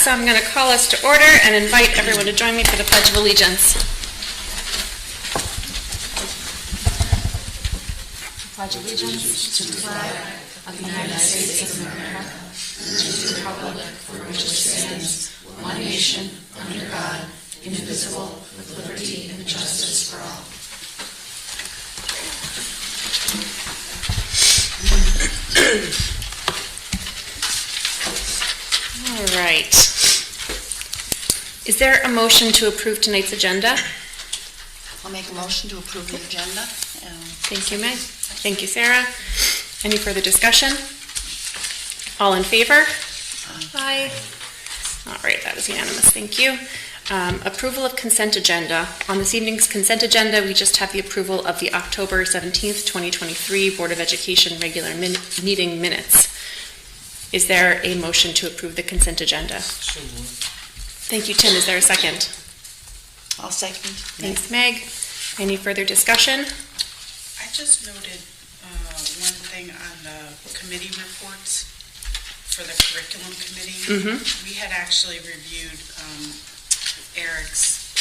so I'm going to call us to order and invite everyone to join me for the Pledge of Allegiance. Pledge allegiance to the flag of the United States of America, and to the republic for which it stands, one nation, under God, indivisible, with liberty and justice for all. All right. Is there a motion to approve tonight's agenda? I'll make a motion to approve the agenda. Thank you, Meg. Thank you, Sarah. Any further discussion? All in favor? Aye. All right, that is unanimous. Thank you. Approval of consent agenda. On this evening's consent agenda, we just have the approval of the October 17th, 2023 Board of Education regular meeting minutes. Is there a motion to approve the consent agenda? Thank you, Tim. Is there a second? I'll second. Thanks, Meg. Any further discussion? I just noted one thing on the committee reports for the curriculum committee. We had actually reviewed Eric's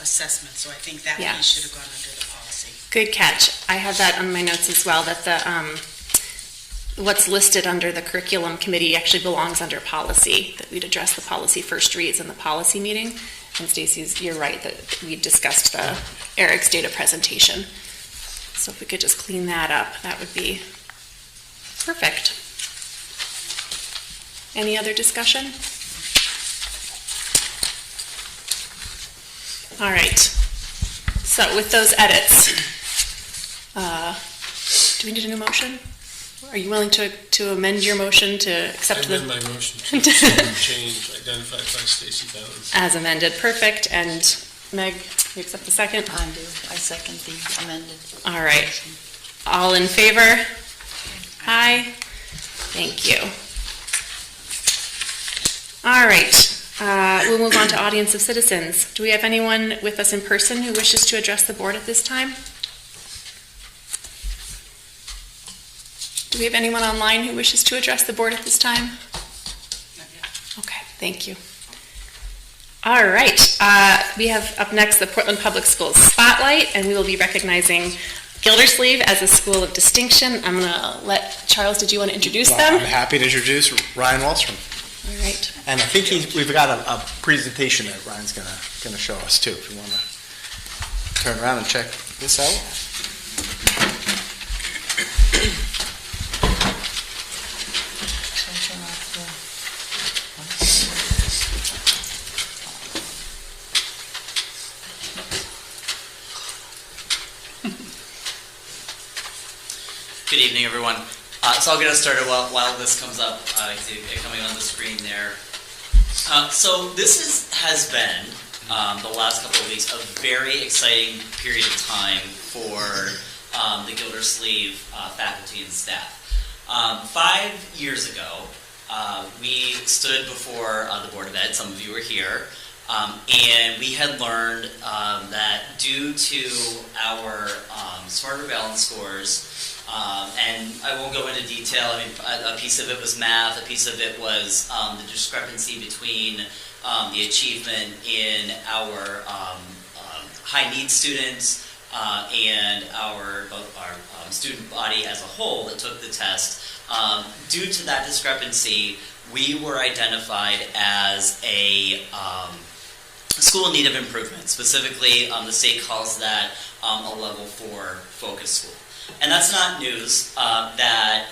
assessment, so I think that piece should have gone under the policy. Good catch. I have that on my notes as well, that the what's listed under the curriculum committee actually belongs under policy, that we'd address the policy first reads in the policy meeting. And Stacey's, you're right, that we discussed the Eric's data presentation. So if we could just clean that up, that would be perfect. Any other discussion? All right. So with those edits, do we need a new motion? Are you willing to amend your motion to accept I amend my motion to change identified by Stacey Bowens. as amended? Perfect. And Meg, you accept the second? I do. I second the amended. All right. All in favor? Aye. Thank you. All right. We'll move on to audience of citizens. Do we have anyone with us in person who wishes to address the board at this time? Do we have anyone online who wishes to address the board at this time? Not yet. Okay, thank you. All right, we have up next the Portland Public Schools Spotlight, and we will be recognizing Gildersleeve as a school of distinction. I'm going to let Charles, did you want to introduce them? I'm happy to introduce Ryan Wallstrom. All right. And I think we've got a presentation that Ryan's going to show us too, if you want to turn around and check this out. Good evening, everyone. So I'll get us started while this comes up. I see it coming on the screen there. So this has been, the last couple of weeks, a very exciting period of time for the Gildersleeve faculty and staff. 5 years ago, we stood before the Board of Ed, some of you were here, and we had learned that due to our Smarter Balance scores, and I won't go into detail. I mean, a piece of it was math, a piece of it was the discrepancy between the achievement in our high need students and our student body as a whole that took the test. Due to that discrepancy, we were identified as a school in need of improvement. Specifically, the state calls that a level 4 focus school. And that's not news that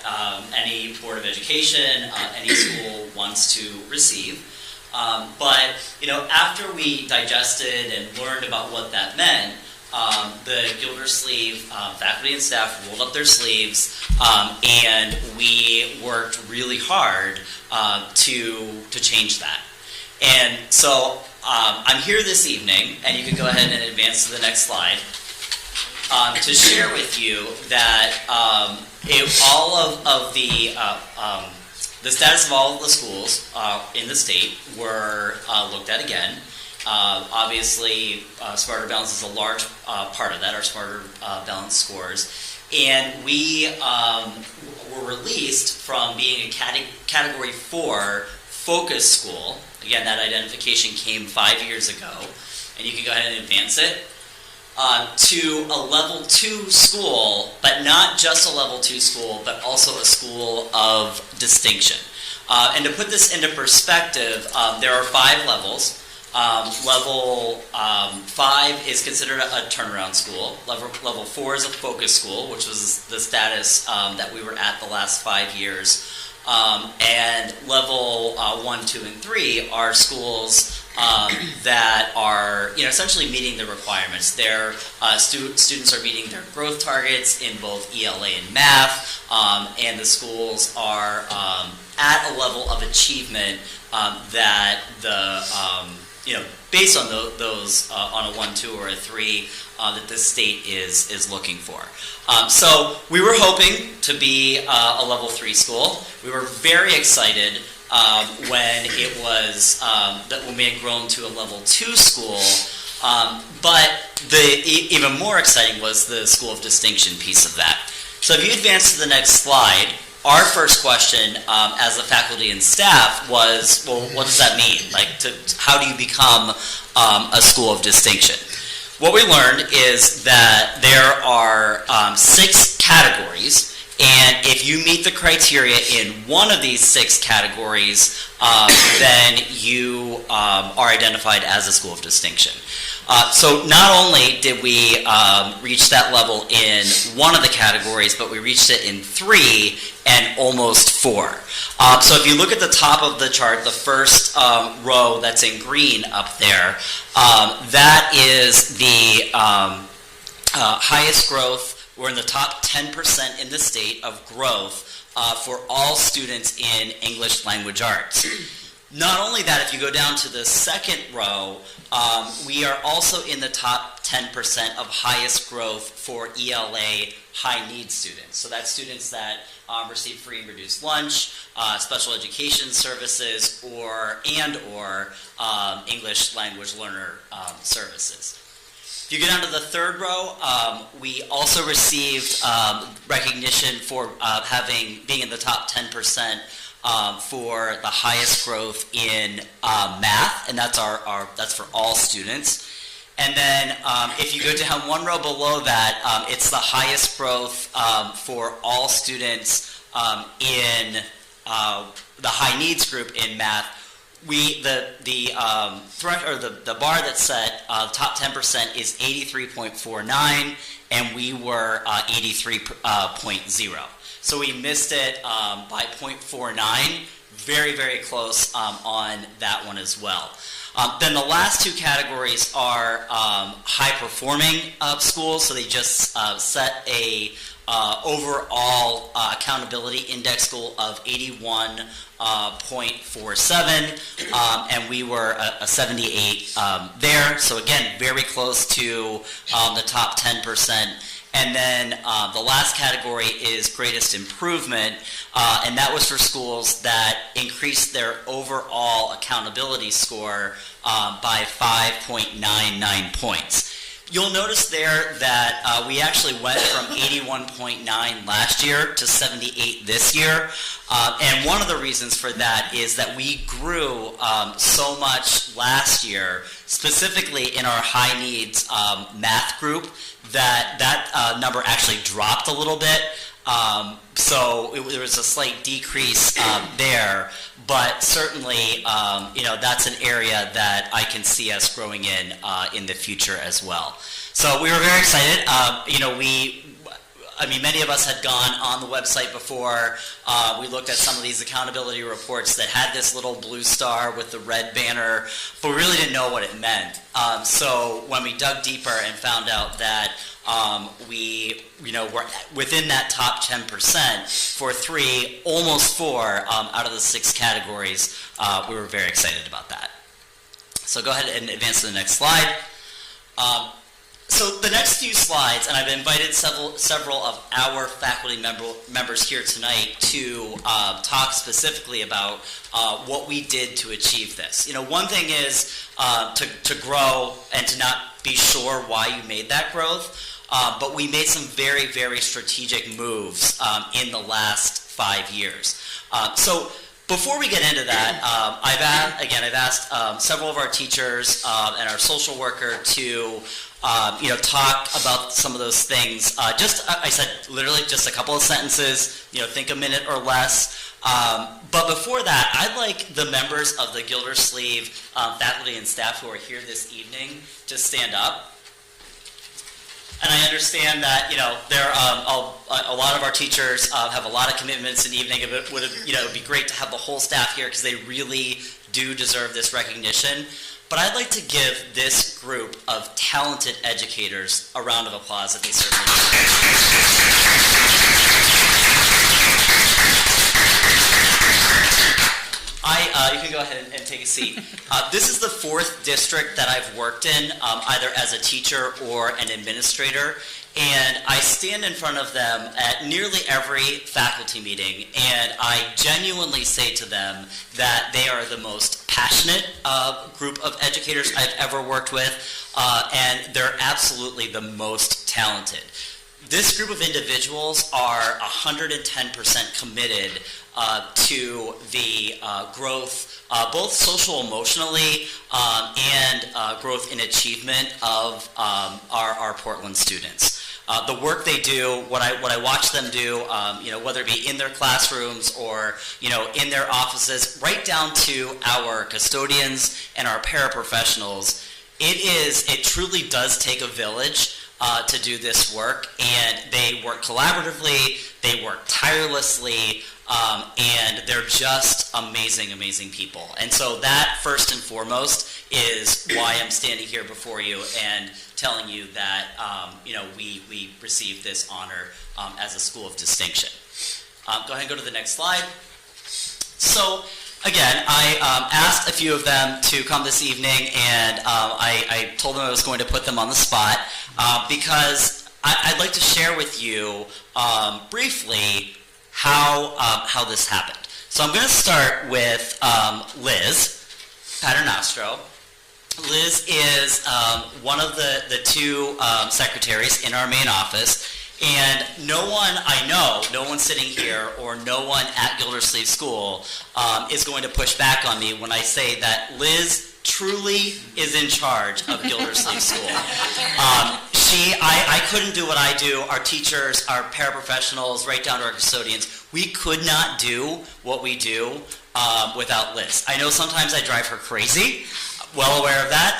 any Board of Education, any school wants to receive. But after we digested and learned about what that meant, the Gildersleeve faculty and staff rolled up their sleeves, and we worked really hard to change that. And so I'm here this evening, and you can go ahead and advance to the next slide. To share with you that all of the status of all of the schools in the state were looked at again. Obviously, Smarter Balance is a large part of that, our Smarter Balance scores. And we were released from being a Category 4 focus school again, that identification came 5 years ago, and you can go ahead and advance it, to a level 2 school, but not just a level 2 school, but also a school of distinction. And to put this into perspective, there are 5 levels. Level 5 is considered a turnaround school. Level 4 is a focus school, which was the status that we were at the last 5 years. And level 1, 2, and 3 are schools that are, essentially meeting the requirements. Their students are meeting their growth targets in both ELA and math, and the schools are at a level of achievement that the based on those on a 1, 2, or a 3 that the state is looking for. So we were hoping to be a level 3 school. We were very excited when it was when we had grown to a level 2 school. But even more exciting was the school of distinction piece of that. So if you advance to the next slide, our first question as a faculty and staff was, well, what does that mean? How do you become a school of distinction? What we learned is that there are 6 categories, and if you meet the criteria in one of these 6 categories, then you are identified as a school of distinction. So not only did we reach that level in one of the categories, but we reached it in 3 and almost 4. So if you look at the top of the chart, the first row that's in green up there, that is the highest growth. We're in the top 10% in the state of growth for all students in English language arts. Not only that, if you go down to the second row, we are also in the top 10% of highest growth for ELA high needs students. So that's students that receive free and reduced lunch, special education services, or English language learner services. If you go down to the third row, we also received recognition for being in the top 10% for the highest growth in math, and that's that's for all students. And then if you go down one row below that, it's the highest growth for all students in the high needs group in math. The bar that's set, top 10% is 83.49, and we were 83.0. So we missed it by 0.49, very, very close on that one as well. Then the last 2 categories are high-performing schools, so they just set a overall accountability index score of 81.47, and we were a 78 there. So again, very close to the top 10%. And then the last category is greatest improvement, and that was for schools that increased their overall accountability score by 5.99 points. You'll notice there that we actually went from 81.9 last year to 78 this year. And one of the reasons for that is that we grew so much last year, specifically in our high needs math group, that number actually dropped a little bit. So there was a slight decrease there, but certainly, that's an area that I can see us growing in the future as well. So we were very excited. Many of us had gone on the website before. We looked at some of these accountability reports that had this little blue star with the red banner, but we really didn't know what it meant. So when we dug deeper and found out that we're within that top 10% for 3, almost 4 out of the 6 categories, we were very excited about that. So go ahead and advance to the next slide. So the next few slides, and I've invited several of our faculty members here tonight to talk specifically about what we did to achieve this. One thing is to grow and to not be sure why you made that growth, but we made some very, very strategic moves in the last 5 years. So before we get into that, I've asked several of our teachers and our social worker to talk about some of those things. I said literally just a couple of sentences, think a minute or less. But before that, I'd like the members of the Gildersleeve faculty and staff who are here this evening to stand up. And I understand that, there a lot of our teachers have a lot of commitments in the evening. It would be great to have the whole staff here because they really do deserve this recognition. But I'd like to give this group of talented educators a round of applause that they certainly you can go ahead and take a seat. This is the 4th district that I've worked in, either as a teacher or an administrator, and I stand in front of them at nearly every faculty meeting, and I genuinely say to them that they are the most passionate group of educators I've ever worked with, and they're absolutely the most talented. This group of individuals are 110% committed to the growth, both social emotionally and growth in achievement of our Portland students. The work they do, what I watch them do, whether it be in their classrooms or in their offices, right down to our custodians and our paraprofessionals, it truly does take a village to do this work, and they work collaboratively, they work tirelessly, and they're just amazing people. And so that, first and foremost, is why I'm standing here before you and telling you that we received this honor as a school of distinction. Go ahead and go to the next slide. So again, I asked a few of them to come this evening, and I told them I was going to put them on the spot because I'd like to share with you briefly how this happened. So I'm going to start with Liz Paternostro. Liz is one of the 2 secretaries in our main office. And no one sitting here or no one at Gildersleeve School is going to push back on me when I say that Liz truly is in charge of Gildersleeve School. I couldn't do what I do. Our teachers, our paraprofessionals, right down to our custodians, we could not do what we do without Liz. I know sometimes I drive her crazy. Well aware of that,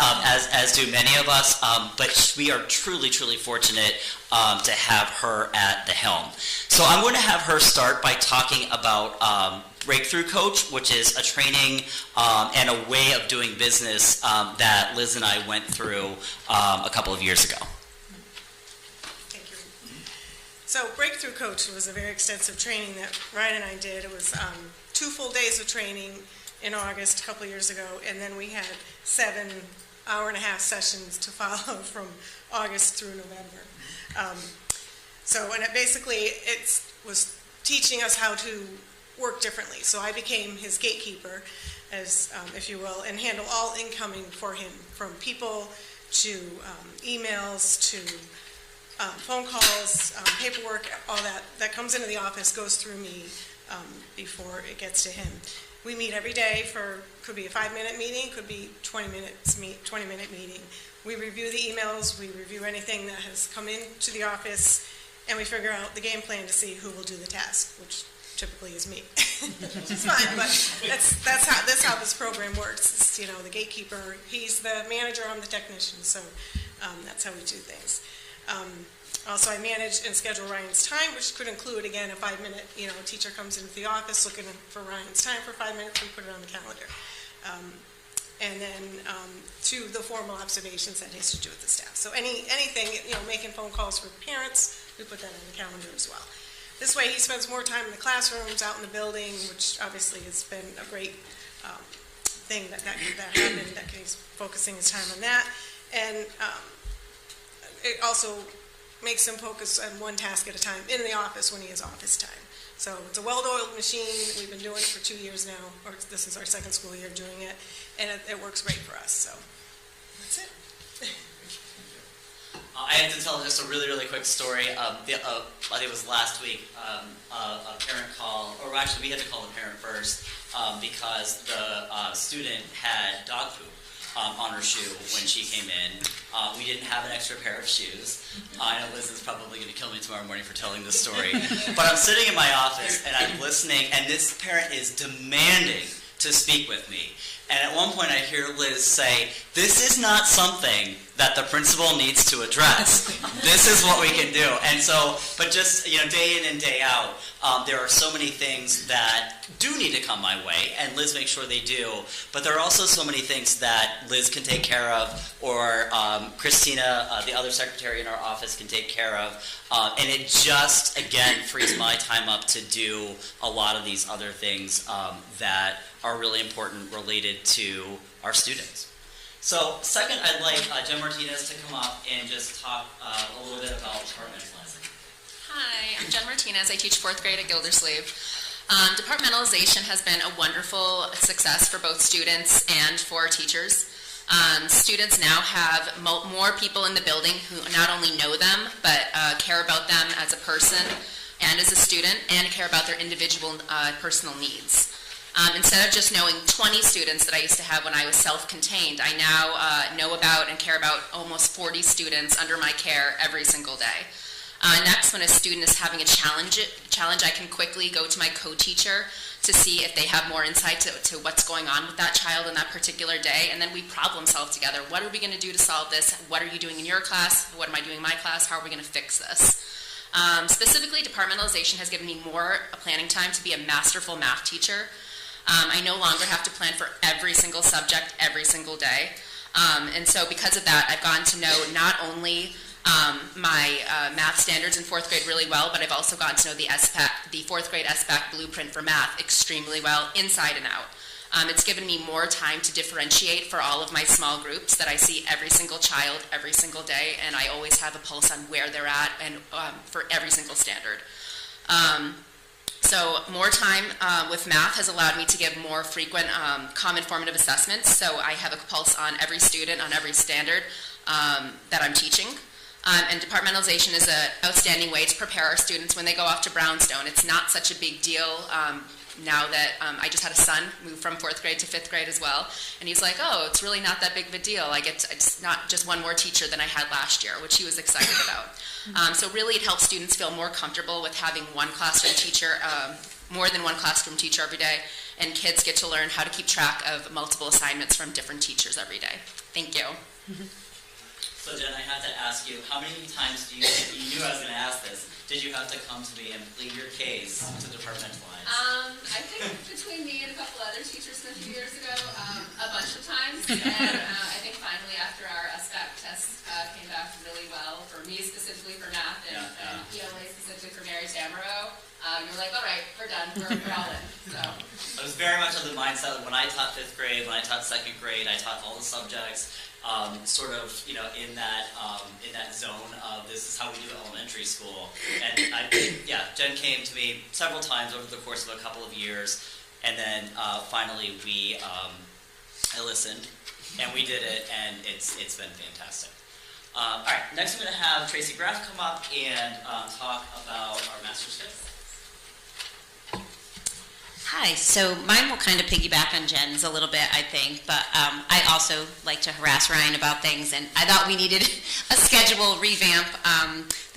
as do many of us, but we are truly fortunate to have her at the helm. So I'm going to have her start by talking about Breakthrough Coach, which is a training and a way of doing business that Liz and I went through a couple of years ago. Thank you. So Breakthrough Coach was a very extensive training that Ryan and I did. It was 2 full days of training in August a couple of years ago, and then we had 7 hour-and-a-half sessions to follow from August through November. It was teaching us how to work differently. So I became his gatekeeper, as if you will, and handle all incoming for him, from people to emails to phone calls, paperwork, all that comes into the office goes through me before it gets to him. We meet every day could be a 5-minute meeting, could be 20-minute meeting. We review the emails, we review anything that has come into the office, and we figure out the game plan to see who will do the task, which typically is me. Which is fine, but that's how this program works. It's, the gatekeeper, he's the manager, I'm the technician, so that's how we do things. Also, I manage and schedule Ryan's time, which could include, again, a 5-minute, a teacher comes into the office looking for Ryan's time for 5 minutes, we put it on the calendar. And then to the formal observations that he has to do with the staff. So anything, making phone calls for parents, we put that on the calendar as well. This way he spends more time in the classrooms, out in the building, which obviously has been a great thing that happened, that he's focusing his time on that. And it also makes him focus on one task at a time in the office when he has office time. So it's a well-oiled machine. We've been doing it for 2 years now, or this is our 2nd school year doing it, and it works great for us. So that's it. I have to tell just a really, really quick story. I think it was last week, a parent called, or actually we had to call the parent first because the student had dog poop on her shoe when she came in. We didn't have an extra pair of shoes. I know Liz is probably going to kill me tomorrow morning for telling this story. But I'm sitting in my office and I'm listening, and this parent is demanding to speak with me. And at one point I hear Liz say, "This is not something that the principal needs to address. This is what we can do." And so, but just, day in and day out, there are so many things that do need to come my way, and Liz makes sure they do. But there are also so many things that Liz can take care of, or Christina, the other secretary in our office, can take care of. And it just, again, frees my time up to do a lot of these other things that are really important related to our students. So second, I'd like Jen Martinez to come up and just talk a little bit about departmentalizing. Hi, I'm Jen Martinez. I teach 4th grade at Gildersleeve. Departmentalization has been a wonderful success for both students and for teachers. Students now have more people in the building who not only know them, but care about them as a person and as a student, and care about their individual personal needs. Instead of just knowing 20 students that I used to have when I was self-contained, I now know about and care about almost 40 students under my care every single day. Next, when a student is having a challenge, I can quickly go to my co-teacher to see if they have more insight to what's going on with that child in that particular day, and then we problem solve together. What are we going to do to solve this? What are you doing in your class? What am I doing in my class? How are we going to fix this? Specifically, departmentalization has given me more planning time to be a masterful math teacher. I no longer have to plan for every single subject every single day. And so because of that, I've gotten to know not only my math standards in 4th grade really well, but I've also gotten to know the 4th grade SBAC blueprint for math extremely well, inside and out. It's given me more time to differentiate for all of my small groups that I see every single child every single day, and I always have a pulse on where they're at and for every single standard. So more time with math has allowed me to give more frequent common formative assessments, so I have a pulse on every student, on every standard that I'm teaching. And departmentalization is an outstanding way to prepare our students when they go off to Brownstone. It's not such a big deal now that I just had a son move from 4th grade to 5th grade as well, and he's like, "Oh, it's really not that big of a deal. It's not just one more teacher than I had last year," which he was excited about. So really it helps students feel more comfortable with having one classroom teacher, more than one classroom teacher every day, and kids get to learn how to keep track of multiple assignments from different teachers every day. Thank you. So Jen, I have to ask you, how many times you knew I was going to ask this, did you have to come to me and plead your case to departmentalize? I think between me and a couple other teachers from a few years ago, a bunch of times, and I think finally after our SBAC test came back really well, for me specifically for math, and ELA specifically for Mary Tamaro, you're like, all right, we're done, we're all in. So. I was very much of the mindset when I taught 5th grade, when I taught 2nd grade, I taught all the subjects. Sort of, in that zone of this is how we do elementary school. And Jen came to me several times over the course of a couple of years, and then finally I listened, and we did it, and it's been fantastic. All right, next I'm going to have Tracy Graff come up and talk about our master's kits. Hi, so mine will kind of piggyback on Jen's a little bit, I think, but I also like to harass Ryan about things, and I thought we needed a schedule revamp.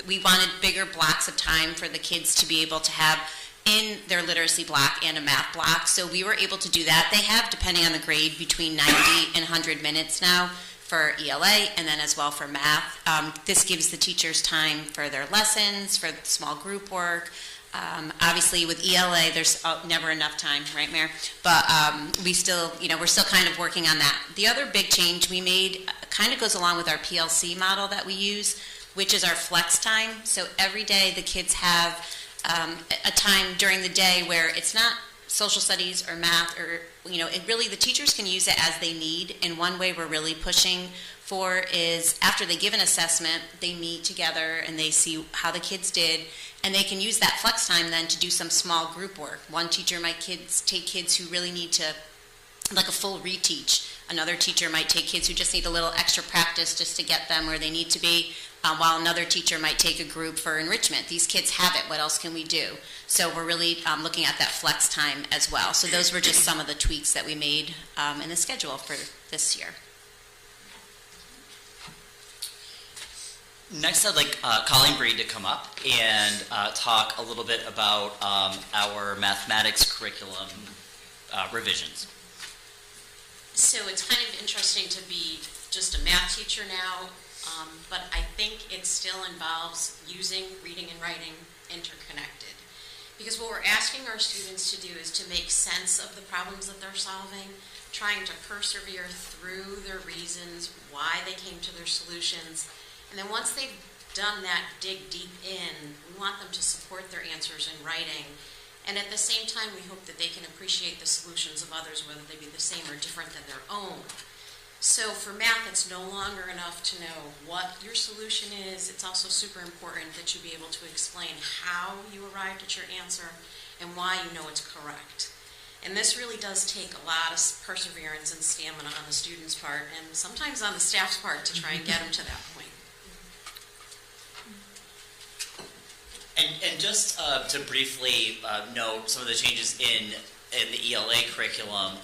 We wanted bigger blocks of time for the kids to be able to have in their literacy block and a math block, so we were able to do that. They have, depending on the grade, between 90 and 100 minutes now for ELA, and then as well for math. This gives the teachers time for their lessons, for small group work. Obviously, with ELA, there's never enough time, right, Mayor? But we're still kind of working on that. The other big change we made kind of goes along with our PLC model that we use, which is our flex time. So every day the kids have a time during the day where it's not social studies or math, or the teachers can use it as they need. And one way we're really pushing for is after they give an assessment, they meet together and they see how the kids did, and they can use that flex time then to do some small group work. One teacher might take kids who really need to, like a full reteach. Another teacher might take kids who just need a little extra practice just to get them where they need to be. while another teacher might take a group for enrichment. These kids have it. What else can we do? So we're really looking at that flex time as well. So those were just some of the tweaks that we made in the schedule for this year. Next, I'd like Colleen Breed to come up and talk a little bit about our mathematics curriculum revisions. So it's kind of interesting to be just a math teacher now, but I think it still involves using reading and writing interconnected. Because what we're asking our students to do is to make sense of the problems that they're solving, trying to persevere through their reasons, why they came to their solutions, and then once they've done that, dig deep in, we want them to support their answers in writing. And at the same time, we hope that they can appreciate the solutions of others, whether they be the same or different than their own. So for math, it's no longer enough to know what your solution is. It's also super important that you be able to explain how you arrived at your answer and why you know it's correct. And this really does take a lot of perseverance and stamina on the student's part, and sometimes on the staff's part, to try and get them to that point. And just to briefly note some of the changes in the ELA curriculum,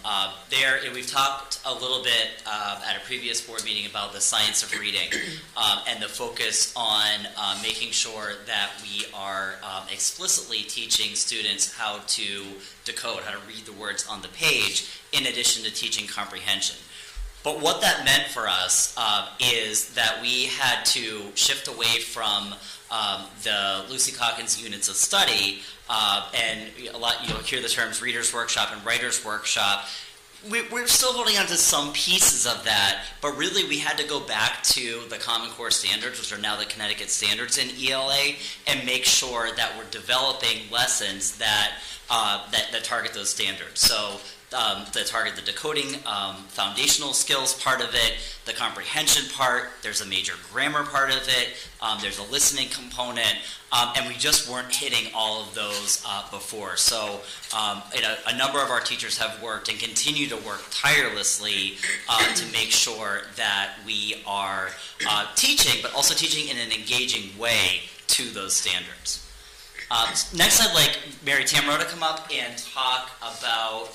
we've talked a little bit at a previous board meeting about the science of reading and the focus on making sure that we are explicitly teaching students how to decode, how to read the words on the page, in addition to teaching comprehension. But what that meant for us is that we had to shift away from the Lucy Calkins units of study, and you'll hear the terms reader's workshop and writer's workshop. We're still holding on to some pieces of that, but really we had to go back to the Common Core standards, which are now the Connecticut standards in ELA, and make sure that we're developing lessons that target those standards. So that target the decoding, foundational skills part of it, the comprehension part, there's a major grammar part of it, there's a listening component, and we just weren't hitting all of those before. So a number of our teachers have worked and continue to work tirelessly to make sure that we are teaching, but also teaching in an engaging way to those standards. Next, I'd like Mary Tamro to come up and talk about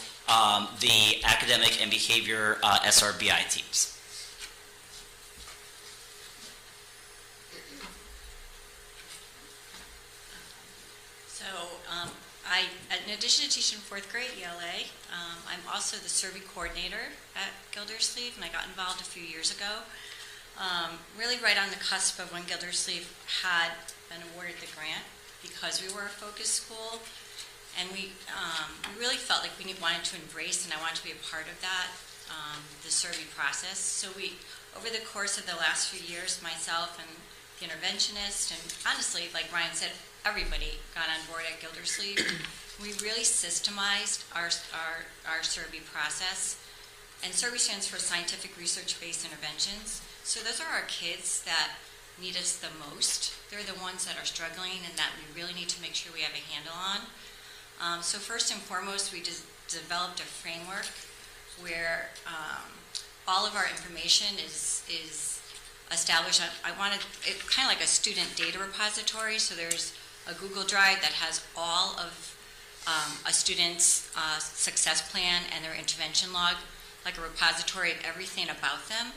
the academic and behavior SRBI teams. So in addition to teaching fourth grade ELA, I'm also the survey coordinator at Gildersleeve, and I got involved a few years ago. Really right on the cusp of when Gildersleeve had been awarded the grant, because we were a focus school. And we really felt like we wanted to embrace, and I wanted to be a part of that, the survey process. So over the course of the last few years, myself and the interventionist, and honestly, like Ryan said, everybody got on board at Gildersleeve. We really systemized our survey process. And survey stands for Scientific Research-Based Interventions. So those are our kids that need us the most. They're the ones that are struggling and that we really need to make sure we have a handle on. So first and foremost, we developed a framework where all of our information is established. I wanted it kind of like a student data repository. So there's a Google Drive that has all of a student's success plan and their intervention log, like a repository of everything about them,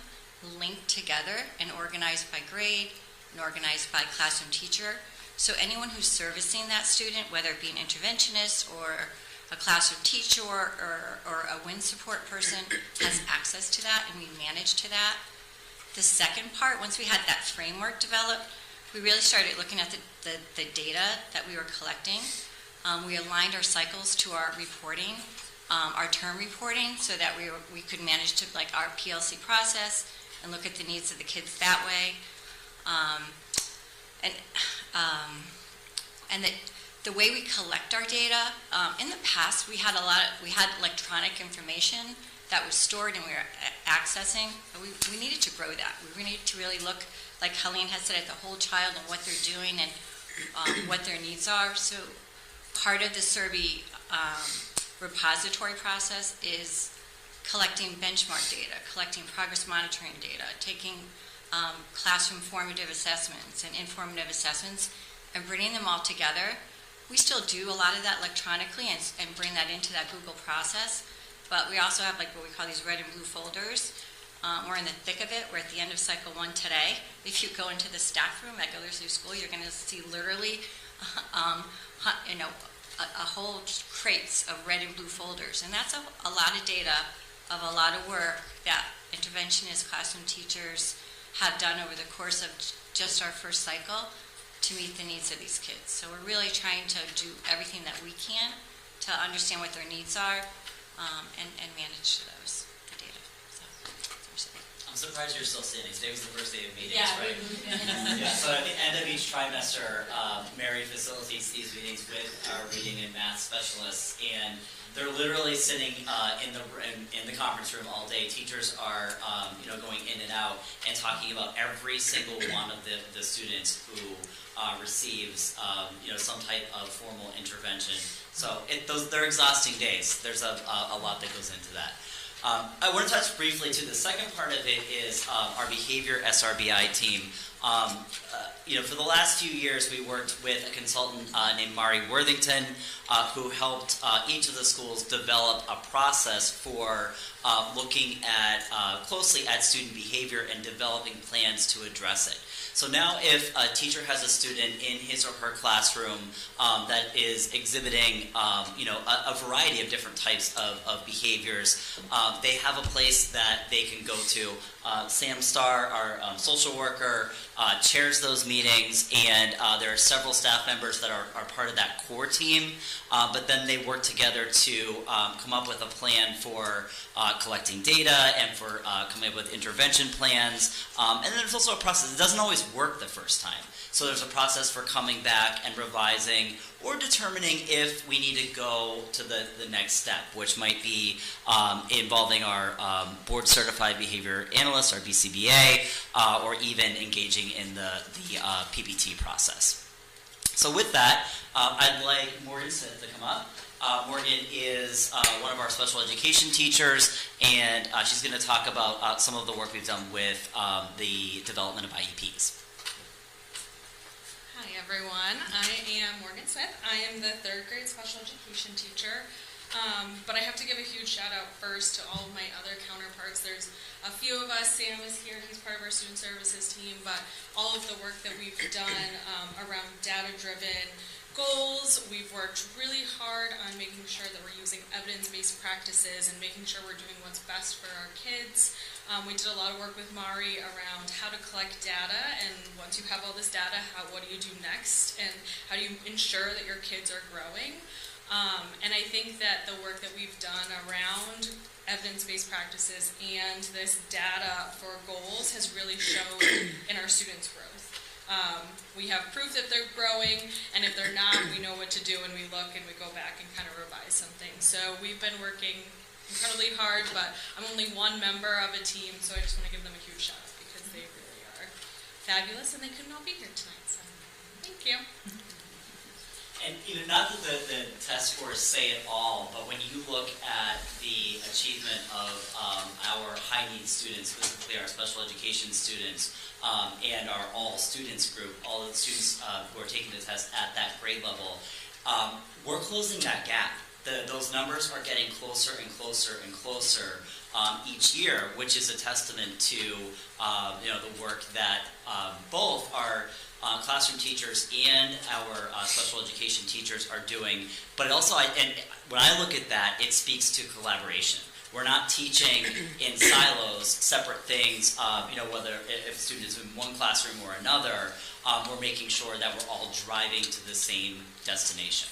linked together and organized by grade and organized by classroom teacher. So anyone who's servicing that student, whether it be an interventionist or a classroom teacher or a WIN support person, has access to that, and we manage to that. The second part, once we had that framework developed, we really started looking at the data that we were collecting. We aligned our cycles to our reporting, our term reporting, so that we could manage to like our PLC process and look at the needs of the kids that way. And the way we collect our data, in the past we had electronic information that was stored and we were accessing, but we needed to grow that. We needed to really look, like Colleen has said, at the whole child and what they're doing and what their needs are. So part of the survey repository process is collecting benchmark data, collecting progress monitoring data, taking classroom formative assessments and informative assessments and bringing them all together. We still do a lot of that electronically and bring that into that Google process, but we also have like what we call these red and blue folders. We're in the thick of it. We're at the end of cycle 1 today. If you go into the staff room at Gildersleeve School, you're going to see literally, a whole crates of red and blue folders. And that's a lot of data of a lot of work that interventionist classroom teachers have done over the course of just our first cycle to meet the needs of these kids. So we're really trying to do everything that we can to understand what their needs are and manage those, the data. So that's what we're saying. I'm surprised you're still sitting. Today was the first day of meetings, Yeah. right? Yeah, so at the end of each trimester, Mary facilitates these meetings with our reading and math specialists, and they're literally sitting in the conference room all day. Teachers are going in and out and talking about every single one of the students who receives some type of formal intervention. So they're exhausting days. There's a lot that goes into that. I want to touch briefly to the second part of it is our behavior SRBI team. For the last few years, we worked with a consultant named Mari Worthington, who helped each of the schools develop a process for looking closely at student behavior and developing plans to address it. So now if a teacher has a student in his or her classroom that is exhibiting a variety of different types of behaviors, they have a place that they can go to. Sam Starr, our social worker, chairs those meetings, and there are several staff members that are part of that core team, but then they work together to come up with a plan for collecting data and for coming up with intervention plans. And then there's also a process. It doesn't always work the first time. So there's a process for coming back and revising or determining if we need to go to the next step, which might be involving our board certified behavior analyst, our BCBA, or even engaging in the PPT process. So with that, I'd like Morgan Smith to come up. Morgan is one of our special education teachers, and she's going to talk about some of the work we've done with the development of IEPs. Hi everyone, I am Morgan Smith. I am the 3rd grade special education teacher, but I have to give a huge shout out first to all of my other counterparts. There's a few of us. Sam is here, he's part of our student services team, but all of the work that we've done around data-driven goals, we've worked really hard on making sure that we're using evidence-based practices and making sure we're doing what's best for our kids. We did a lot of work with Mari around how to collect data, and once you have all this data, what do you do next, and how do you ensure that your kids are growing? And I think that the work that we've done around evidence-based practices and this data for goals has really shown in our students' growth. We have proof that they're growing, and if they're not, we know what to do, and we look and we go back and kind of revise something. So we've been working incredibly hard, but I'm only one member of a team, so I just want to give them a huge shout out because they really are fabulous, and they could not be here tonight. So thank you. And not that the test scores say it all, but when you look at the achievement of our high-need students, specifically our special education students, and our all students group, all the students who are taking the test at that grade level, we're closing that gap. Those numbers are getting closer and closer and closer each year, which is a testament to the work that both our classroom teachers and our special education teachers are doing. But also, when I look at that, it speaks to collaboration. We're not teaching in silos, separate things, whether if a student is in one classroom or another, we're making sure that we're all driving to the same destination.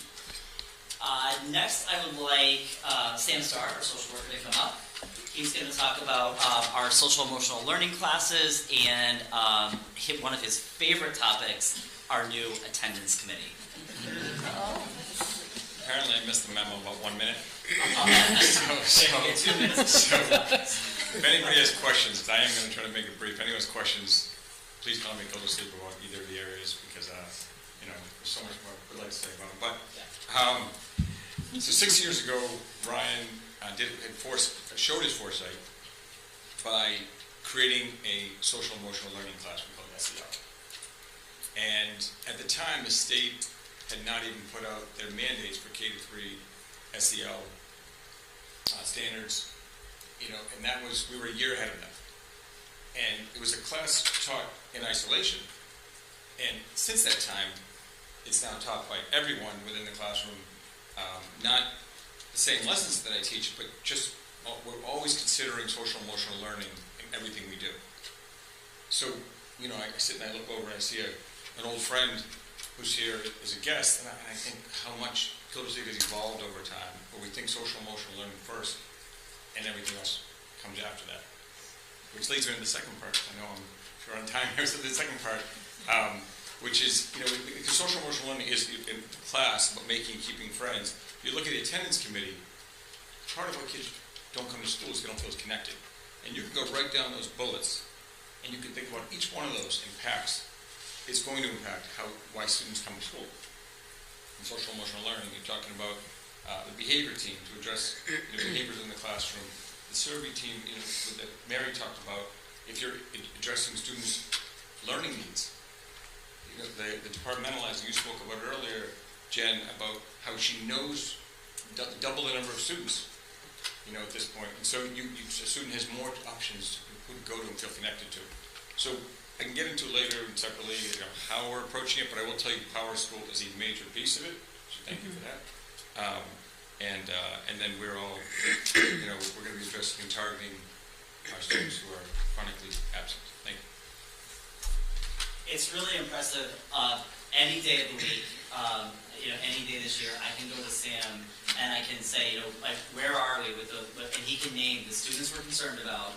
Next, I would like Sam Starr, our social worker, to come up. He's going to talk about our social emotional learning classes and one of his favorite topics, our new attendance committee. Apparently I missed the memo about 1 minute. So 2 minutes. If anybody has questions, I am going to try to make it brief. If anyone has questions, please call me Gildersleeve about either of the areas because there's so much more I'd like to say about them. But so 6 years ago, Ryan showed his foresight by creating a social emotional learning class we call SEL. And at the time, the state had not even put out their mandates for K-3 SEL standards, and that was, we were a year ahead of them. And it was a class taught in isolation. And since that time, it's now taught by everyone within the classroom, not the same lessons that I teach, but just we're always considering social emotional learning in everything we do. So, I sit and I look over and I see an old friend who's here as a guest, and I think how much Gildersleeve has evolved over time, where we think social emotional learning first, and everything else comes after that. Which leads me to the second part. I know I'm short on time here, so the second part, which is, because social emotional learning is in the class about making and keeping friends. If you look at the attendance committee, part of why kids don't come to school is they don't feel as connected. And you can go right down those bullets, and you can think about each one of those impacts. It's going to impact why students come to school. In social emotional learning, you're talking about the behavior team to address behaviors in the classroom. The survey team, that Mary talked about, if you're addressing students' learning needs. The departmentalizing you spoke about earlier, Jen, about how she knows double the number of students, at this point. And so a student has more options who to go to and feel connected to. So I can get into it later and separately, how we're approaching it, but I will tell you Power School is a major piece of it, so thank you for that. And then we're all, we're going to be addressing and targeting our students who are chronically absent. Thank you. It's really impressive. Any day of the week, any day this year, I can go to Sam and I can say, where are we with and he can name the students we're concerned about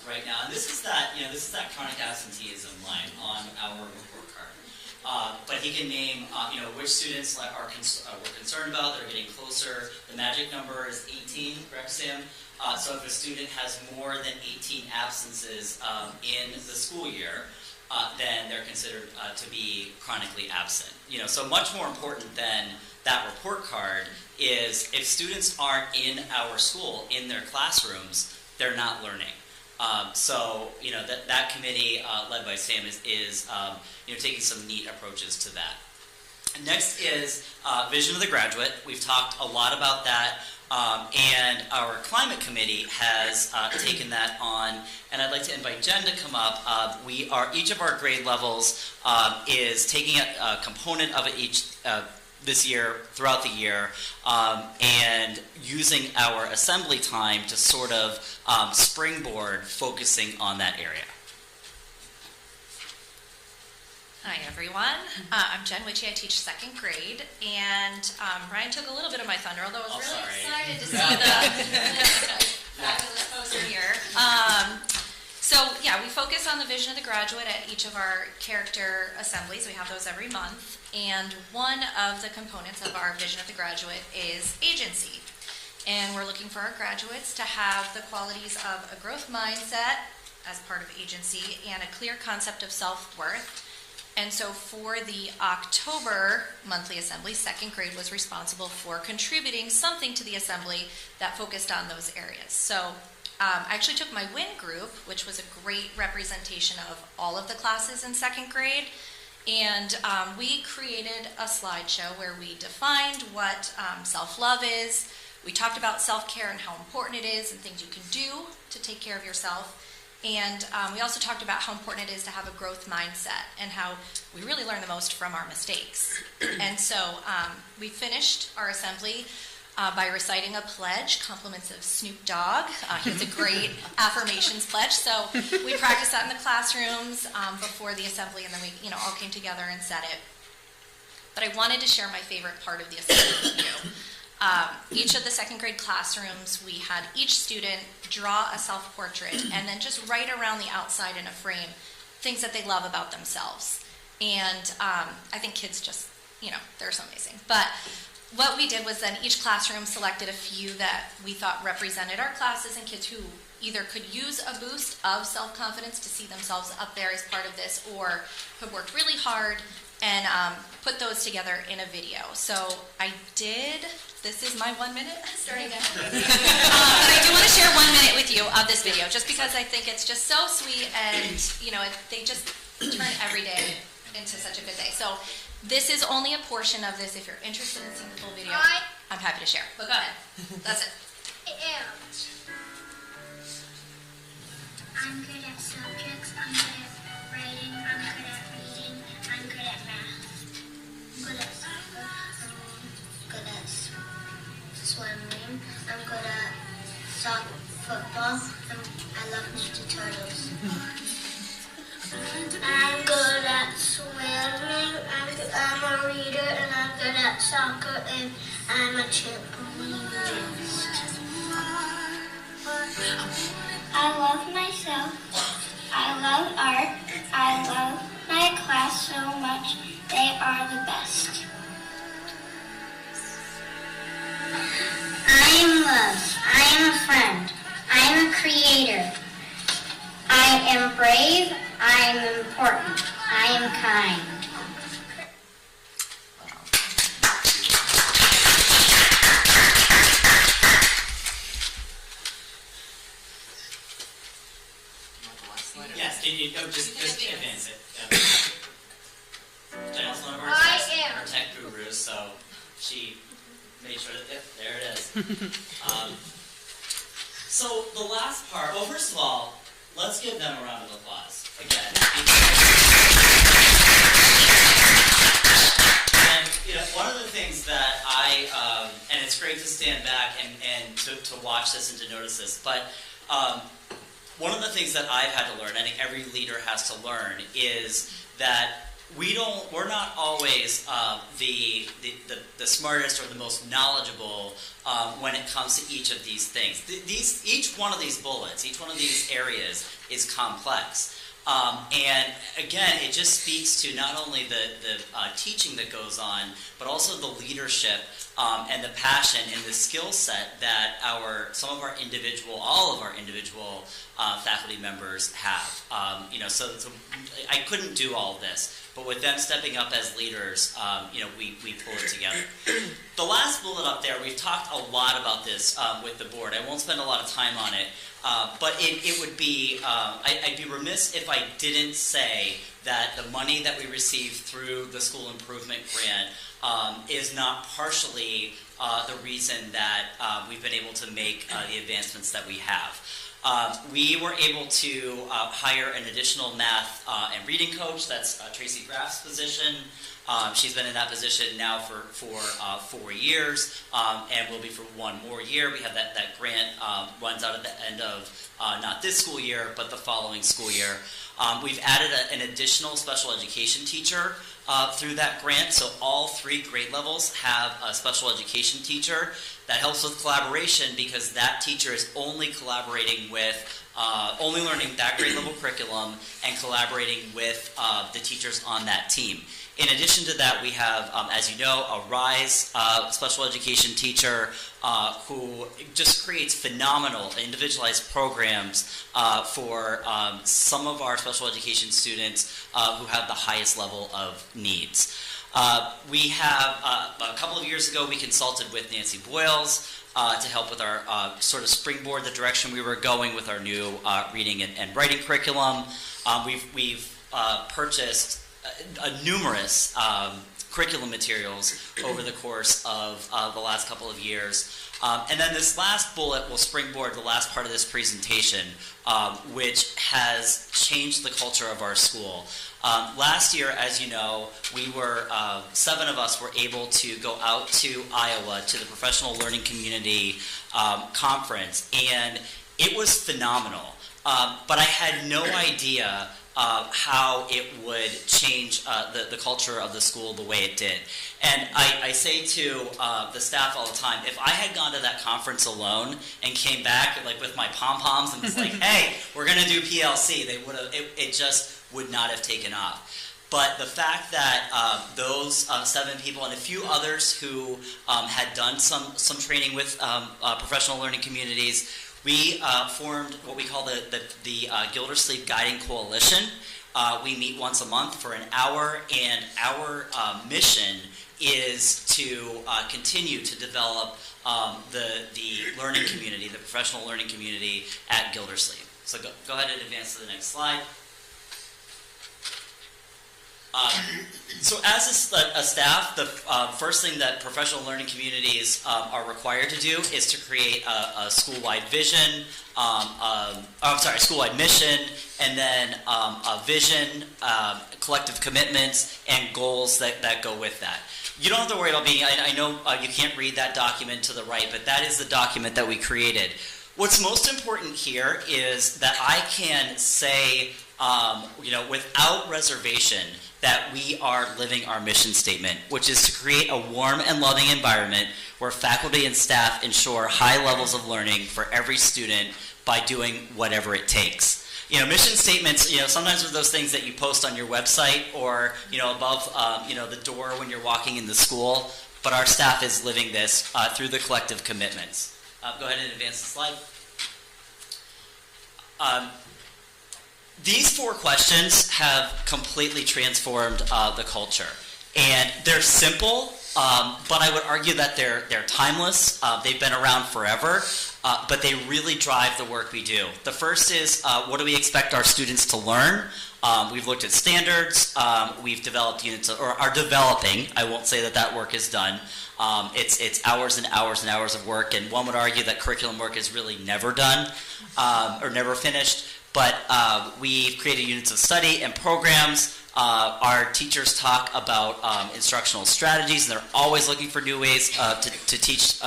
right now. And this is that chronic absenteeism line on our report card. But he can name, which students we're concerned about. They're getting closer. The magic number is 18, correct, Sam? So if a student has more than 18 absences in the school year, then they're considered to be chronically absent. So much more important than that report card is if students aren't in our school, in their classrooms, they're not learning. So that committee led by Sam is taking some neat approaches to that. Next is Vision of the Graduate. We've talked a lot about that. And our climate committee has taken that on, and I'd like to invite Jen to come up. Each of our grade levels is taking a component of it each this year, throughout the year, and using our assembly time to sort of springboard focusing on that area. Hi everyone, I'm Jen Witchy, I teach second grade, and Ryan took a little bit of my thunder, although I was really excited to see the fabulous poster here. We focus on the vision of the graduate at each of our character assemblies. We have those every month, and one of the components of our vision of the graduate is agency. And we're looking for our graduates to have the qualities of a growth mindset as part of agency and a clear concept of self-worth. And so for the October monthly assembly, second grade was responsible for contributing something to the assembly that focused on those areas. So I actually took my WIN group, which was a great representation of all of the classes in second grade, and we created a slideshow where we defined what self-love is. We talked about self-care and how important it is and things you can do to take care of yourself. And we also talked about how important it is to have a growth mindset and how we really learn the most from our mistakes. And so we finished our assembly by reciting a pledge, compliments of Snoop Dogg. He has a great affirmations pledge. So we practiced that in the classrooms before the assembly, and then we all came together and said it. But I wanted to share my favorite part of the assembly with you. Each of the second grade classrooms, we had each student draw a self-portrait and then just write around the outside in a frame things that they love about themselves. And I think kids just, they're so amazing. But what we did was then each classroom selected a few that we thought represented our classes and kids who either could use a boost of self-confidence to see themselves up there as part of this, or have worked really hard and put those together in a video. So I did, this is my 1 minute starting now. But I do want to share 1 minute with you of this video, just because I think it's just so sweet, and they just turn every day into such a good day. So this is only a portion of this. If you're interested in seeing the full video, I'm happy to share. But go ahead. That's it. I'm good at subjects, I'm good at writing, I'm good at reading, I'm good at math. I'm good at soccer, I'm good at swimming, I'm good at football, I love Ninja Turtles. I'm good at swimming, I'm a reader, and I'm good at soccer, and I'm a cheerleader. I love myself. I love art. I love my class so much. They are the best. I am loved. I am a friend. I am a creator. I am brave. I am important. I am kind. Yes, just advance it. Jen's one of our I am. tech gurus, so she made sure that, yep, there it is. So the last part, well, first of all, let's give them a round of applause again. And one of the things that and it's great to stand back and to watch this and to notice this, but one of the things that I've had to learn, I think every leader has to learn, is that we're not always the smartest or the most knowledgeable when it comes to each of these things. Each one of these bullets, each one of these areas is complex. And again, it just speaks to not only the teaching that goes on, but also the leadership and the passion and the skill set that all of our individual faculty members have. So I couldn't do all of this, but with them stepping up as leaders, we pull it together. The last bullet up there, we've talked a lot about this with the board. I won't spend a lot of time on it, but it would be, I'd be remiss if I didn't say that the money that we receive through the school improvement grant is not partially the reason that we've been able to make the advancements that we have. We were able to hire an additional math and reading coach. That's Tracy Graff's position. She's been in that position now for 4 years, and will be for 1 more year. We have that grant runs out at the end of not this school year, but the following school year. We've added an additional special education teacher through that grant, so all 3 grade levels have a special education teacher. That helps with collaboration because that teacher is only collaborating with, only learning that grade level curriculum and collaborating with the teachers on that team. In addition to that, we have, as you know, a RISE special education teacher who just creates phenomenal individualized programs for some of our special education students who have the highest level of needs. We have, a couple of years ago, we consulted with Nancy Boyles to help with our sort of springboard, the direction we were going with our new reading and writing curriculum. We've purchased numerous curriculum materials over the course of the last couple of years. And then this last bullet will springboard the last part of this presentation, which has changed the culture of our school. Last year, as you know, we were, 7 of us were able to go out to Iowa to the Professional Learning Community Conference, and it was phenomenal. But I had no idea how it would change the culture of the school the way it did. And I say to the staff all the time, if I had gone to that conference alone and came back like with my pom-poms and was like, hey, we're going to do PLC, they would have, it just would not have taken off. But the fact that those 7 people and a few others who had done some training with professional learning communities, we formed what we call the Gildersleeve Guiding Coalition, We meet once a month for an hour, and our mission is to continue to develop the learning community, the professional learning community at Gildersleeve. So go ahead and advance to the next slide. So as a staff, the first thing that professional learning communities are required to do is to create a school-wide vision, school-wide mission, and then a vision, collective commitments, and goals that go with that. You don't have to worry about being, I know you can't read that document to the right, but that is the document that we created. What's most important here is that I can say, without reservation, that we are living our mission statement, which is to create a warm and loving environment where faculty and staff ensure high levels of learning for every student by doing whatever it takes. Mission statements, sometimes are those things that you post on your website or, above, the door when you're walking in the school, but our staff is living this through the collective commitments. Go ahead and advance the slide. These 4 questions have completely transformed the culture. And they're simple, but I would argue that they're timeless. They've been around forever, but they really drive the work we do. The first is, what do we expect our students to learn? We've looked at standards. We've developed units, or are developing. I won't say that work is done. It's hours and hours and hours of work, and one would argue that curriculum work is really never done or never finished. But we've created units of study and programs. Our teachers talk about instructional strategies, and they're always looking for new ways to teach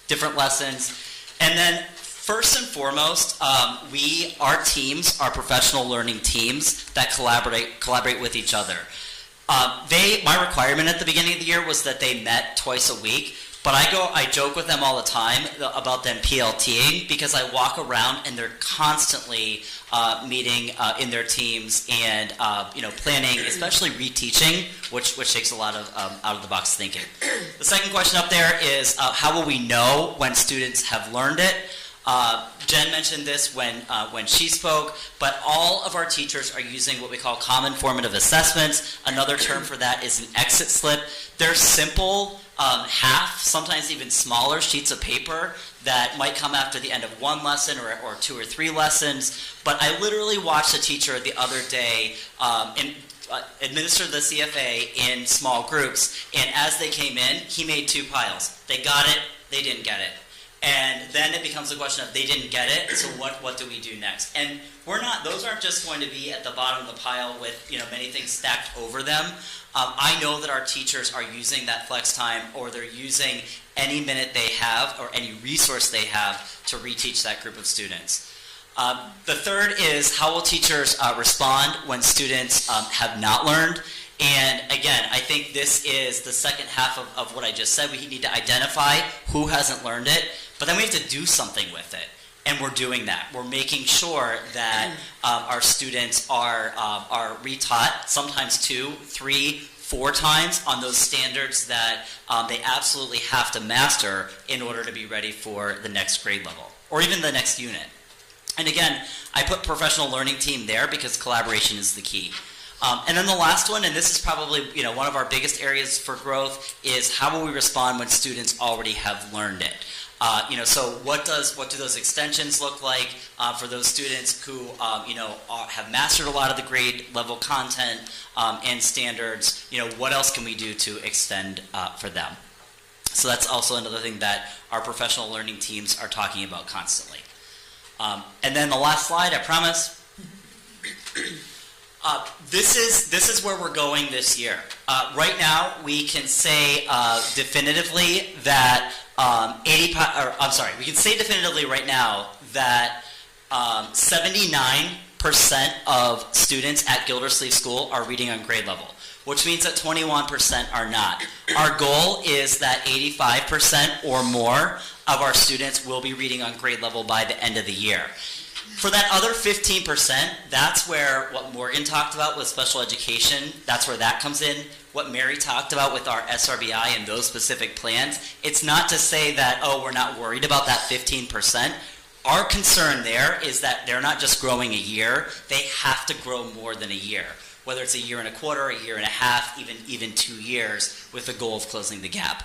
different lessons. And then first and foremost, our teams are professional learning teams that collaborate with each other. My requirement at the beginning of the year was that they met twice a week. But I joke with them all the time about them PLTing, because I walk around and they're constantly meeting in their teams and planning, especially reteaching, which takes a lot of out of the box thinking. The second question up there is how will we know when students have learned it? Jen mentioned this when she spoke, but all of our teachers are using what we call common formative assessments. Another term for that is an exit slip. They're simple, half, sometimes even smaller sheets of paper that might come after the end of one lesson or 2 or 3 lessons. But I literally watched a teacher the other day administer the CFA in small groups, and as they came in, he made 2 piles. They got it, they didn't get it. And then it becomes a question of they didn't get it, so what do we do next? And those aren't just going to be at the bottom of the pile with many things stacked over them. I know that our teachers are using that flex time, or they're using any minute they have or any resource they have to reteach that group of students. The third is how will teachers respond when students have not learned? And again, I think this is the second half of what I just said. We need to identify who hasn't learned it, but then we have to do something with it. And we're doing that. We're making sure that our students are retaught, sometimes 2, 3, 4 times on those standards that they absolutely have to master in order to be ready for the next grade level, or even the next unit. And again, I put professional learning team there because collaboration is the key. And then the last one, and this is probably one of our biggest areas for growth, is how will we respond when students already have learned it? So what do those extensions look like for those students who have mastered a lot of the grade level content and standards? What else can we do to extend for them? So that's also another thing that our professional learning teams are talking about constantly. And then the last slide, I promise. This is where we're going this year. Right now, we can say definitively that we can say definitively right now that 79% of students at Gildersleeve School are reading on grade level, which means that 21% are not. Our goal is that 85% or more of our students will be reading on grade level by the end of the year. For that other 15%, that's where what Morgan talked about with special education, that's where that comes in. What Mary talked about with our SRBI and those specific plans, it's not to say that, we're not worried about that 15%. Our concern there is that they're not just growing a year, they have to grow more than a year, whether it's a year and a quarter, a year and a half, even 2 years, with the goal of closing the gap.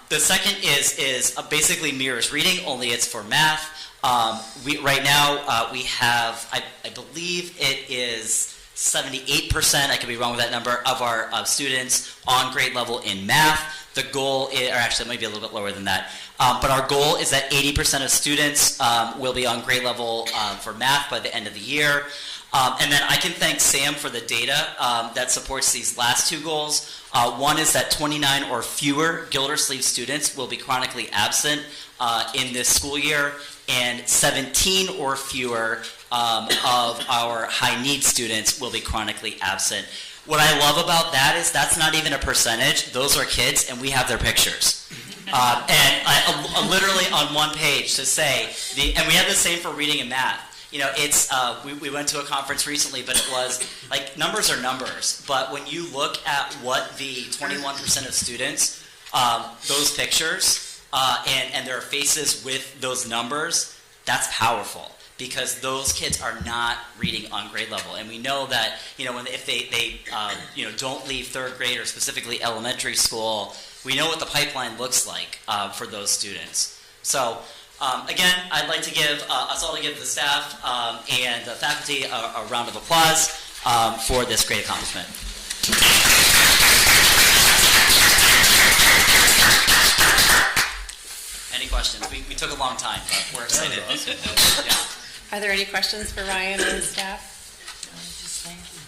The second is basically mirrors reading, only it's for math. Right now, we have, I believe it is 78%, I could be wrong with that number, of our students on grade level in math. The goal is, or actually it might be a little bit lower than that, but our goal is that 80% of students will be on grade level for math by the end of the year. And then I can thank Sam for the data that supports these last two goals. One is that 29 or fewer Gildersleeve students will be chronically absent in this school year, and 17 or fewer of our high need students will be chronically absent. What I love about that is that's not even a percentage. Those are kids, and we have their pictures. And I literally on one page to say, and we have the same for reading and math. You know, it's we went to a conference recently, but it was like numbers are numbers. But when you look at what the 21% of students, those pictures, and their faces with those numbers, that's powerful. Because those kids are not reading on grade level, and we know that if they don't leave third grade or specifically elementary school, we know what the pipeline looks like for those students. So again, I'd like to give the staff and the faculty a round of applause for this great accomplishment. Any questions? We took a long time, but we're excited. Yeah. Are there any questions for Ryan and his staff?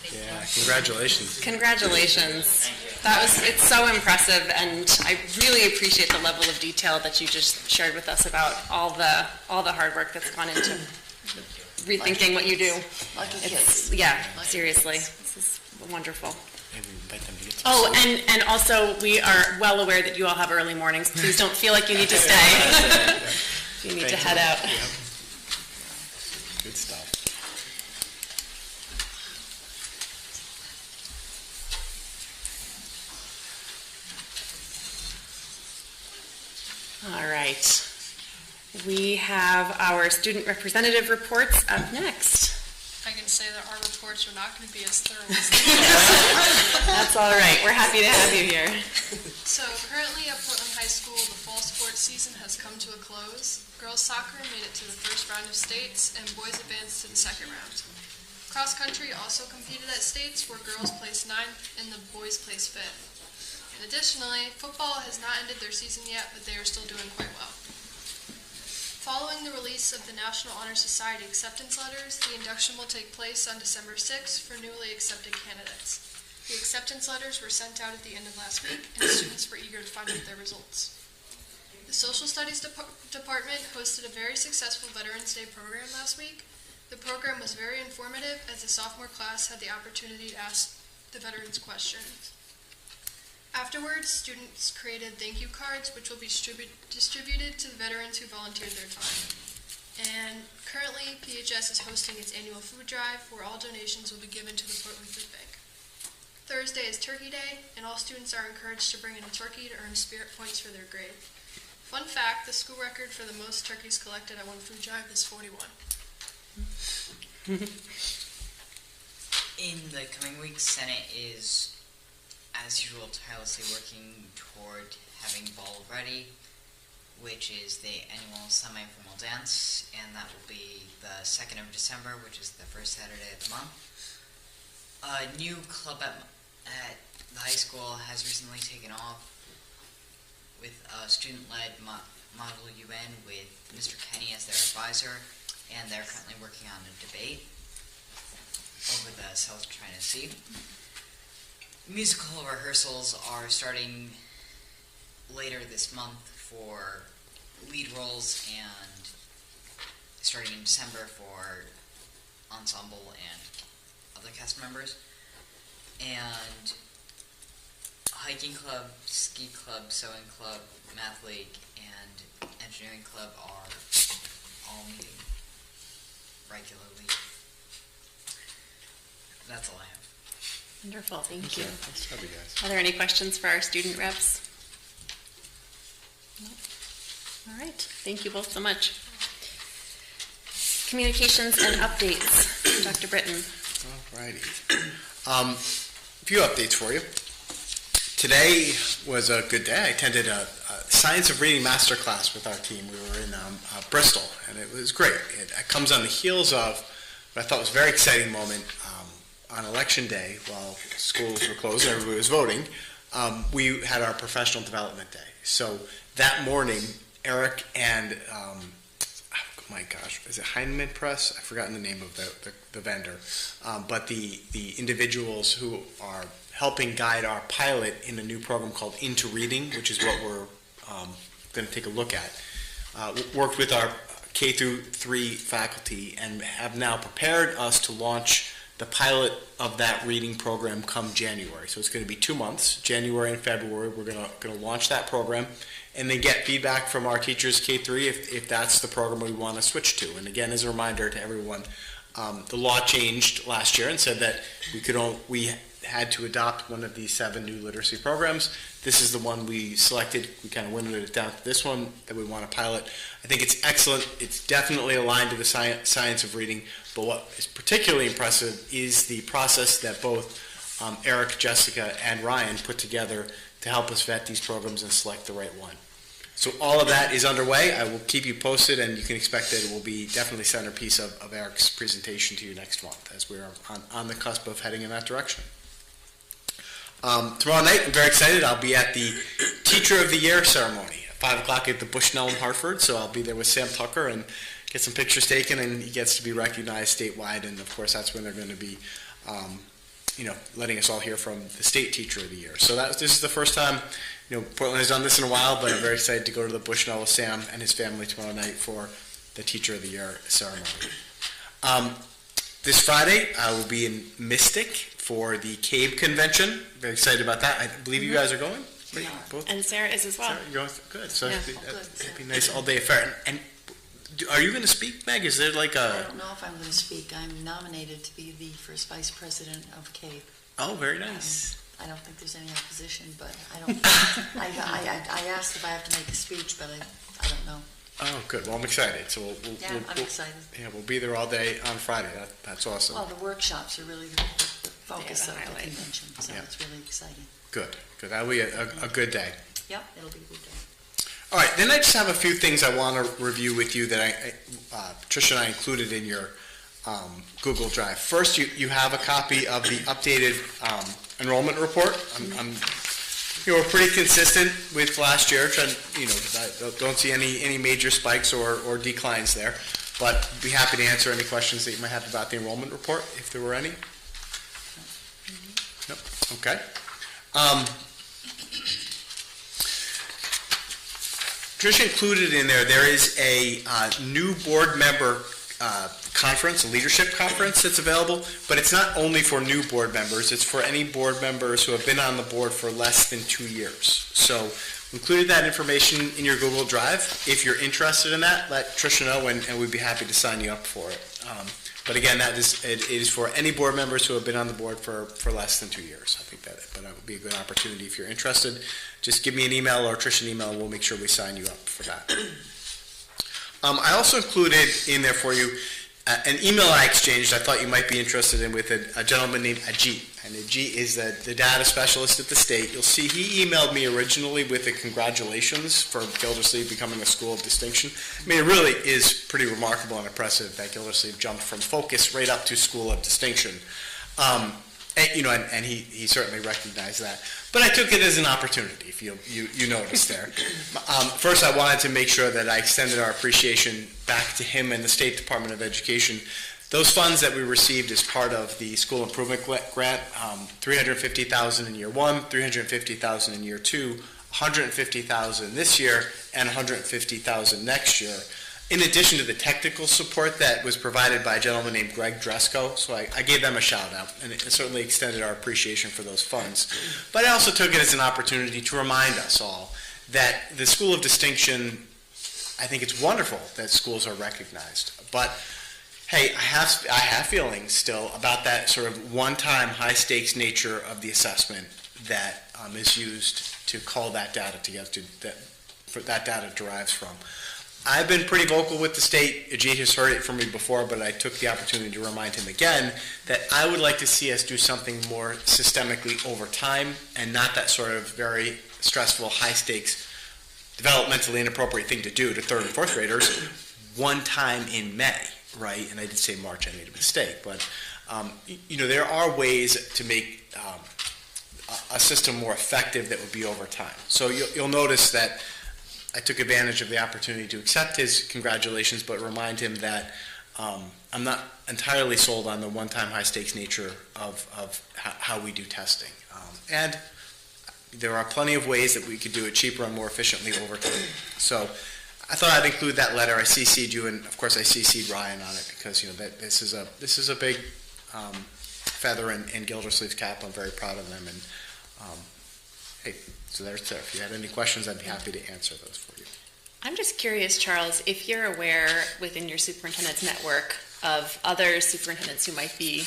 Yeah, congratulations. Congratulations. It's so impressive, and I really appreciate the level of detail that you just shared with us about all the hard work that's gone into rethinking what you do. Yeah, seriously. This is wonderful. Maybe invite them to get some Oh, sleep. and also we are well aware that you all have early mornings. Please don't feel like you need to stay. You need to head out. Yep. Good stuff. All right. We have our student representative reports up next. I can say that our reports are not going to be as thorough as That's all right. We're happy to have you here. So currently at Portland High School, the fall sports season has come to a close. Girls soccer made it to the first round of states, and boys advanced to the second round. Cross country also competed at states, where girls placed 9th and the boys placed 5th. And additionally, football has not ended their season yet, but they are still doing quite well. Following the release of the National Honor Society acceptance letters, the induction will take place on December 6th for newly accepted candidates. The acceptance letters were sent out at the end of last week, and students were eager to find out their results. The Social Studies Department hosted a very successful Veterans Day program last week. The program was very informative, as the sophomore class had the opportunity to ask the veterans questions. Afterwards, students created thank you cards, which will be distributed to the veterans who volunteered their time. And currently, PHS is hosting its annual food drive, where all donations will be given to the Portland Food Bank. Thursday is Turkey Day, and all students are encouraged to bring in a turkey to earn spirit points for their grade. Fun fact, the school record for the most turkeys collected at one food drive is 41. In the coming weeks, Senate is, as usual, tirelessly working toward having Ball ready, which is the annual semi-formal dance, and that will be the 2nd of December, which is the first Saturday of the month. A new club at the high school has recently taken off with a student-led Model UN with Mr. Kenny as their advisor, and they're currently working on a debate over the South China Sea. Musical rehearsals are starting later this month for lead roles and starting in December for ensemble and other cast members. And hiking club, ski club, sewing club, math league, and engineering club are all meeting regularly. That's all I have. Wonderful, thank you. Thanks to have you guys. Are there any questions for our student reps? No? All right, thank you both so much. Communications and updates. Dr. Britton. All righty. A few updates for you. Today was a good day. I attended a Science of Reading masterclass with our team. We were in Bristol, and it was great. It comes on the heels of what I thought was a very exciting moment on Election Day while schools were closed and everybody was voting. We had our professional development day. So that morning, Eric and, oh my gosh, is it Heinemann Press? I've forgotten the name of the vendor. But the individuals who are helping guide our pilot in a new program called Into Reading, which is what we're going to take a look at, worked with our K through 3 faculty and have now prepared us to launch the pilot of that reading program come January. So it's going to be 2 months, January and February. We're going to launch that program and then get feedback from our teachers K3 if that's the program we want to switch to. And again, as a reminder to everyone, the law changed last year and said that we had to adopt one of these 7 new literacy programs. This is the one we selected. We kind of winnowed it down to this one that we want to pilot. I think it's excellent. It's definitely aligned to the science of reading. But what is particularly impressive is the process that both Eric, Jessica, and Ryan put together to help us vet these programs and select the right one. So all of that is underway. I will keep you posted, and you can expect that it will be definitely centerpiece of Eric's presentation to you next month as we're on the cusp of heading in that direction. Tomorrow night, I'm very excited. I'll be at the Teacher of the Year ceremony at 5 o'clock at the Bushnell in Hartford. So I'll be there with Sam Tucker and get some pictures taken, and he gets to be recognized statewide. And of course, that's when they're going to be, letting us all hear from the State Teacher of the Year. So this is the first time, Portland has done this in a while, but I'm very excited to go to the Bushnell with Sam and his family tomorrow night for the Teacher of the Year ceremony. This Friday, I will be in Mystic for the CABE convention. Very excited about that. I believe you guys are going? We are. Both? And Sarah is as well. Sarah, you're going? Good. So Yeah. it'd be a nice all-day affair. And are you going to speak, Meg? Is there like I don't know if I'm going to speak. I'm nominated to be the first vice president of CAPE. Oh, very nice. I don't think there's any opposition, but I don't. I asked if I have to make a speech, but I don't know. Oh, good. Well, I'm excited. So I'm excited. Yeah, we'll be there all day on Friday. That's awesome. Well, the workshops are really the focus Yeah, the of the highlight. convention, so Yeah. it's really exciting. Good. That'll be a good day. Yep, it'll be a good day. All right, then I just have a few things I want to review with you that Tricia and I included in your Google Drive. First, you have a copy of the updated enrollment report. We're pretty consistent with last year. I don't see any major spikes or declines there, but be happy to answer any questions that you might have about the enrollment report, if there were any. No? Okay. Tricia included in there is a new board member conference, a leadership conference that's available, but it's not only for new board members, it's for any board members who have been on the board for less than 2 years. So we included that information in your Google Drive. If you're interested in that, let Tricia know and we'd be happy to sign you up for it. But again, it is for any board members who have been on the board for less than 2 years. I think that would be a good opportunity if you're interested. Just give me an email or Tricia an email, and we'll make sure we sign you up for that. I also included in there for you an email I exchanged I thought you might be interested in with a gentleman named Ajit. And Ajit is the data specialist at the state. You'll see he emailed me originally with a congratulations for Gildersleeve becoming a school of distinction. I mean, it really is pretty remarkable and impressive that Gildersleeve jumped from focus right up to school of distinction. And he certainly recognized that. But I took it as an opportunity, if you noticed there. First, I wanted to make sure that I extended our appreciation back to him and the State Department of Education. Those funds that we received as part of the school improvement grant, $350,000 in year 1, $350,000 in year 2, $150,000 this year, and $150,000 next year. In addition to the technical support that was provided by a gentleman named Greg Dresko, so I gave them a shout out, and it certainly extended our appreciation for those funds. But I also took it as an opportunity to remind us all that the School of Distinction, I think it's wonderful that schools are recognized, but hey, I have feelings still about that sort of one-time high-stakes nature of the assessment that is used to call that data together, that data derives from. I've been pretty vocal with the state. Ajit has heard it from me before, but I took the opportunity to remind him again that I would like to see us do something more systemically over time and not that sort of very stressful, high-stakes, developmentally inappropriate thing to do to third and fourth graders one time in May, right? And I did say March, I made a mistake, but there are ways to make a system more effective that would be over time. So you'll notice that I took advantage of the opportunity to accept his congratulations, but remind him that I'm not entirely sold on the one-time high-stakes nature of how we do testing. And there are plenty of ways that we could do it cheaper and more efficiently over time. So I thought I'd include that letter. I CC'd you, and of course I CC'd Ryan on it because that this is a big feather in Gildersleeve's cap. I'm very proud of them, and hey, so there's there. If you had any questions, I'd be happy to answer those for you. I'm just curious, Charles, if you're aware within your superintendent's network of other superintendents who might be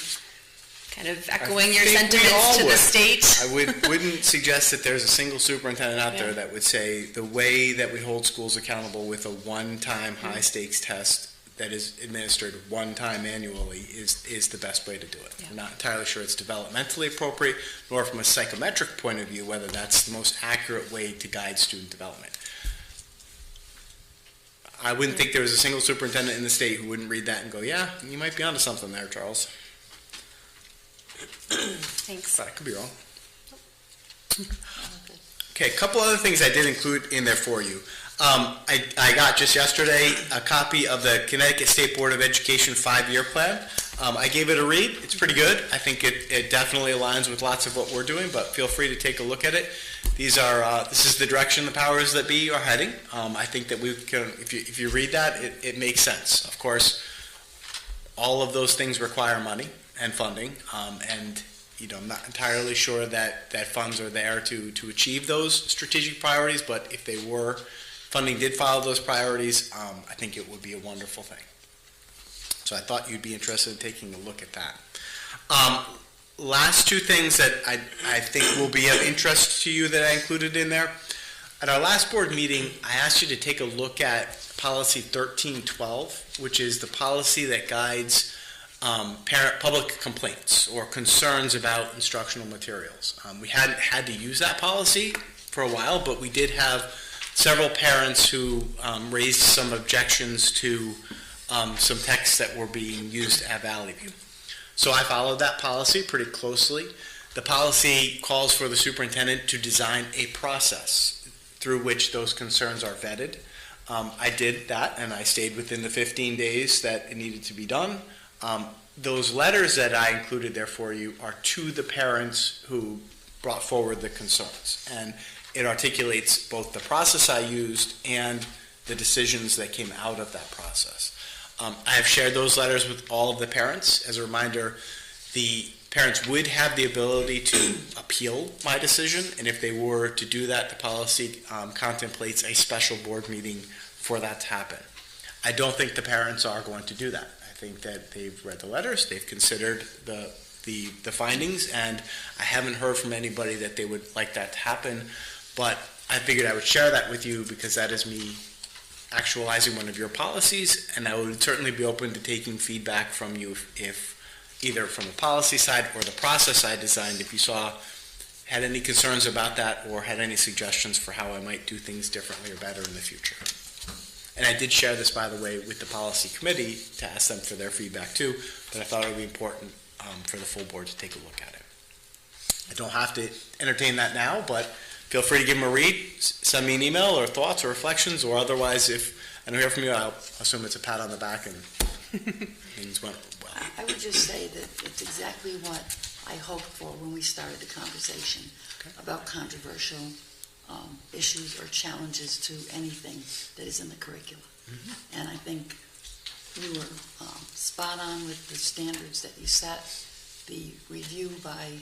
kind of echoing your sentiments to the state. I wouldn't suggest that there's a single superintendent out there that would say the way that we hold schools accountable with a one-time high-stakes test that is administered one time annually is the best way to do it. I'm not entirely sure it's developmentally appropriate, nor from a psychometric point of view, whether that's the most accurate way to guide student development. I wouldn't think there was a single superintendent in the state who wouldn't read that and go, yeah, you might be onto something there, Charles. Thanks. But I could be wrong. Okay, a couple other things I did include in there for you. I got just yesterday a copy of the Connecticut State Board of Education 5-year plan. I gave it a read. It's pretty good. I think it definitely aligns with lots of what we're doing, but feel free to take a look at it. This is the direction the powers that be are heading. I think that we can, if you read that, it makes sense. Of course, all of those things require money and funding, and I'm not entirely sure that funds are there to achieve those strategic priorities, but if they were, funding did follow those priorities, I think it would be a wonderful thing. So I thought you'd be interested in taking a look at that. Last two things that I think will be of interest to you that I included in there. At our last board meeting, I asked you to take a look at policy 1312, which is the policy that guides public complaints or concerns about instructional materials. We hadn't had to use that policy for a while, but we did have several parents who raised some objections to some texts that were being used at Valley View. So I followed that policy pretty closely. The policy calls for the superintendent to design a process through which those concerns are vetted. I did that, and I stayed within the 15 days that it needed to be done. Those letters that I included there for you are to the parents who brought forward the concerns. And it articulates both the process I used and the decisions that came out of that process. I have shared those letters with all of the parents. As a reminder, the parents would have the ability to appeal my decision, and if they were to do that, the policy contemplates a special board meeting for that to happen. I don't think the parents are going to do that. I think that they've read the letters, they've considered the findings, and I haven't heard from anybody that they would like that to happen, but I figured I would share that with you because that is me actualizing one of your policies, and I would certainly be open to taking feedback from you if either from the policy side or the process I designed, if you had any concerns about that or had any suggestions for how I might do things differently or better in the future. And I did share this, by the way, with the policy committee to ask them for their feedback too, but I thought it would be important for the full board to take a look at it. I don't have to entertain that now, but feel free to give them a read, send me an email or thoughts or reflections, or otherwise, if I don't hear from you, I'll assume it's a pat on the back and things went well. I would just say that it's exactly what I hoped for when we started the conversation about controversial issues or challenges to anything that is in the curriculum. Mm-hmm. And I think you were spot on with the standards that you set. The review by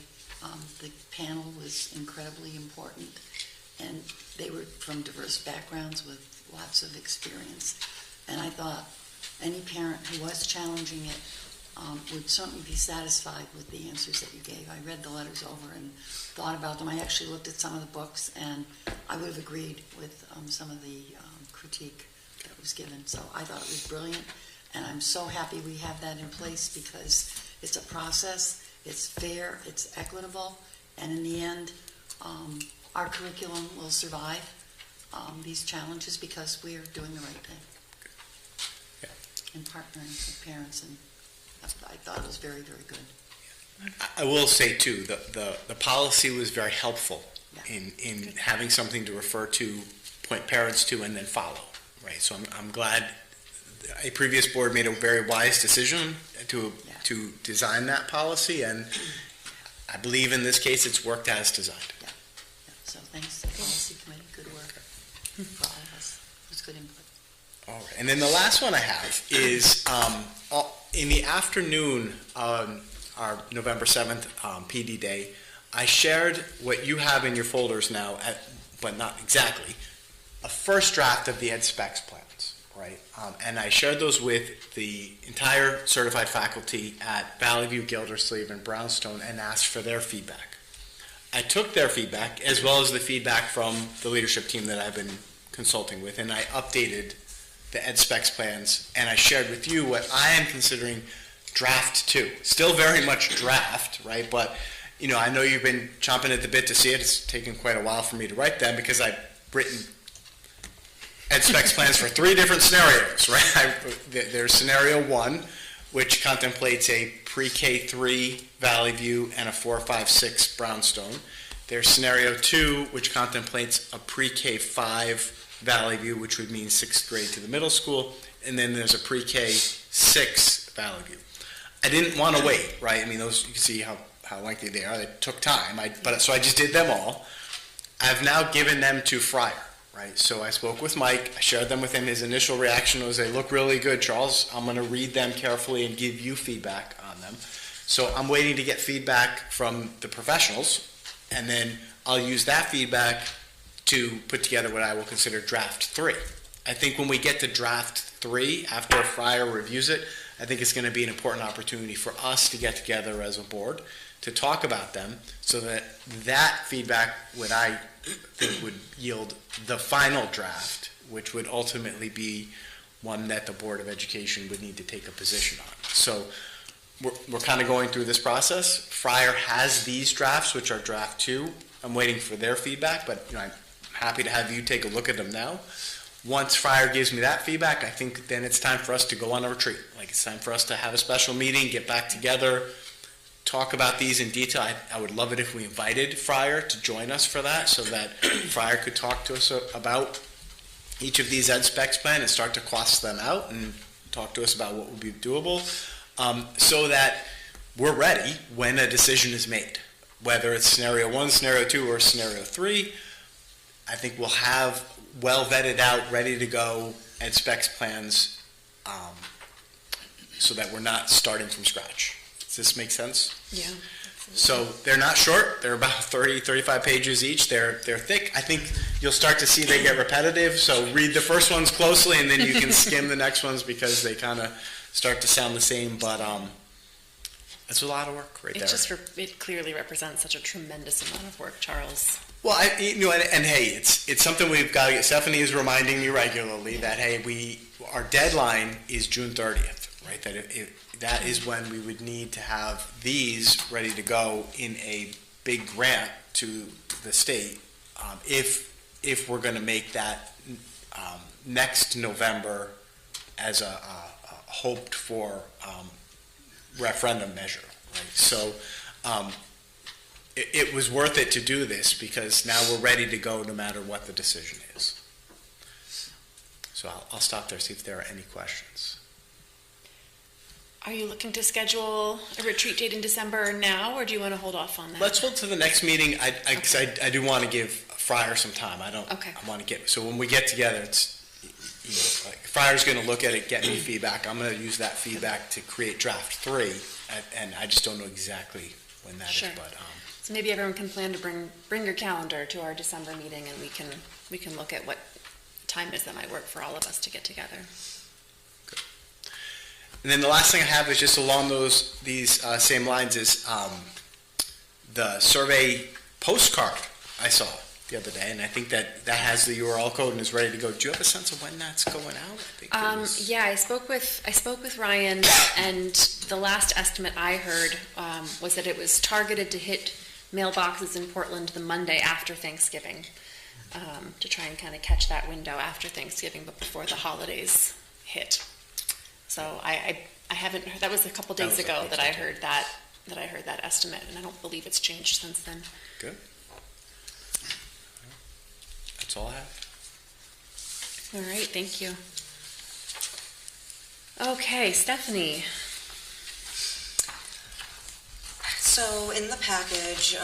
the panel was incredibly important, and they were from diverse backgrounds with lots of experience. And I thought any parent who was challenging it would certainly be satisfied with the answers that you gave. I read the letters over and thought about them. I actually looked at some of the books, and I would have agreed with some of the critique that was given. So I thought it was brilliant, and I'm so happy we have that in place because it's a process, it's fair, it's equitable, and in the end, our curriculum will survive these challenges because we are doing the right thing. And partnering with parents, and I thought it was very, very good. I will say too, the policy was very helpful in having something to refer to, point parents to, and then follow, right? So I'm glad a previous board made a very wise decision to design that policy, and I believe in this case it's worked as designed. Yeah. So thanks to the policy committee, good work for all of us. It was good input. All right. And then the last one I have is in the afternoon on our November 7th PD Day, I shared what you have in your folders now, but not exactly, a first draft of the ed specs plans, right? And I shared those with the entire certified faculty at Valley View, Gildersleeve, and Brownstone and asked for their feedback. I took their feedback as well as the feedback from the leadership team that I've been consulting with, and I updated the ed specs plans, and I shared with you what I am considering draft 2. Still very much draft, right? But, you know, I know you've been chomping at the bit to see it. It's taken quite a while for me to write them because I've written ed specs plans for 3 different scenarios, right? There's scenario 1, which contemplates a pre-K3 Valley View and a 4-5-6 Brownstone. There's scenario 2, which contemplates a pre-K5 Valley View, which would mean 6th grade to the middle school, and then there's a pre-K 6 Valley View. I didn't want to wait, right? I mean, those, you can see how lengthy they are. They took time, so I just did them all. I've now given them to Fryer, right? So I spoke with Mike, I shared them with him. His initial reaction was, they look really good, Charles. I'm going to read them carefully and give you feedback on them. So I'm waiting to get feedback from the professionals, and then I'll use that feedback to put together what I will consider draft 3. I think when we get to draft 3, after Fryer reviews it, I think it's going to be an important opportunity for us to get together as a board to talk about them, so that that feedback would, I think, would yield the final draft, which would ultimately be one that the Board of Education would need to take a position on. So we're kind of going through this process. Fryer has these drafts, which are draft 2. I'm waiting for their feedback, but you know, I'm happy to have you take a look at them now. Once Fryer gives me that feedback, I think then it's time for us to go on a retreat. Like, it's time for us to have a special meeting, get back together, talk about these in detail. I would love it if we invited Fryer to join us for that, so that Fryer could talk to us about each of these ed specs plan and start to cost them out and talk to us about what would be doable, so that we're ready when a decision is made. Whether it's scenario 1, scenario 2, or scenario 3, I think we'll have well vetted out, ready to go ed specs plans, so that we're not starting from scratch. Does this make sense? Yeah. So they're not short. They're about 30, 35 pages each. They're thick. I think you'll start to see they get repetitive. So read the first ones closely, and then you can skim the next ones because they kind of start to sound the same. But it's a lot of work right there. It clearly represents such a tremendous amount of work, Charles. Well, and hey, it's something we've got to get. Stephanie is reminding me regularly that, hey, our deadline is June 30th, right? That is when we would need to have these ready to go in a big grant to the state, if we're going to make that next November as a hoped for referendum measure, right? So it was worth it to do this because now we're ready to go no matter what the decision is. So I'll stop there, see if there are any questions. Are you looking to schedule a retreat date in December now, or do you want to hold off on that? Let's hold to the next meeting. I do want to give Fryer some time. I want to get, so when we get together, it's, like, Fryer's going to look at it, get me feedback. I'm going to use that feedback to create draft 3, and I just don't know exactly when that is. But so maybe everyone can plan to bring your calendar to our December meeting, and we can look at what time is that might work for all of us to get together. And then the last thing I have is just along these same lines is the survey postcard I saw the other day, and I think that has the URL code and is ready to go. Do you have a sense of when that's going out? I think it was... Yeah, I spoke with Ryan, and the last estimate I heard was that it was targeted to hit mailboxes in Portland the Monday after Thanksgiving, to try and kind of catch that window after Thanksgiving, but before the holidays hit. So I haven't heard, that was a couple days ago that I heard that estimate, and I don't believe it's changed since then. Good. That's all I have. All right, thank you. Okay, Stephanie. So in the package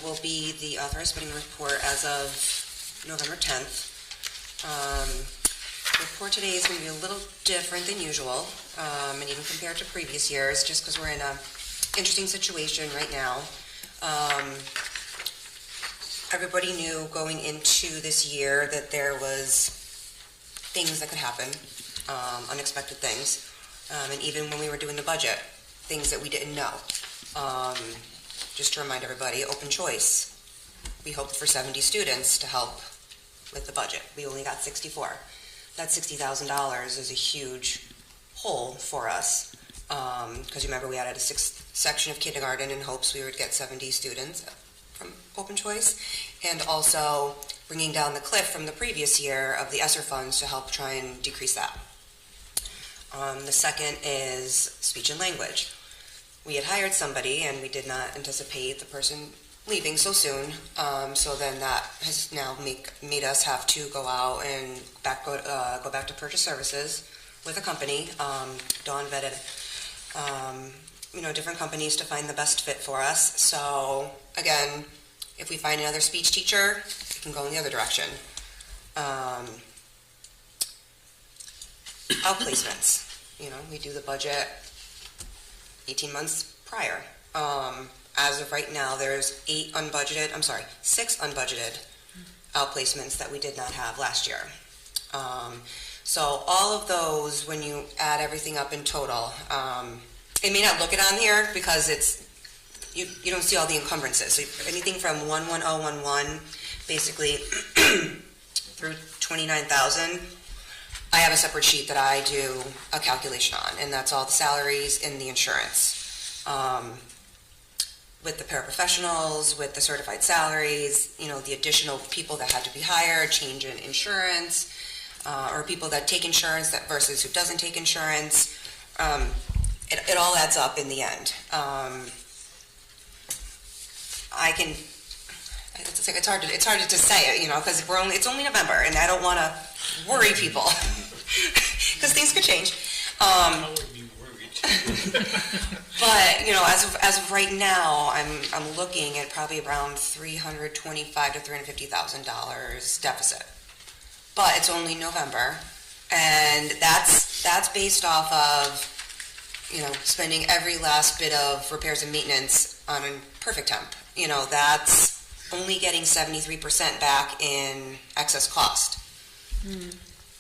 will be the authorized spending report as of November 10th. The report today is going to be a little different than usual, and even compared to previous years, just because we're in an interesting situation right now. Everybody knew going into this year that there was things that could happen, unexpected things, and even when we were doing the budget, things that we didn't know. Just to remind everybody, open choice. We hoped for 70 students to help with the budget. We only got 64. That $60,000 is a huge hole for us, because remember we added a 6th section of kindergarten in hopes we would get 70 students from open choice, and also bringing down the cliff from the previous year of the ESSER funds to help try and decrease that. The second is speech and language. We had hired somebody and we did not anticipate the person leaving so soon, so then that has now made us have to go out and go back to purchase services with a company. Dawn vetted different companies to find the best fit for us. So again, if we find another speech teacher, we can go in the other direction. Outplacements. We do the budget 18 months prior. As of right now, there's 6 unbudgeted outplacements that we did not have last year. So all of those, when you add everything up in total, it may not look it on here because you don't see all the encumbrances. So anything from 11011 basically through 29,000, I have a separate sheet that I do a calculation on, and that's all the salaries and the insurance. With the paraprofessionals, with the certified salaries, the additional people that had to be hired, change in insurance, or people that take insurance versus who doesn't take insurance. It all adds up in the end. It's hard to say it, because it's only November, and I don't want to worry people because things could change. But as of right now, I'm looking at probably around $325,000 to $350,000 deficit. But it's only November, and that's based off of spending every last bit of repairs and maintenance on a perfect temp. That's only getting 73% back in excess cost.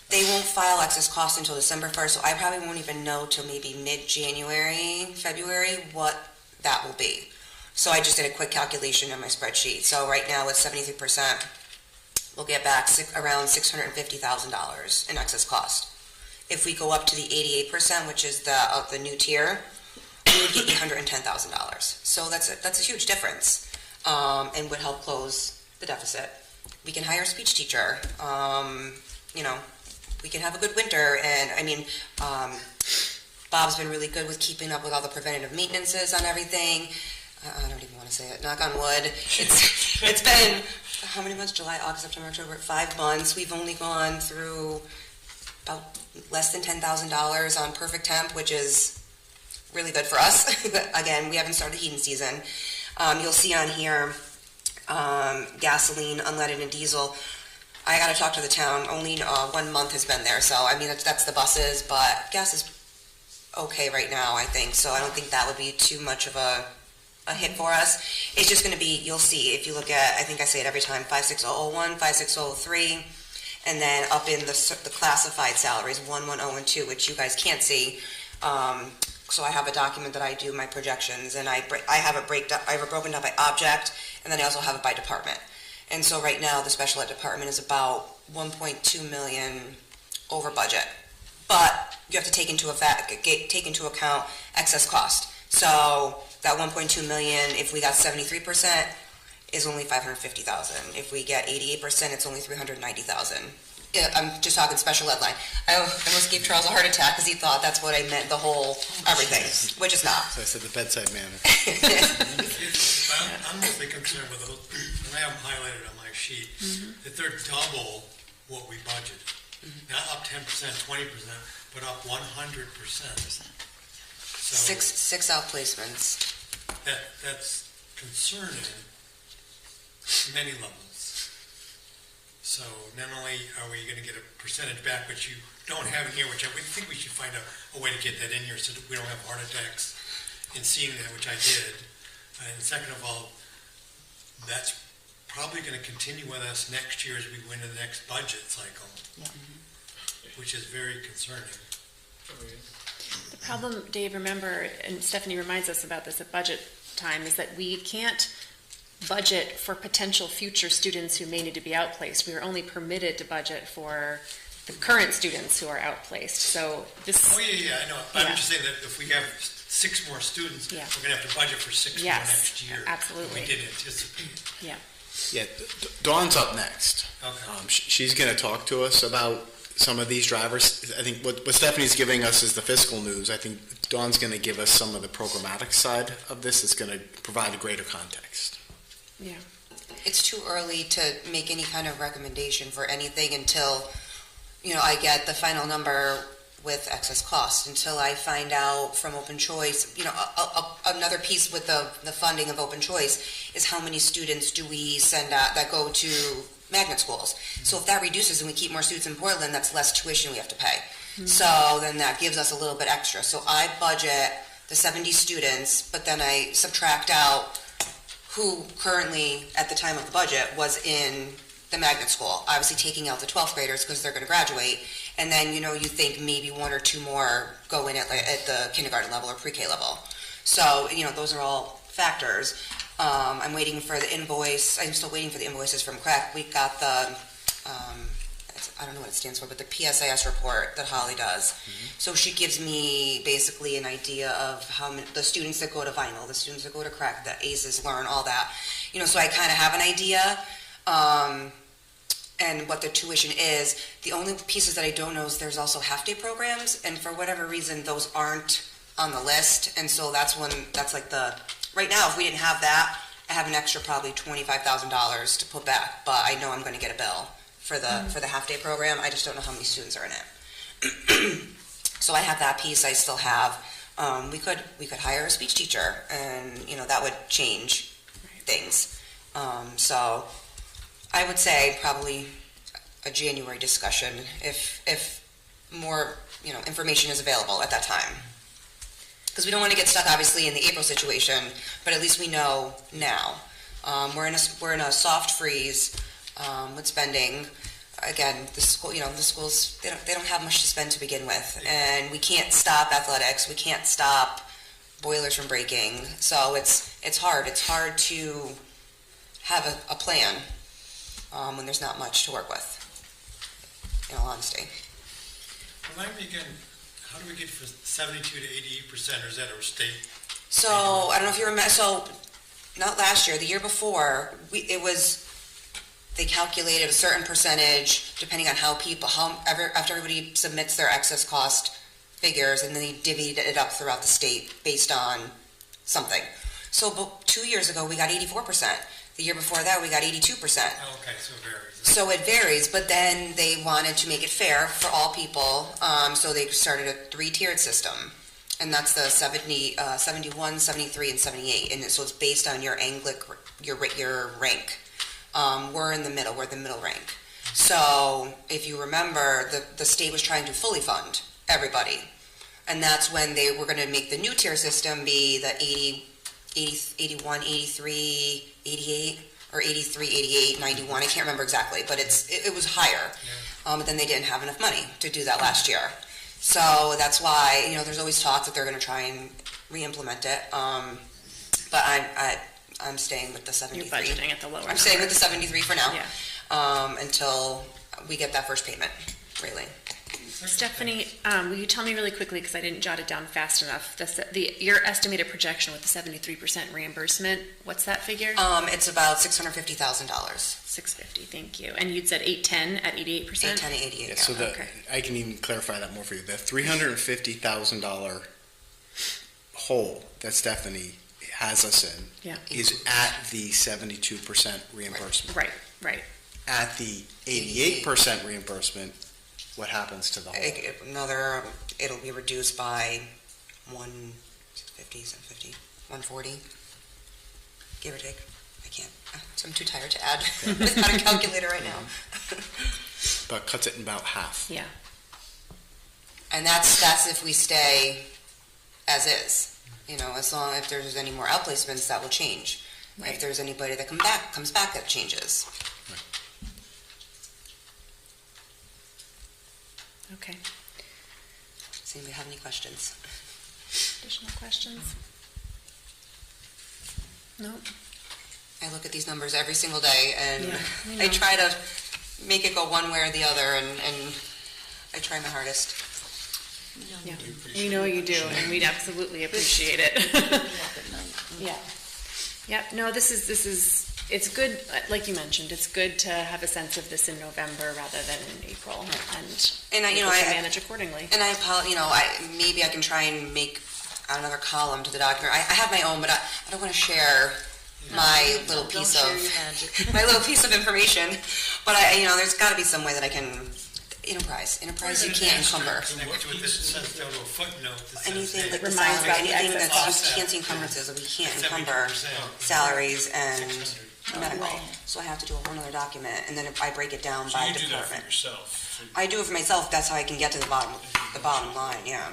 They won't file excess cost until December 1st, so I probably won't even know till maybe mid-January, February, what that will be. So I just did a quick calculation on my spreadsheet. So right now with 73%, we'll get back around $650,000 in excess cost. If we go up to the 88%, which is the new tier, we would get $810,000. So that's a huge difference, and would help close the deficit. We can hire a speech teacher. We can have a good winter, and Bob's been really good with keeping up with all the preventative maintenances on everything. I don't even want to say it, knock on wood. It's been, how many months? July, August, September, October, 5 months. We've only gone through about less than $10,000 on perfect temp, which is really good for us. Again, we haven't started the heating season. You'll see on here, gasoline, unleaded, and diesel. I got to talk to the town. Only 1 month has been there, so that's the buses, but gas is okay right now, I think. So I don't think that would be too much of a hit for us. It's just going to be, you'll see, if you look at, I think I say it every time, 56001, 56003, and then up in the classified salaries, 110 and 2, which you guys can't see. So I have a document that I do my projections, and I have it broken down by object, and then I also have it by department. And so right now, the special ed department is about 1.2 million over budget. But you have to take into account excess cost. So that 1.2 million, if we got 73%, is only 550,000. If we get 88%, it's only 390,000. I'm just talking special ed line. I almost gave Charles a heart attack because he thought that's what I meant, the whole everything, which is not. So I said the bedside manner. I'm mostly concerned with those, and I have them highlighted on my sheet, that they're double what we budgeted. Not up 10%, 20%, but up 100%. So Six outplacements. that's concerning many levels. So not only are we going to get a percentage back, which you don't have in here, which I would think we should find a way to get that in here so that we don't have heart attacks in seeing that, which I did. And second of all, that's probably going to continue with us next year as we go into the next budget cycle, which is very concerning. The problem, Dave, remember, and Stephanie reminds us about this at budget time, is that we can't budget for potential future students who may need to be outplaced. We are only permitted to budget for the current students who are outplaced. So this. Oh, yeah, I know. But I'm just saying that if we have 6 more students, we're going to have to budget for 6 more next year. Absolutely. We did anticipate. Yeah. Yeah, Dawn's up next. Okay. She's going to talk to us about some of these drivers. I think what Stephanie's giving us is the fiscal news. I think Dawn's going to give us some of the programmatic side of this. It's going to provide a greater context. Yeah. It's too early to make any kind of recommendation for anything until, I get the final number with excess cost, until I find out from Open Choice. Another piece with the funding of Open Choice is how many students do we send out that go to magnet schools. So if that reduces and we keep more students in Portland, that's less tuition we have to pay. So then that gives us a little bit extra. So I budget the 70 students, but then I subtract out who currently, at the time of the budget, was in the magnet school. Obviously taking out the 12th graders because they're going to graduate. And then, you think maybe 1 or 2 more go in at the kindergarten level or pre-K level. So, those are all factors. I'm waiting for the invoice. I'm still waiting for the invoices from CREC. We got the, I don't know what it stands for, but the PSIS report that Holly does. So she gives me basically an idea of how many, the students that go to Vinyl, the students that go to CREC, the ACEs, Learn, all that. So I kind of have an idea. And what the tuition is. The only pieces that I don't know is there's also half-day programs, and for whatever reason, those aren't on the list, and so that's like right now, if we didn't have that, I have an extra probably $25,000 to put back, but I know I'm going to get a bill for the half-day program. I just don't know how many students are in it. So I have that piece. I still have, we could hire a speech teacher, and, that would change things. So I would say probably a January discussion if more information is available at that time, because we don't want to get stuck obviously in the April situation, but at least we know now. We're in a soft freeze with spending. Again, the schools they don't have much to spend to begin with, and we can't stop athletics. We can't stop boilers from breaking. So it's hard. It's hard to have a plan when there's not much to work with, in all honesty. Remind me again, how do we get from 72 to 88%, or is that our state? So, I don't know if you remember, so, not last year, the year before, they calculated a certain percentage, depending on after everybody submits their excess cost figures, and then they divvied it up throughout the state based on something. So, 2 years ago, we got 84%. The year before that, we got 82%. Oh, okay, so it varies. So it varies, but then they wanted to make it fair for all people, so they started a 3-tiered system, and that's the 71, 73, and 78, and so it's based on your your rank. We're in the middle. We're the middle rank. So if you remember, the state was trying to fully fund everybody, and that's when they were going to make the new tier system be the 81, 83, 88, or 83, 88, 91. I can't remember exactly, but it was higher. But then they didn't have enough money to do that last year. So that's why, there's always talk that they're going to try and re-implement it. But I'm staying with the You're 73. budgeting at the lower I'm staying number. with the 73 for now. Yeah. Until we get that first payment, really. Stephanie, will you tell me really quickly, because I didn't jot it down fast enough, your estimated projection with the 73% reimbursement, what's that figure? It's about $650,000. 650, thank you. And you'd said 810 at 88%? 810 at 88, Yeah, so Okay. I can even clarify that more for you. The $350,000 hole that Stephanie has us in Yeah. is at the 72% reimbursement. Right. At the 88% reimbursement, what happens to the hole? It'll be reduced by 150, 750, 140, give or take. I can't, I'm too tired to add without a calculator right now. But cuts it in about half. Yeah. And that's if we stay as is. As long if there's any more outplacements, that will change. Right. If there's anybody that comes back, that changes. Okay. Does anybody have any questions? Additional questions? No? I look at these numbers every single day, and Yeah, I try to make it go one way or the other, and I try my hardest. Yeah. We know you do, and we'd absolutely appreciate it. Yeah. Yep, no, this is, it's good, like you mentioned, it's good to have a sense of this in November rather than in April, and I manage accordingly. And maybe I can try and make another column to the document. I have my own, but I don't want to share my little piece of my little piece of information. But there's got to be some way that I can enterprise. You can't encumber. Anything like the Reminds salary, about the anything excess that's cost. you can't see encumbrances, we can't encumber salaries and medical. Right. So I have to do a whole other document, and then I break it down So by you do that department. for yourself? I do it for myself. That's how I can get to the bottom line. Yeah.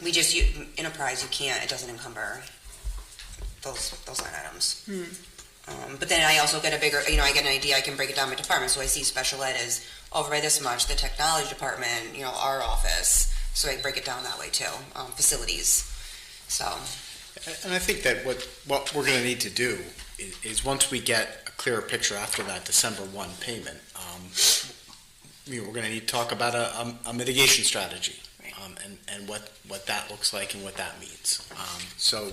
We just enterprise. You can't. It doesn't encumber those line items. But then I also get a bigger. I get an idea. I can break it down by department. So I see special ed is over by this much. The technology department. Our office. So I break it down that way too. Facilities. So. And I think that what we're going to need to do is once we get a clearer picture after that December 1 payment, we're going to need to talk about a mitigation strategy, and what that looks like and what that means. So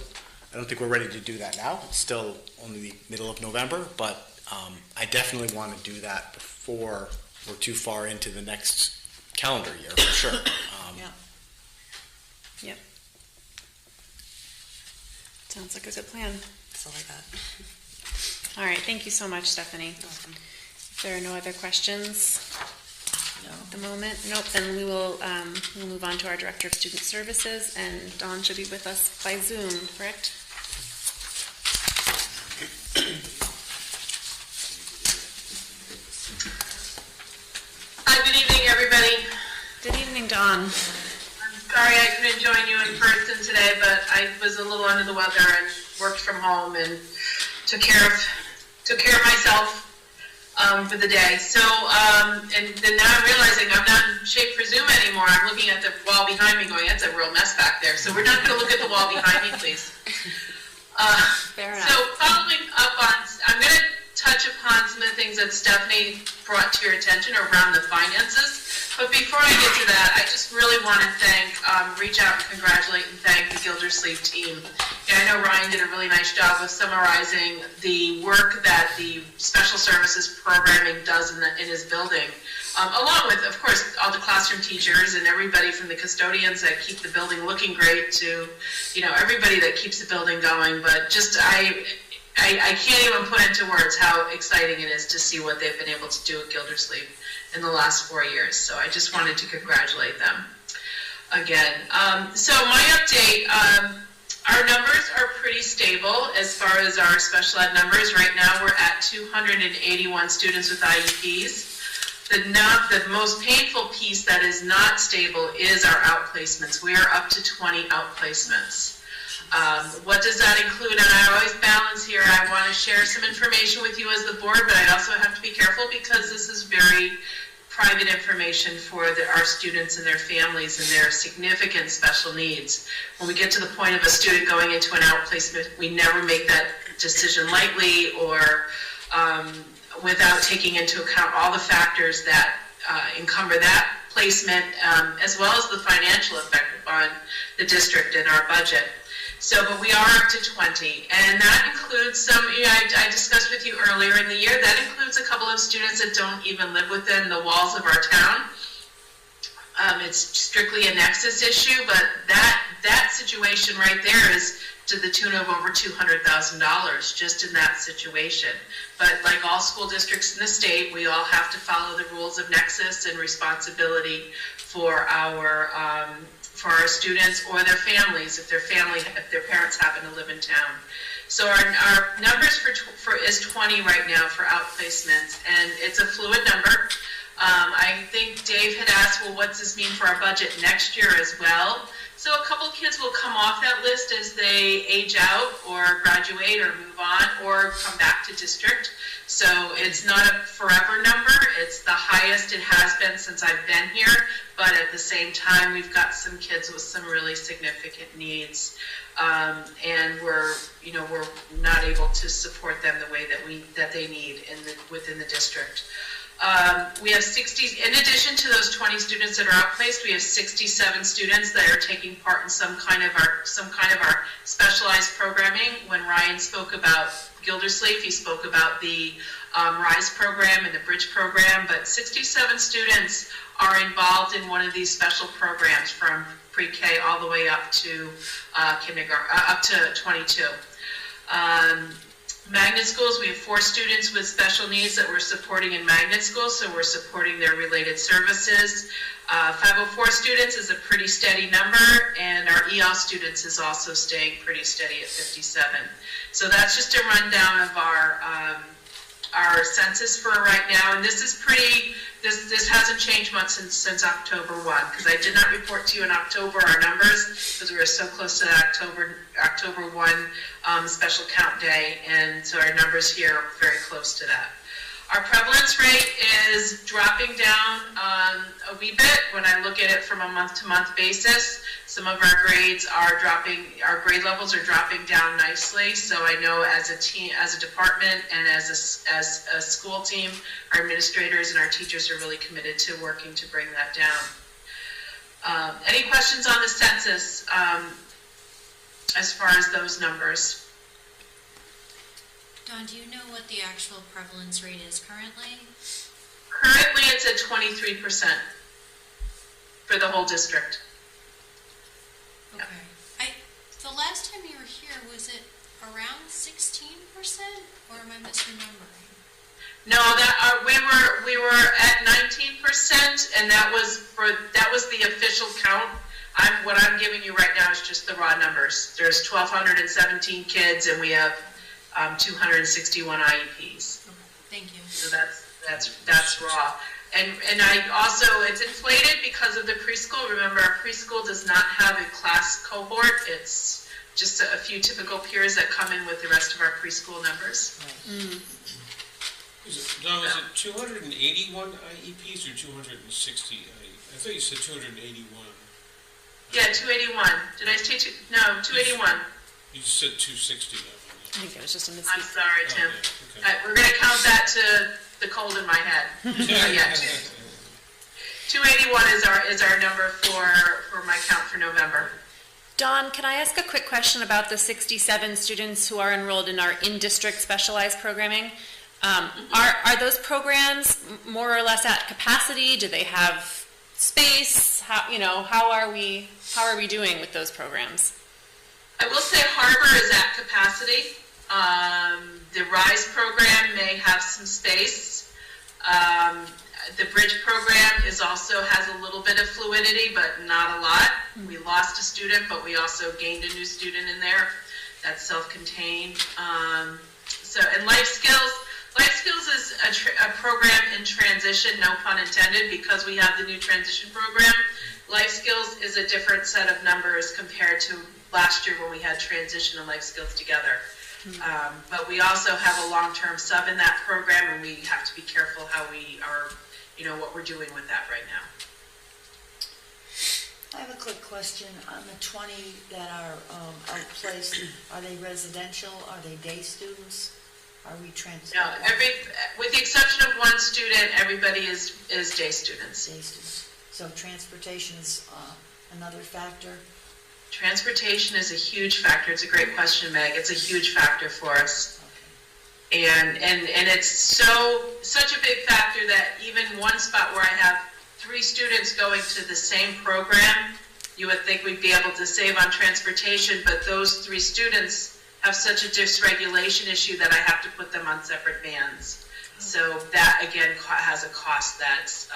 I don't think we're ready to do that now. It's still only the middle of November, but I definitely want to do that before we're too far into the next calendar year, for sure. Yep. Sounds like a good plan. Something like that. All right, thank you so much, Stephanie. If there are no other questions at the moment, nope, then we'll move on to our Director of Student Services, and Dawn should be with us by Zoom, correct? Good evening, everybody. Good evening, Dawn. I'm sorry I couldn't join you in person today, but I was a little under the weather and worked from home and took care of myself for the day. So, and then now I'm realizing I'm not in shape for Zoom anymore. I'm looking at the wall behind me going, that's a real mess back there. So we're not going to look at the wall behind me, please. Fair enough. So following up on, I'm going to touch upon some of the things that Stephanie brought to your attention around the finances. But before I get to that, I just really want to reach out and congratulate and thank the Gildersleeve team. I know Ryan did a really nice job of summarizing the work that the special services programming does in his building, along with, of course, all the classroom teachers and everybody from the custodians that keep the building looking great to, everybody that keeps the building going. But just, I can't even put into words how exciting it is to see what they've been able to do at Gildersleeve in the last 4 years. So I just wanted to congratulate them again. So my update, our numbers are pretty stable as far as our special ed numbers. Right now we're at 281 students with IEPs. The most painful piece that is not stable is our outplacements. We are up to 20 outplacements. What does that include? And I always balance here. I want to share some information with you as the board, but I also have to be careful because this is very private information for our students and their families and their significant special needs. When we get to the point of a student going into an outplacement, we never make that decision lightly or without taking into account all the factors that encumber that placement, as well as the financial effect upon the district and our budget. So, but we are up to 20, and that includes some, I discussed with you earlier in the year, that includes a couple of students that don't even live within the walls of our town. It's strictly a nexus issue, but that situation right there is to the tune of over $200,000 just in that situation. But like all school districts in the state, we all have to follow the rules of nexus and responsibility for our students or their families if their parents happen to live in town. So our numbers for is 20 right now for outplacements, and it's a fluid number. I think Dave had asked, well, what's this mean for our budget next year as well? So a couple of kids will come off that list as they age out or graduate or move on or come back to district. So it's not a forever number. It's the highest it has been since I've been here. But at the same time, we've got some kids with some really significant needs. And we're not able to support them the way that they need within the district. We have 60, in addition to those 20 students that are outplaced, we have 67 students that are taking part in some kind of our specialized programming. When Ryan spoke about Gildersleeve, he spoke about the RISE program and the Bridge program, but 67 students are involved in one of these special programs from pre-K all the way up to kindergarten, up to 22. Magnet schools, we have 4 students with special needs that we're supporting in magnet schools, so we're supporting their related services. 504 students is a pretty steady number, and our EL students is also staying pretty steady at 57. So that's just a rundown of our census for right now, and this is pretty. This hasn't changed much since October 1, because I did not report to you in October our numbers, because we were so close to that October 1 special count day, and so our numbers here are very close to that. Our prevalence rate is dropping down a wee bit when I look at it from a month-to-month basis. Some of our grades are dropping, our grade levels are dropping down nicely, so I know as a team, as a department, and as a school team, our administrators and our teachers are really committed to working to bring that down. Any questions on the census as far as those numbers? Dawn, do you know what the actual prevalence rate is currently? Currently, it's at 23% for the whole district. Okay. The last time you were here, was it around 16%, or am I misremembering? No, we were at 19%, and that was the official count. What I'm giving you right now is just the raw numbers. There's 1,217 kids, and we have 261 IEPs. Okay, thank you. So that's raw. And I also, it's inflated because of the preschool. Remember, our preschool does not have a class cohort. It's just a few typical peers that come in with the rest of our preschool numbers. Is it 281 IEPs or 260? I thought you said 281. Yeah, 281. Did I say no, 281. You said 260. I think it was just a mistake. I'm sorry, Tim. Oh, yeah, okay. We're going to count that to the cold in my head. Yeah, 281 is our number for my count for November. Dawn, can I ask a quick question about the 67 students who are enrolled in our in-district specialized programming? Are those programs more or less at capacity? Do they have space? How are we doing with those programs? I will say Harbor is at capacity. The RISE program may have some space. The Bridge program has a little bit of fluidity, but not a lot. We lost a student, but we also gained a new student in there. That's self-contained. And Life Skills is a program in transition, no pun intended, because we have the new transition program. Life Skills is a different set of numbers compared to last year when we had transition and Life Skills together. But we also have a long-term sub in that program, and we have to be careful how we are what we're doing with that right now. I have a quick question. On the 20 that are outplaced, are they residential? Are they day students? Are we No, with the exception of one student, everybody is day students. Day students. So transportation is another factor? Transportation is a huge factor. It's a great question, Meg. It's a huge factor for us. And it's such a big factor that even one spot where I have 3 students going to the same program, you would think we'd be able to save on transportation, but those 3 students have such a dysregulation issue that I have to put them on separate vans. So that, again, has a cost that's,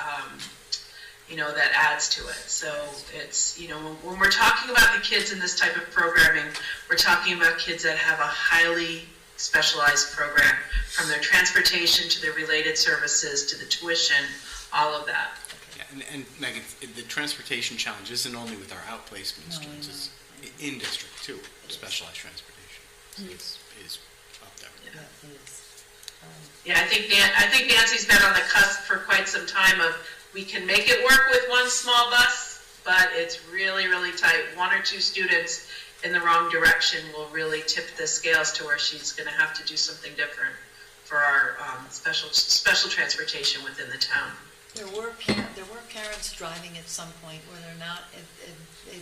that adds to it. So it's, when we're talking about the kids in this type of programming, we're talking about kids that have a highly specialized program, from their transportation to their related services to the tuition, all of that. Yeah, and Megan, the transportation challenge isn't only with our outplacement students, it's in district too. Specialized transportation is up there. Yeah, it is. Yeah, I think Nancy's been on the cusp for quite some time of, we can make it work with one small bus, but it's really, really tight. 1 or 2 students in the wrong direction will really tip the scales to where she's going to have to do something different for our special transportation within the town. There were parents driving at some point where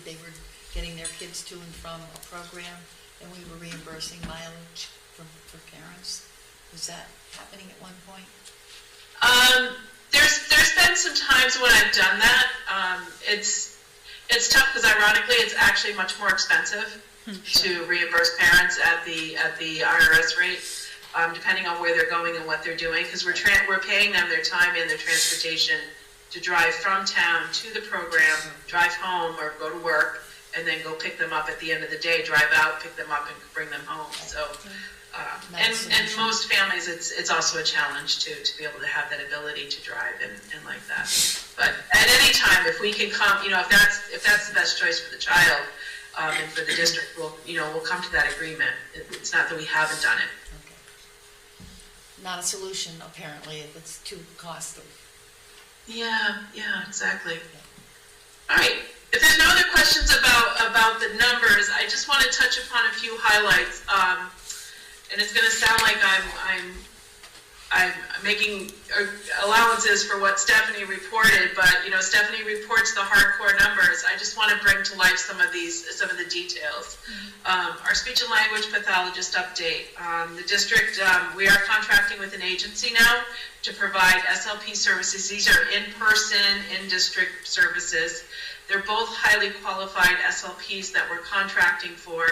they were getting their kids to and from a program, and we were reimbursing mileage for parents. Was that happening at one point? There's been some times when I've done that. It's tough because ironically it's actually much more expensive to reimburse parents at the IRS rate, depending on where they're going and what they're doing, because we're paying them their time and their transportation to drive from town to the program, drive home or go to work, and then go pick them up at the end of the day, drive out, pick them up and bring them home. So, and most families, it's also a challenge to be able to have that ability to drive and like that. But at any time, if we can come, if that's the best choice for the child and for the district, we'll come to that agreement. It's not that we haven't done it. Okay. Not a solution, apparently, if it's too costly. Yeah, exactly. All right. If there's no other questions about the numbers, I just want to touch upon a few highlights. And it's going to sound like I'm making allowances for what Stephanie reported, but Stephanie reports the hardcore numbers. I just want to bring to life some of the details. Our speech and language pathologist update. The district, we are contracting with an agency now to provide SLP services. These are in-person, in-district services. They're both highly qualified SLPs that we're contracting for.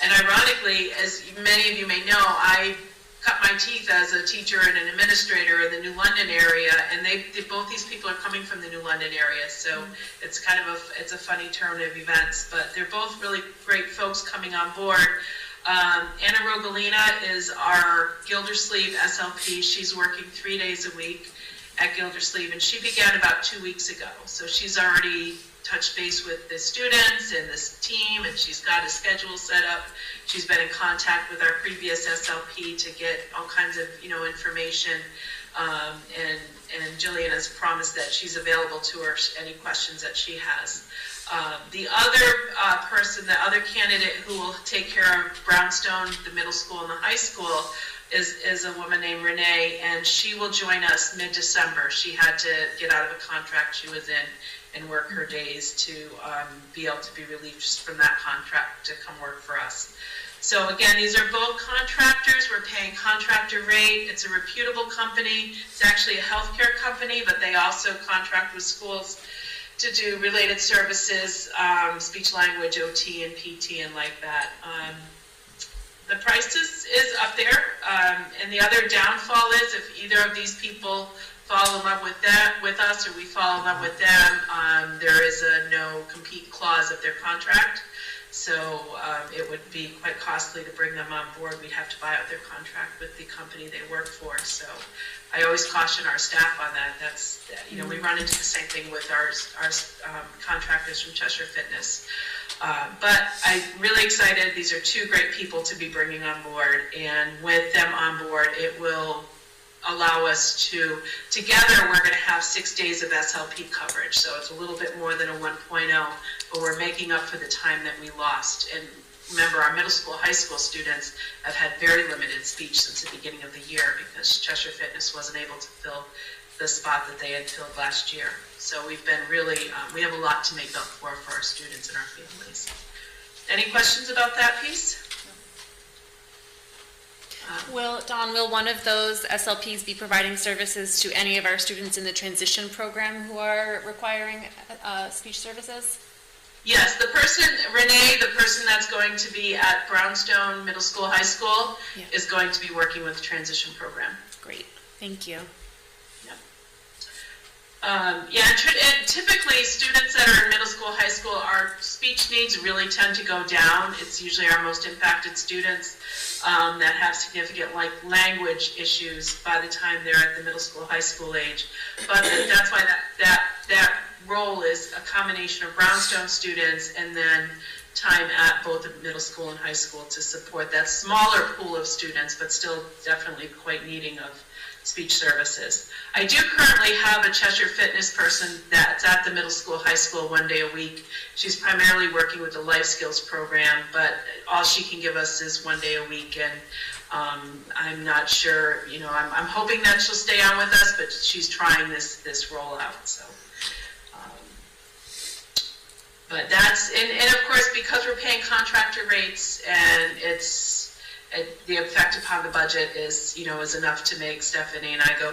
And ironically, as many of you may know, I cut my teeth as a teacher and an administrator in the New London area, and both these people are coming from the New London area, so it's kind of it's a funny turn of events, but they're both really great folks coming on board. Anna Rogalina is our Gildersleeve SLP. She's working 3 days a week at Gildersleeve, and she began about 2 weeks ago, so she's already touched base with the students and this team, and she's got a schedule set up. She's been in contact with our previous SLP to get all kinds of information, and Jillian has promised that she's available to her any questions that she has. The other person, the other candidate who will take care of Brownstone, the middle school and the high school, is a woman named Renee, and she will join us mid-December. She had to get out of a contract she was in and work her days to be able to be relieved from that contract to come work for us. So again, these are both contractors. We're paying contractor rate. It's a reputable company. It's actually a healthcare company, but they also contract with schools to do related services, speech language, OT, and PT, and like that. The price is up there, and the other downfall is if either of these people fall in love with us, or we fall in love with them, there is a no compete clause of their contract. So it would be quite costly to bring them on board. We'd have to buy out their contract with the company they work for. So I always caution our staff on that. That's, we run into the same thing with our contractors from Cheshire Fitness. But I'm really excited. These are 2 great people to be bringing on board, and with them on board, it will allow us to, together we're going to have 6 days of SLP coverage. So it's a little bit more than a 1.0, but we're making up for the time that we lost. And remember, our middle school, high school students have had very limited speech since the beginning of the year because Cheshire Fitness wasn't able to fill the spot that they had filled last year. So we've been really, we have a lot to make up for our students and our families. Any questions about that piece? Will one of those SLPs be providing services to any of our students in the transition program who are requiring speech services? Yes, the person, Renee, the person that's going to be at Brownstone Middle School, High School, is going to be working with the transition program. Great, thank you. And typically students that are in middle school, high school, our speech needs really tend to go down. It's usually our most impacted students that have significant language issues by the time they're at the middle school, high school age. But that's why that role is a combination of Brownstone students and then time at both middle school and high school to support that smaller pool of students, but still definitely quite needing of speech services. I do currently have a Cheshire Fitness person that's at the middle school, high school 1 day a week. She's primarily working with the life skills program, but all she can give us is 1 day a week. And I'm not sure, I'm hoping that she'll stay on with us, but she's trying this rollout. So, but that's, and of course, because we're paying contractor rates and the effect upon the budget is enough to make Stephanie and I go,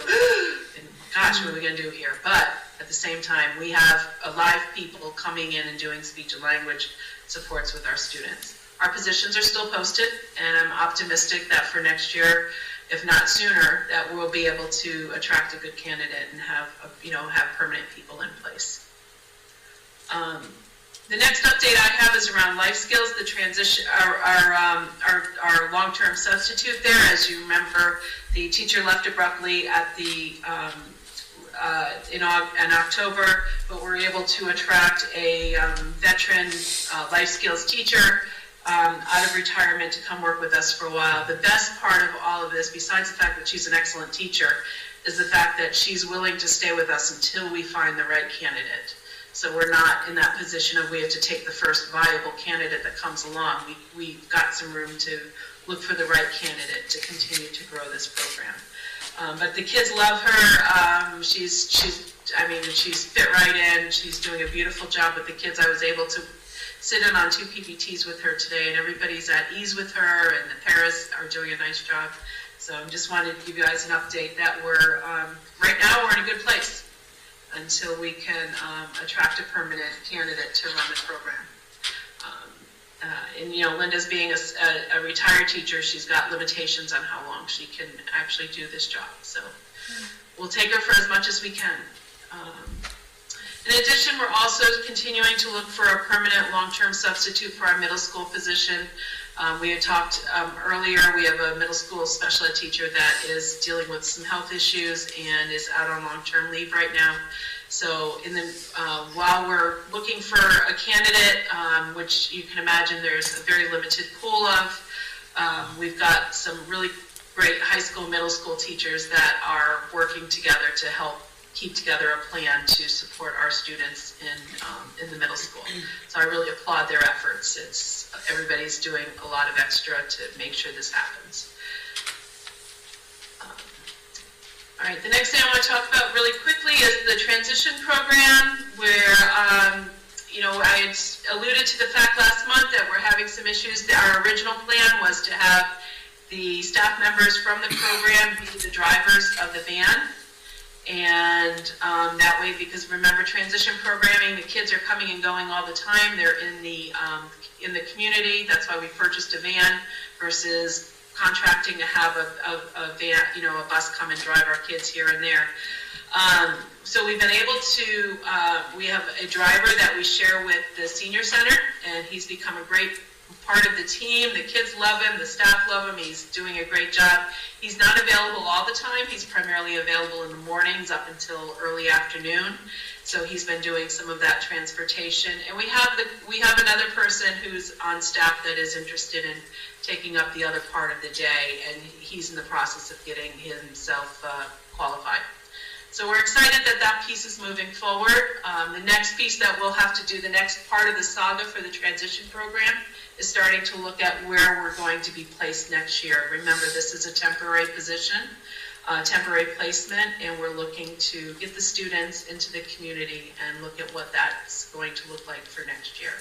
gosh, what are we going to do here? But at the same time, we have live people coming in and doing speech and language supports with our students. Our positions are still posted, and I'm optimistic that for next year, if not sooner, that we'll be able to attract a good candidate and have permanent people in place. The next update I have is around life skills, the transition, our long-term substitute there. As you remember, the teacher left abruptly at in October, but we're able to attract a veteran life skills teacher out of retirement to come work with us for a while. The best part of all of this, besides the fact that she's an excellent teacher, is the fact that she's willing to stay with us until we find the right candidate. So we're not in that position of we have to take the first viable candidate that comes along. We've got some room to look for the right candidate to continue to grow this program. But the kids love her. She's fit right in. She's doing a beautiful job with the kids. I was able to sit in on 2 PPTs with her today, and everybody's at ease with her, and the parents are doing a nice job. So I just wanted to give you guys an update that we're, right now we're in a good place until we can attract a permanent candidate to run the program. And Linda's being a retired teacher, she's got limitations on how long she can actually do this job. So we'll take her for as much as we can. In addition, we're also continuing to look for a permanent long-term substitute for our middle school position. We had talked earlier, we have a middle school special ed teacher that is dealing with some health issues and is out on long-term leave right now. So while we're looking for a candidate, which you can imagine there's a very limited pool of, we've got some really great high school, middle school teachers that are working together to help keep together a plan to support our students in the middle school. So I really applaud their efforts. Everybody's doing a lot of extra to make sure this happens. All right, the next thing I want to talk about really quickly is the transition program, where I had alluded to the fact last month that we're having some issues. Our original plan was to have the staff members from the program be the drivers of the van. And that way, because remember, transition programming, the kids are coming and going all the time. They're in the community. That's why we purchased a van versus contracting to have a van, a bus come and drive our kids here and there. So we've been able to, we have a driver that we share with the senior center, and he's become a great part of the team. The kids love him, the staff love him, he's doing a great job. He's not available all the time, he's primarily available in the mornings up until early afternoon. So he's been doing some of that transportation. And we have another person who's on staff that is interested in taking up the other part of the day, and he's in the process of getting himself qualified. So we're excited that that piece is moving forward. The next piece that we'll have to do, the next part of the saga for the transition program, is starting to look at where we're going to be placed next year. Remember, this is a temporary position, temporary placement, and we're looking to get the students into the community and look at what that's going to look like for next year.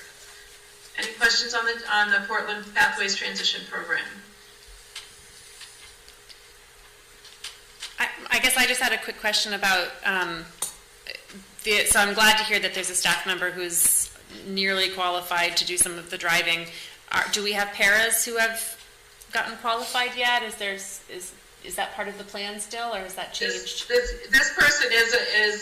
Any questions on the Portland Pathways Transition Program? I guess I just had a quick question about, so I'm glad to hear that there's a staff member who's nearly qualified to do some of the driving. Do we have paras who have gotten qualified yet? Is that part of the plan still, or has that changed? This person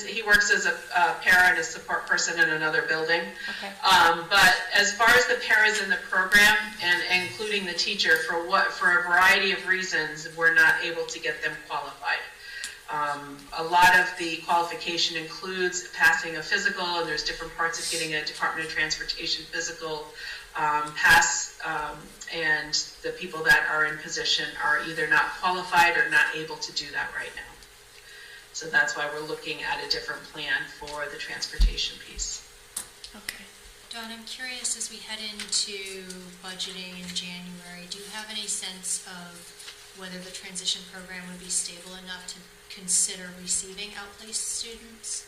he works as a para and a support person in another building. Okay. But as far as the paras in the program, and including the teacher, for a variety of reasons, we're not able to get them qualified. A lot of the qualification includes passing a physical, and there's different parts of getting a Department of Transportation physical pass, and the people that are in position are either not qualified or not able to do that right now. So that's why we're looking at a different plan for the transportation piece. Okay. Dawn, I'm curious, as we head into budgeting in January, do you have any sense of whether the transition program would be stable enough to consider receiving outplaced students?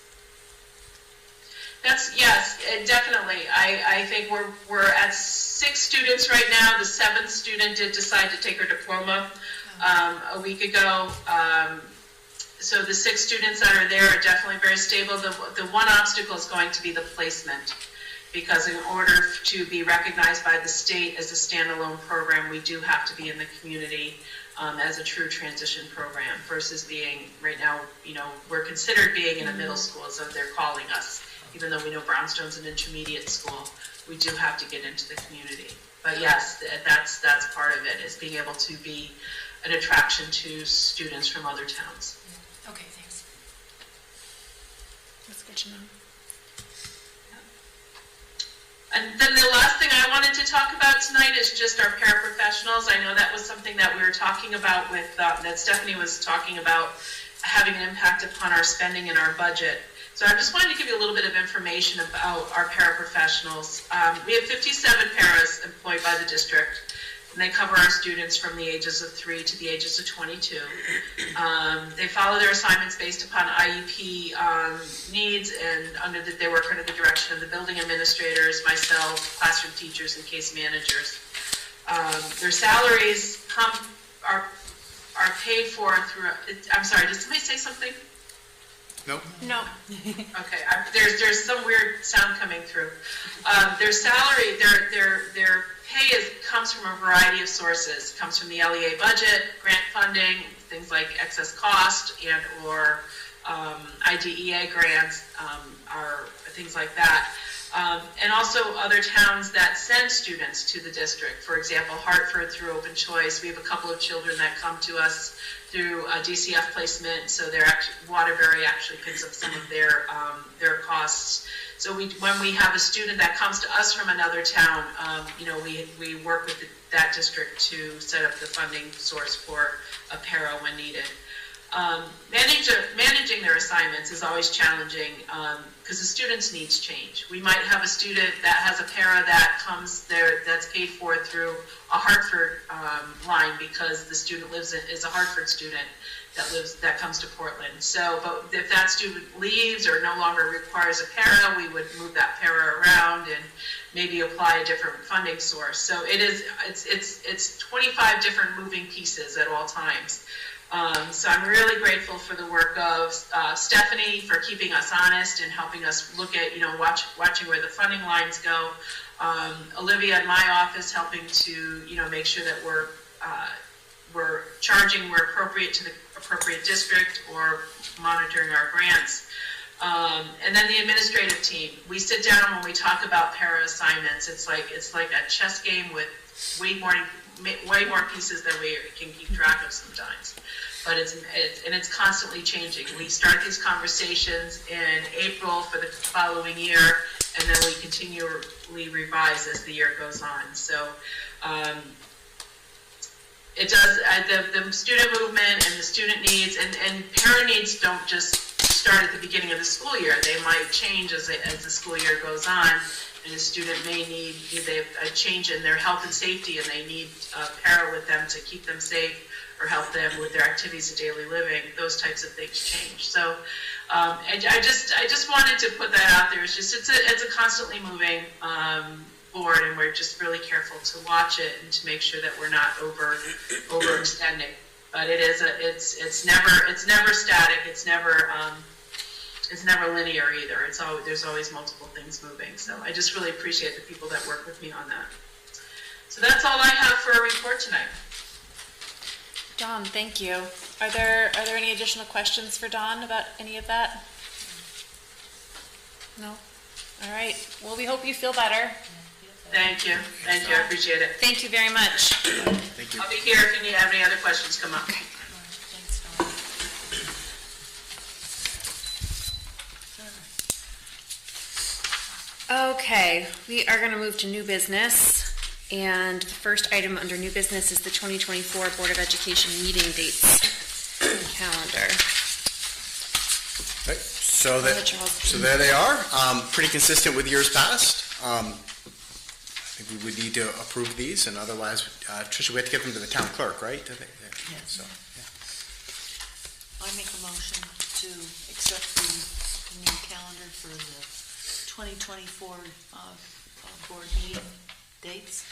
Yes, definitely. I think we're at 6 students right now. The 7th student did decide to take her diploma a week ago. So the 6 students that are there are definitely very stable. The one obstacle is going to be the placement, because in order to be recognized by the state as a standalone program, we do have to be in the community as a true transition program, versus being, right now, we're considered being in a middle school, so they're calling us. Even though we know Brownstone's an intermediate school, we do have to get into the community. But yes, that's part of it, is being able to be an attraction to students from other towns. Okay, thanks. That's good to know. And then the last thing I wanted to talk about tonight is just our paraprofessionals. I know that was something that we were talking about with, that Stephanie was talking about, having an impact upon our spending and our budget. So I just wanted to give you a little bit of information about our paraprofessionals. We have 57 paras employed by the district, and they cover our students from the ages of 3 to the ages of 22. They follow their assignments based upon IEP needs, and they work under the direction of the building administrators, myself, classroom teachers, and case managers. Their salaries are paid for through, I'm sorry, did somebody say something? Nope. No. Okay, there's some weird sound coming through. Their salary, their pay comes from a variety of sources. It comes from the LEA budget, grant funding, things like excess cost, and or IDEA grants, are things like that. And also other towns that send students to the district. For example, Hartford through Open Choice. We have a couple of children that come to us through a DCF placement, so Waterbury actually picks up some of their costs. So when we have a student that comes to us from another town, we work with that district to set up the funding source for a para when needed. Managing their assignments is always challenging because the students' needs change. We might have a student that has a para that comes there that's paid for through a Hartford line because the student is a Hartford student that comes to Portland. So, but if that student leaves or no longer requires a para, we would move that para around and maybe apply a different funding source. So it's 25 different moving pieces at all times. So I'm really grateful for the work of Stephanie for keeping us honest and helping us look at, watching where the funding lines go. Olivia in my office helping to, make sure that we're charging where appropriate to the appropriate district or monitoring our grants. And then the administrative team, we sit down when we talk about para assignments. It's like a chess game with way more pieces than we can keep track of sometimes. But it's constantly changing. We start these conversations in April for the following year, and then we continually revise as the year goes on. So it does, the student movement and the student needs and parent needs don't just start at the beginning of the school year. They might change as the school year goes on, and a student may need a change in their health and safety, and they need a para with them to keep them safe or help them with their activities of daily living. Those types of things change. So I just wanted to put that out there. It's a constantly moving board, and we're just really careful to watch it and to make sure that we're not overextending. But it's never static. It's never linear either. There's always multiple things moving. So I just really appreciate the people that work with me on that. So that's all I have for a report tonight. Dawn, thank you. Are there any additional questions for Dawn about any of that? No? All right. Well, we hope you feel better. Thank you. Thank you. I appreciate it. Thank you very much. Thank you. I'll be here if you have any other questions come up. Okay, we are going to move to new business. And the first item under new business is the 2024 Board of Education meeting dates calendar. Right. So there they are. Pretty consistent with years past. I think we would need to approve these, and otherwise, Tricia, we have to get them to the town clerk, right? Yes. So, yeah. I make a motion to accept the new calendar for the 2024 board meeting dates.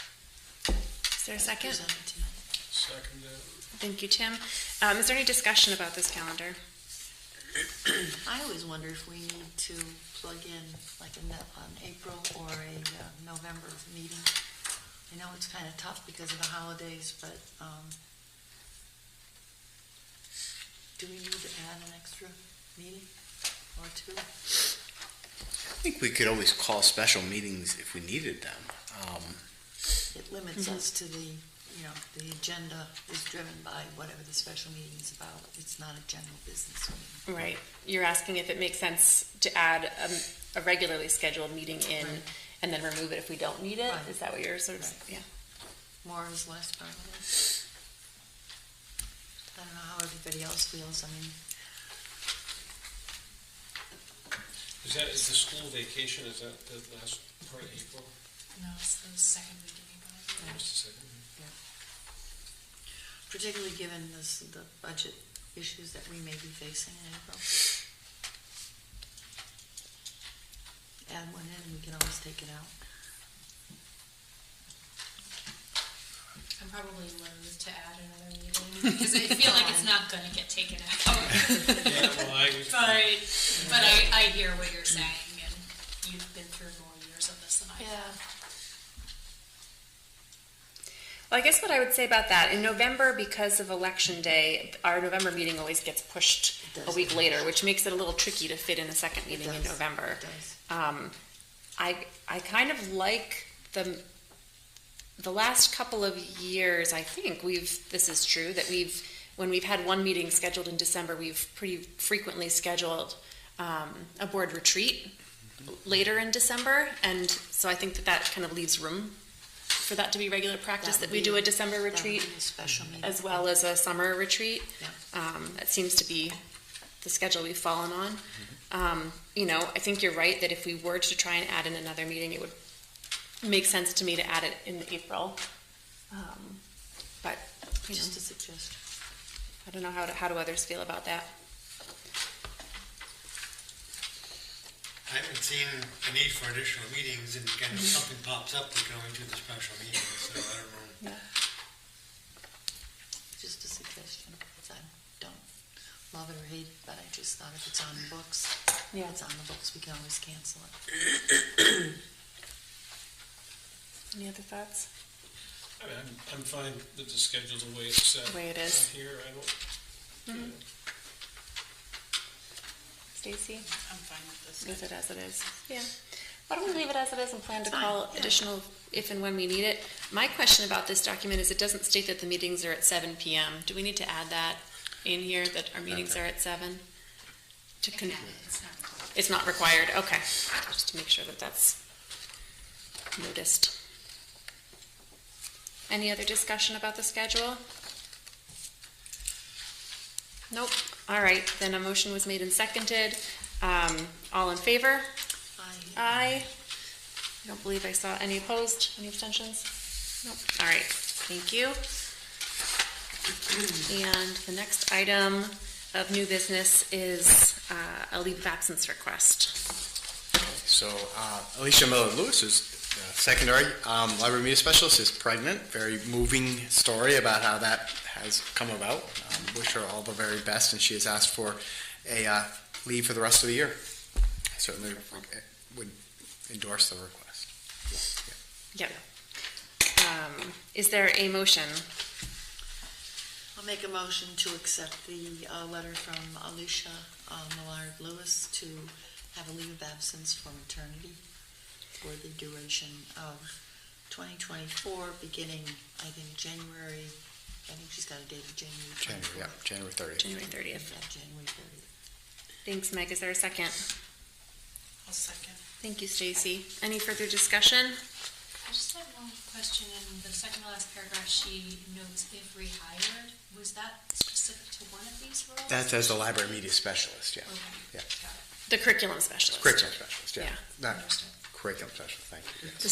Is there a second? Presented tonight. Second. Thank you, Tim. Is there any discussion about this calendar? I always wonder if we need to plug in like an April or a November meeting. I know it's kind of tough because of the holidays, but do we need to add an extra meeting or two? I think we could always call special meetings if we needed them. It limits us to the agenda is driven by whatever the special meeting is about. It's not a general business meeting. Right. You're asking if it makes sense to add a regularly scheduled meeting in and then remove it if we don't need it? Right. Is that what you're sort of, yeah. More is less, probably. I don't know how everybody else feels. I mean, Is the school vacation, is that the last part of April? No, it's the second week in April. Just a second. particularly given the budget issues that we may be facing in April. Add one in and we can always take it out. I'm probably loath to add another meeting because I feel like it's not going to get taken out. Yeah, well, but I hear what you're saying, and you've been through more years of this than I have. Well, I guess what I would say about that, in November, because of Election Day, our November meeting always gets pushed a week later, which makes it a little tricky to fit in a second meeting in November. I kind of like the last couple of years, I think this is true, that when we've had one meeting scheduled in December, we've pretty frequently scheduled a board retreat later in December, and so I think that kind of leaves room for that to be regular practice, that we do a December retreat as well as a summer retreat. That seems to be the schedule we've fallen on. I think you're right that if we were to try and add in another meeting, it would make sense to me to add it in April. But just a suggestion. I don't know how do others feel about that. I haven't seen a need for additional meetings, and again, if something pops up, we can always do the special meeting, so I don't know. Just a suggestion. I don't love it or hate it, but I just thought if it's on the books, if it's on the books, we can always cancel it. Any other thoughts? I mean, I'm fine with the schedule the way it's set. The way it is. Here, I don't. Is Stacy? I'm fine with this. Leave it as it is. Yeah. Why don't we leave it as it is and plan to call additional if and when we need it? My question about this document is it doesn't state that the meetings are at 7 p.m. Do we need to add that in here, that our meetings are at 7? It's not required, okay. Just to make sure that that's noticed. Any other discussion about the schedule? Nope. All right, then a motion was made and seconded. All in favor? Aye. I don't believe I saw any opposed. Any abstentions? Nope. All right, thank you. And the next item of new business is a leave of absence request. So Alicia Miller-Lewis is secondary library media specialist, is pregnant. Very moving story about how that has come about. Wish her all the very best, and she has asked for a leave for the rest of the year. I certainly would endorse the request. Yep. Is there a motion? I'll make a motion to accept the letter from Alicia Millard-Lewis to have a leave of absence for maternity for the duration of 2024, beginning, I think, January. I think she's got a date of January 24th. January 30th. January 30th. Yeah, January 30th. Thanks, Meg. Is there a second? I'll second. Thank you, Stacy. Any further discussion? I just have one question. In the second to last paragraph, she notes if rehired. Was that specific to one of these roles? That's as the library media specialist, yeah. Okay. Yeah. The curriculum specialist. Curriculum specialist, yeah. Yeah. Not curriculum specialist, thank you. Yes.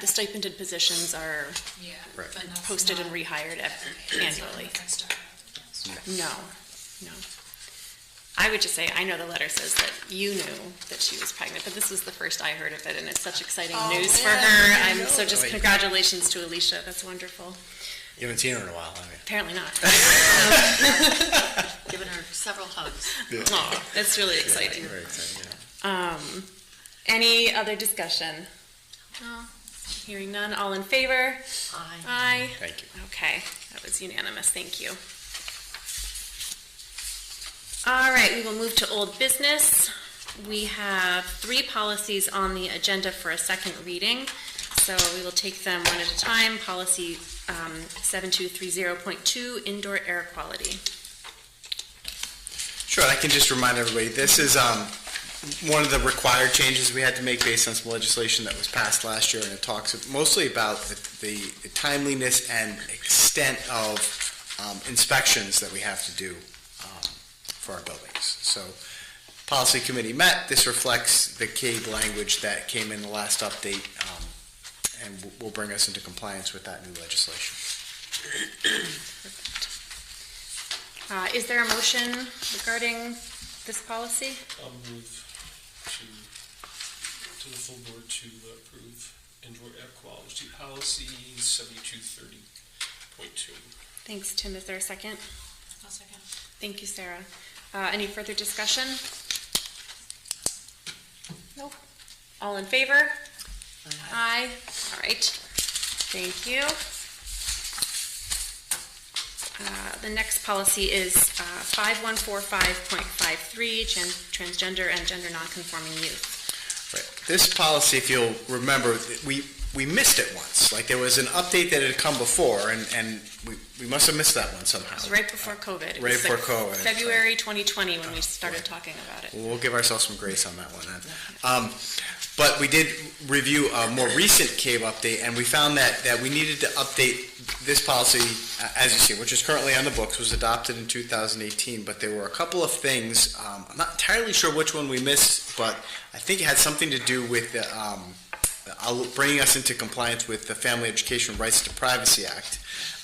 The stipended positions are Right. But not- posted and rehired annually. No. I would just say, I know the letter says that you knew that she was pregnant, but this was the first I heard of it, and it's such exciting news for her. So just congratulations to Alicia. That's wonderful. You haven't seen her in a while, have you? Apparently not. Giving her several hugs. Aw, that's really exciting. Very exciting, yeah. Any other discussion? No. Hearing none, all in favor? Aye. Aye. Thank you. Okay, that was unanimous, thank you. All right, we will move to old business. We have 3 policies on the agenda for a second reading, so we will take them one at a time. Policy 7230.2, indoor air quality. Sure, I can just remind everybody, this is one of the required changes we had to make based on some legislation that was passed last year, and it talks mostly about the timeliness and extent of inspections that we have to do for our buildings. So, policy committee met. This reflects the CABE language that came in the last update, and will bring us into compliance with that new legislation. Is there a motion regarding this policy? I'll move to the full board to approve indoor air quality policy 7230.2. Thanks, Tim. Is there a second? I'll second. Thank you, Sarah. Any further discussion? Nope. All in favor? Aye. All right. Thank you. The next policy is 5145.53, transgender and gender nonconforming youth. Right. This policy, if you'll remember, we missed it once. Like, there was an update that had come before, and we must have missed that one somehow. It was right before COVID. It Right was before like COVID. February 2020 when we started talking about it. We'll give ourselves some grace on that one then. But we did review a more recent CABE update, and we found that we needed to update this policy, as you see, which is currently on the books, was adopted in 2018, but there were a couple of things, I'm not entirely sure which one we missed, but I think it had something to do with bringing us into compliance with the Family Education Rights to Privacy Act.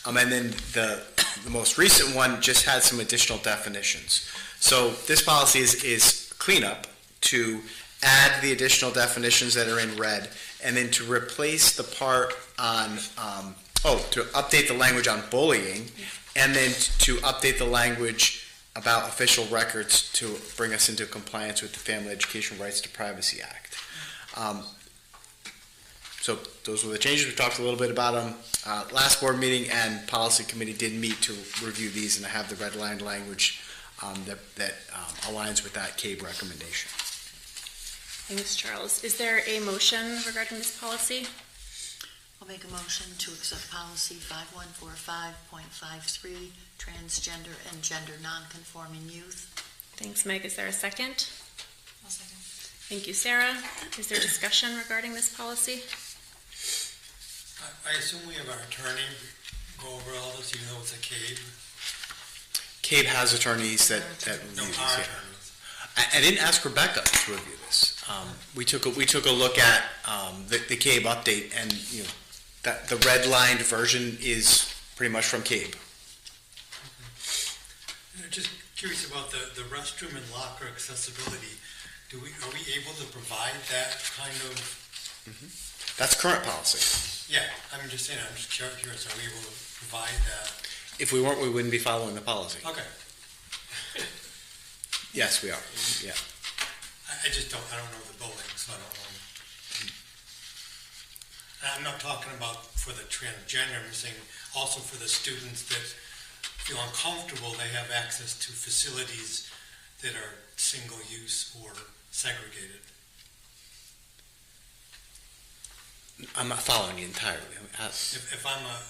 And then the most recent one just had some additional definitions. So this policy is cleanup to add the additional definitions that are in red, and then to replace the part on, to update the language on bullying, and then to update the language about official records to bring us into compliance with the Family Education Rights to Privacy Act. So those were the changes. We talked a little bit about them last board meeting, and policy committee did meet to review these, and I have the red line language that aligns with that CABE recommendation. Thanks, Charles. Is there a motion regarding this policy? I'll make a motion to accept policy 5145.53, transgender and gender nonconforming youth. Thanks, Meg. Is there a second? I'll second. Thank you, Sarah. Is there discussion regarding this policy? I assume we have our attorney go over all this, even though it's a CABE? CABE has attorneys that No, review our this. attorneys. I didn't ask Rebecca to review this. We took a look at the CABE update, and that the redlined version is pretty much from CABE. Just curious about the restroom and locker accessibility. Are we able to provide that kind of? That's current policy. Yeah, I'm just saying. I'm just curious. Are we able to provide that? If we weren't, we wouldn't be following the policy. Okay. Yes, we are. Yeah. I just don't. I don't know the building, so I don't know. And I'm not talking about for the transgender. I'm saying also for the students that feel uncomfortable. They have access to facilities that are single use or segregated. I'm not following you entirely. If I'm a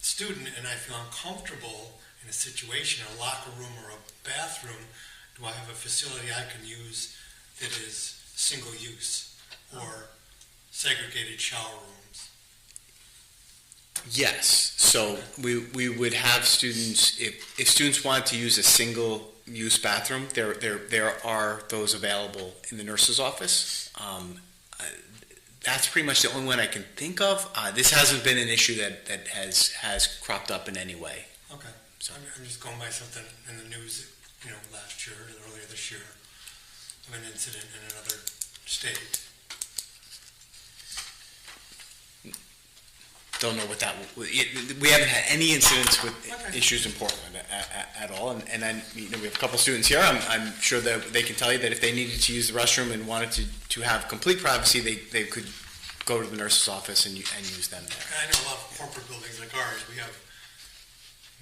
student and I feel uncomfortable in a situation, a locker room or a bathroom, do I have a facility I can use that is single use or segregated shower rooms? Yes. So we would have students, if students want to use a single use bathroom, there are those available in the nurse's office. That's pretty much the only one I can think of. This hasn't been an issue that has cropped up in any way. Okay. So I'm just going by something in the news, last year or earlier this year of an incident in another state. Don't know what that. We haven't had any incidents with issues in Portland at all, and then we have a couple students here. I'm sure that they can tell you that if they needed to use the restroom and wanted to have complete privacy, they could go to the nurse's office and use them there. I know a lot of corporate buildings like ours, we have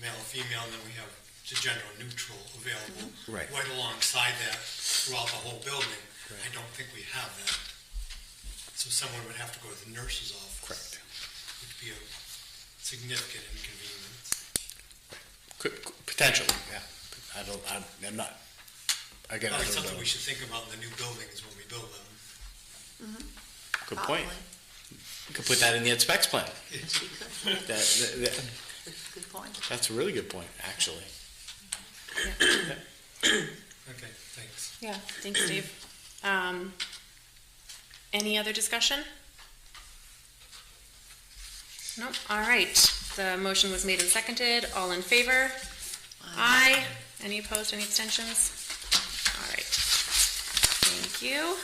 male, female, and then we have the gender neutral available Right alongside that throughout the whole building. Right. I don't think we have that. So someone would have to go to the nurse's office. Correct. Which would be a significant inconvenience. Potentially, yeah. I'm not. Again, Probably I don't something know. we should think about in the new buildings when we build them. Good point. You could put that in the ed specs plan. Yes, we could. Good point. That's a really good point, actually. Okay, thanks. Yeah, thanks, Dave. Any other discussion? Nope. All right. The motion was made and seconded. All in favor? Aye. Any opposed? Any abstentions? All right. Thank you.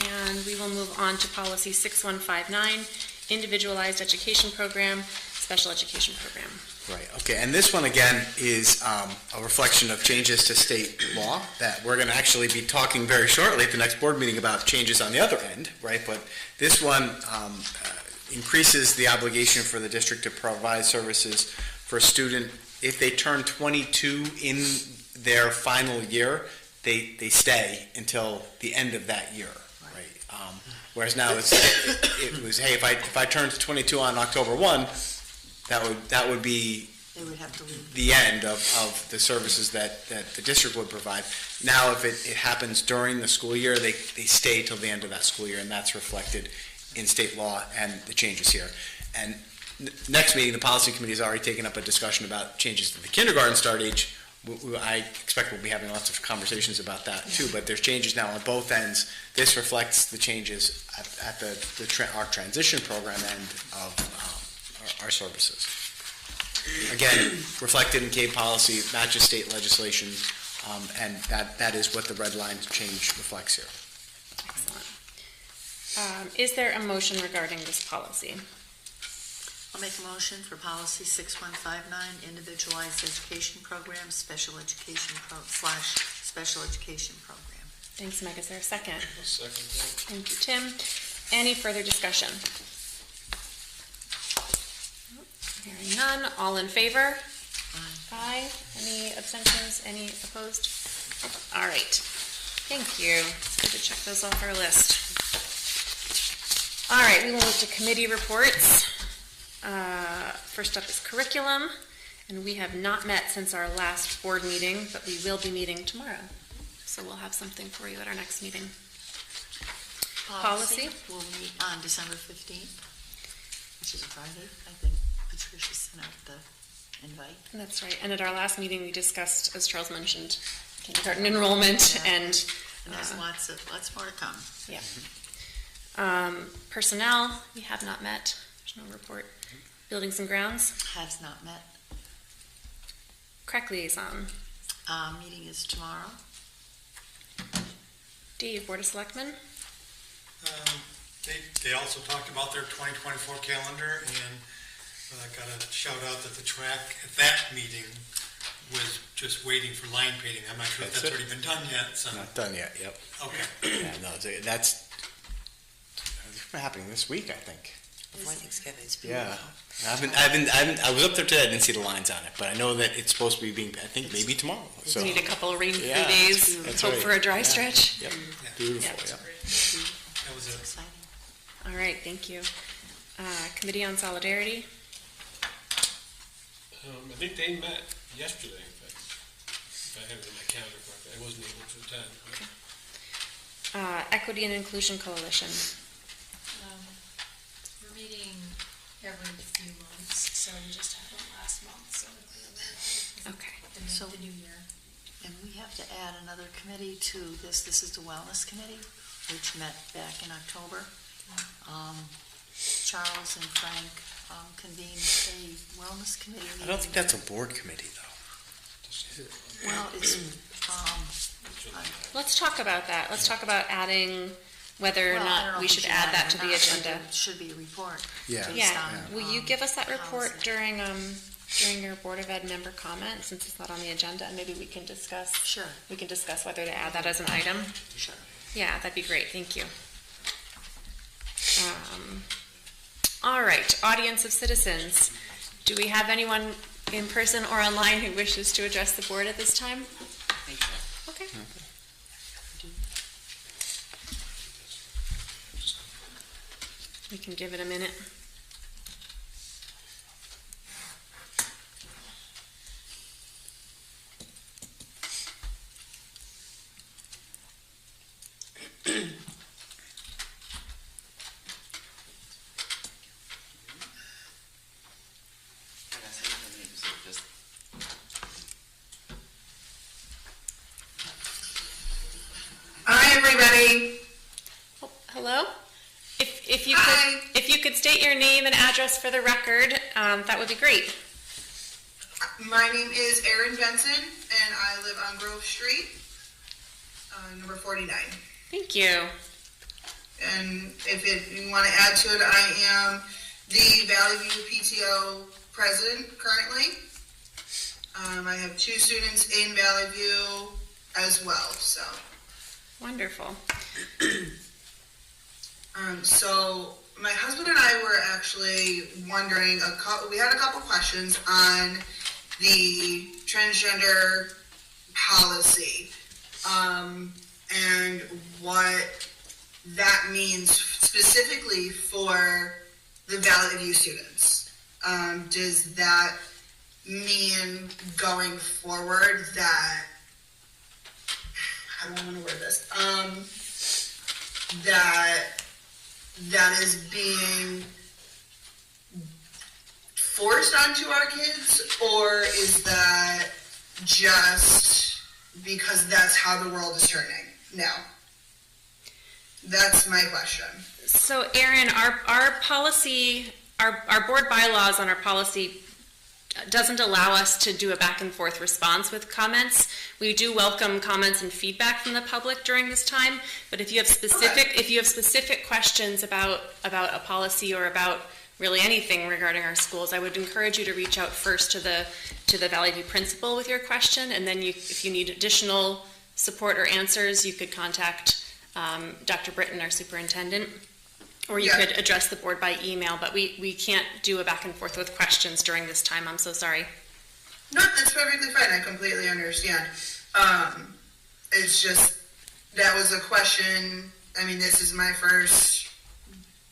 And we will move on to policy 6159, individualized education program, special education program. Right, okay, and this one again is a reflection of changes to state law that we're going to actually be talking very shortly at the next board meeting about changes on the other end, right? But this one increases the obligation for the district to provide services for a student if they turn 22 in their final year, they stay until the end of that year, right? Whereas now it was, hey, if I turned 22 on October 1, that would be They would have to leave. the end of the services that the district would provide. Now, if it happens during the school year, they stay till the end of that school year, and that's reflected in state law and the changes here. And next meeting, the policy committee has already taken up a discussion about changes to the kindergarten start age. I expect we'll be having lots of conversations about that too, but there's changes now on both ends. This reflects the changes at our transition program end of our services. Again, reflected in CABE policy, matches state legislation, and that is what the red line change reflects here. Excellent. Is there a motion regarding this policy? I'll make a motion for policy 6159, individualized education program, special education special education program. Thanks, Meg. Is there a second? I'll second that. Thank you, Tim. Any further discussion? Hearing none. All in favor? Aye. Aye. Any abstentions? Any opposed? All right. Thank you. It's good to check those off our list. All right, we will move to committee reports. First up is curriculum, and we have not met since our last board meeting, but we will be meeting tomorrow. So we'll have something for you at our next meeting. Policy? We'll meet on December 15th, which is a Friday. I think Patricia sent out the invite. That's right. And at our last meeting, we discussed, as Charles mentioned, kindergarten enrollment and there's lots more to come. Yeah. Personnel, we have not met. There's no report. Buildings and grounds, Has not met. CREC liaison. Meeting is tomorrow. Dave, Board of Selectmen. They also talked about their 2024 calendar, and I got a shout out that the track at that meeting was just waiting for line painting. I'm not sure if that's already been done yet. So. Not done yet, yep. Okay. Yeah, no, that's happening this week, I think. Before Thanksgiving. Yeah. I was up there today, I didn't see the lines on it, but I know that it's supposed to be being, I think, maybe tomorrow. So. We need a couple of rain-free Yeah, days. that's Hope right. for a dry Yeah. stretch. Yep. Beautiful, yeah. That was exciting. All right, thank you. Committee on Solidarity. I think they met yesterday, in fact, if I have it in my calendar correctly. I wasn't able to attend. Equity and Inclusion Coalition. We're meeting every few months, so we just had one last month, so. Okay. So The new year. And we have to add another committee to this. This is the Wellness Committee, which met back in October. Charles and Frank convened a Wellness Committee meeting. I don't think that's a board committee, though. Well, it's, Let's talk about that. Let's talk about adding whether or well, I don't know not we if should add that to it or the not, but agenda. there should be a report. Yeah. based Yeah. on, Will you give us that report policy. during your Board of Ed member comment, since it's not on the agenda, and maybe we can discuss. Sure. We can discuss whether to add that as an item. Sure. Yeah, that'd be great. Thank you. All right, audience of citizens. Do we have anyone in person or online who wishes to address the board at this time? Okay. We can give it a minute. Hi, everybody. Hello? If you could state your name and address for the record, that would be great. My name is Erin Benson, and I live on Grove Street, number 49. Thank you. And if you want to add to it, I am the Valley View PTO president currently. I have 2 students in Valley View as well, so. Wonderful. So my husband and I were actually wondering, we had a couple questions on the transgender policy, and what that means specifically for the Valley View students. Does that mean going forward that, how do I want to word this? That is being forced onto our kids, or is that just because that's how the world is turning now? That's my question. So, Erin, our policy, our board bylaws on our policy doesn't allow us to do a back and forth response with comments. We do welcome comments and feedback from the public during this time, but if you have specific questions about a policy or about really anything regarding our schools, I would encourage you to reach out first to the Valley View principal with your question, and then if you need additional support or answers, you could contact Dr. Britton, our superintendent, or you could address the board by email, but we can't do a back and forth with questions during this time. I'm so sorry. No, that's perfectly fine. I completely understand. It's just, that was a question. I mean, this is my first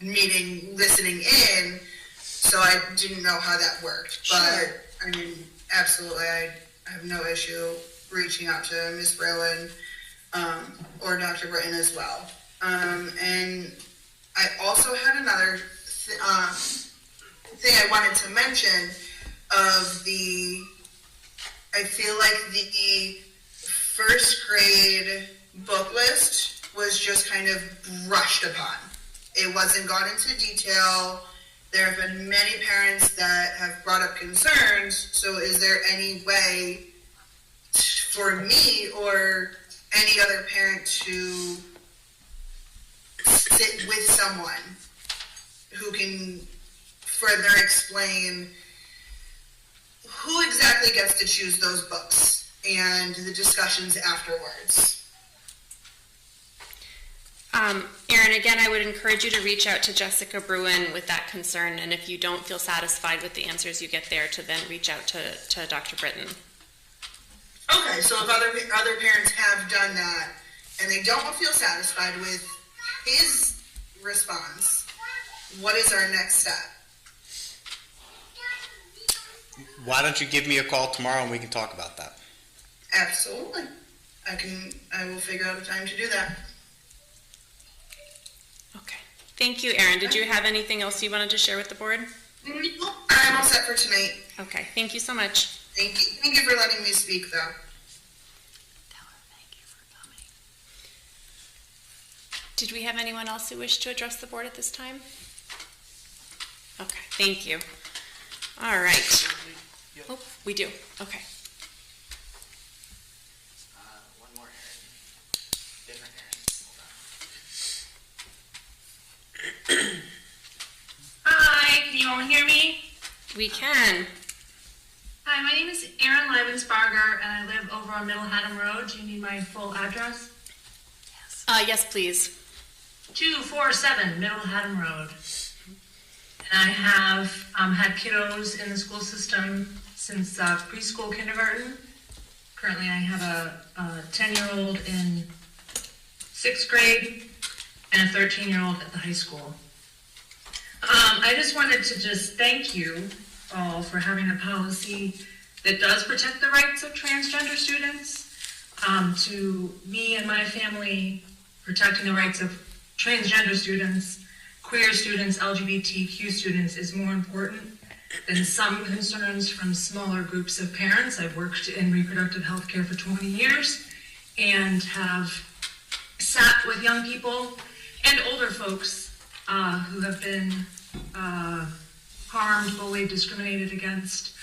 meeting listening in, so I didn't know how that worked. But, I mean, absolutely, I have no issue reaching out to Ms. Rowan or Dr. Britton as well. And I also had another thing I wanted to mention of I feel like the first grade book list was just kind of brushed upon. It wasn't gone into detail. There have been many parents that have brought up concerns. So is there any way for me or any other parent to sit with someone who can further explain who exactly gets to choose those books and the discussions afterwards? Erin, again, I would encourage you to reach out to Jessica Bruin with that concern, and if you don't feel satisfied with the answers you get there, to then reach out to Dr. Britton. Okay, so if other parents have done that and they don't feel satisfied with his response, what is our next step? Why don't you give me a call tomorrow and we can talk about that? Absolutely. I will figure out a time to do that. Okay. Thank you, Erin. Did you have anything else you wanted to share with the board? I'm all set for tonight. Okay. Thank you so much. Thank you. Thank you for letting me speak, though. Did we have anyone else who wished to address the board at this time? Okay. Thank you. All right. Oh, we do. Okay. One more Aaron. Different Aaron. Hi, can you all hear me? We can. Hi, my name is Erin Livensbarger, and I live over on Middle Haddam Road. Do you need my full address? Yes, please. 247 Middle Haddam Road. And I have had kiddos in the school system since preschool, kindergarten. Currently, I have a 10-year-old in 6th grade and a 13-year-old at the high school. I just wanted to just thank you all for having a policy that does protect the rights of transgender students. To me and my family, protecting the rights of transgender students, queer students, LGBTQ students is more important than some concerns from smaller groups of parents. I've worked in reproductive health care for 20 years and have sat with young people and older folks who have been harmed, bullied, discriminated against.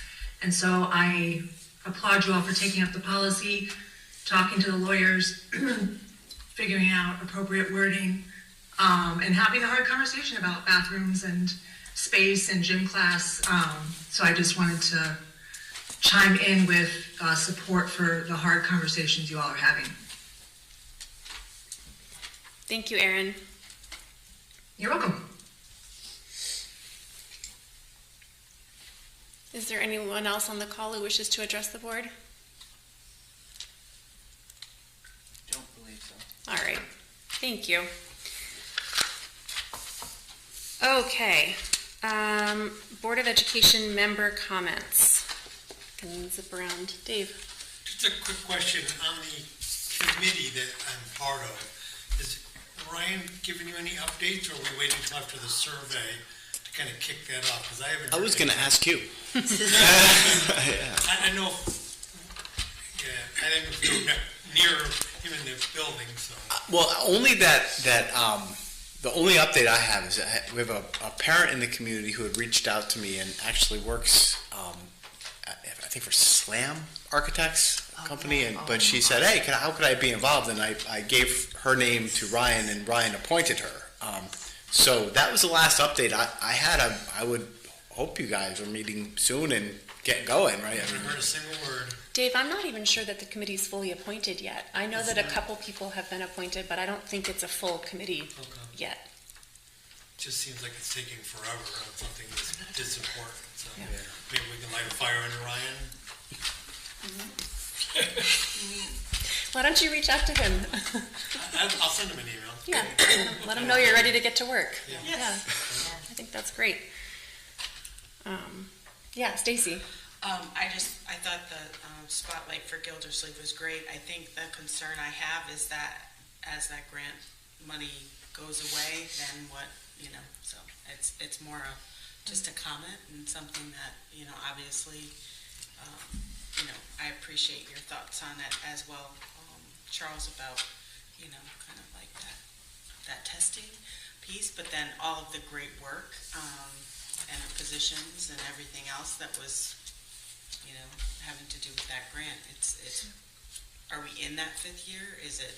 And so I applaud you all for taking up the policy, talking to the lawyers, figuring out appropriate wording, and having a hard conversation about bathrooms and space and gym class. So I just wanted to chime in with support for the hard conversations you all are having. Thank you, Erin. You're welcome. Is there anyone else on the call who wishes to address the board? Don't believe so. All right. Thank you. Okay. Board of Education member comments. Can zip around. Dave. Just a quick question on the committee that I'm part of. Is Ryan giving you any updates, or are we waiting until after the survey to kind of kick that off? Because I haven't. I was going to ask you. I know. Yeah, I didn't go near him in the building, so. Well, only that the only update I have is that we have a parent in the community who had reached out to me and actually works, I think for Slam Architects company, but she said, "Hey, how could I be involved?" And I gave her name to Ryan, and Ryan appointed her. So that was the last update I had. I would hope you guys are meeting soon and getting going, right? I haven't heard a single word. Dave, I'm not even sure that the committee's fully appointed yet. I know that a couple people have been appointed, but I don't think it's a full committee yet. It just seems like it's taking forever on something this important. So maybe we can light a fire under Ryan. Why don't you reach out to him? I'll send him an email. Yeah, let him know you're ready to get to work. Yeah. Yeah, I think that's great. Yeah, Stacy. I thought the spotlight for Gildersleeve was great. I think the concern I have is that as that grant money goes away, then what, so it's more just a comment and something that, obviously, I appreciate your thoughts on it as well, Charles, about, kind of like that testing piece, but then all of the great work, and the positions and everything else that was, having to do with that grant. It's are we in that fifth year? Is it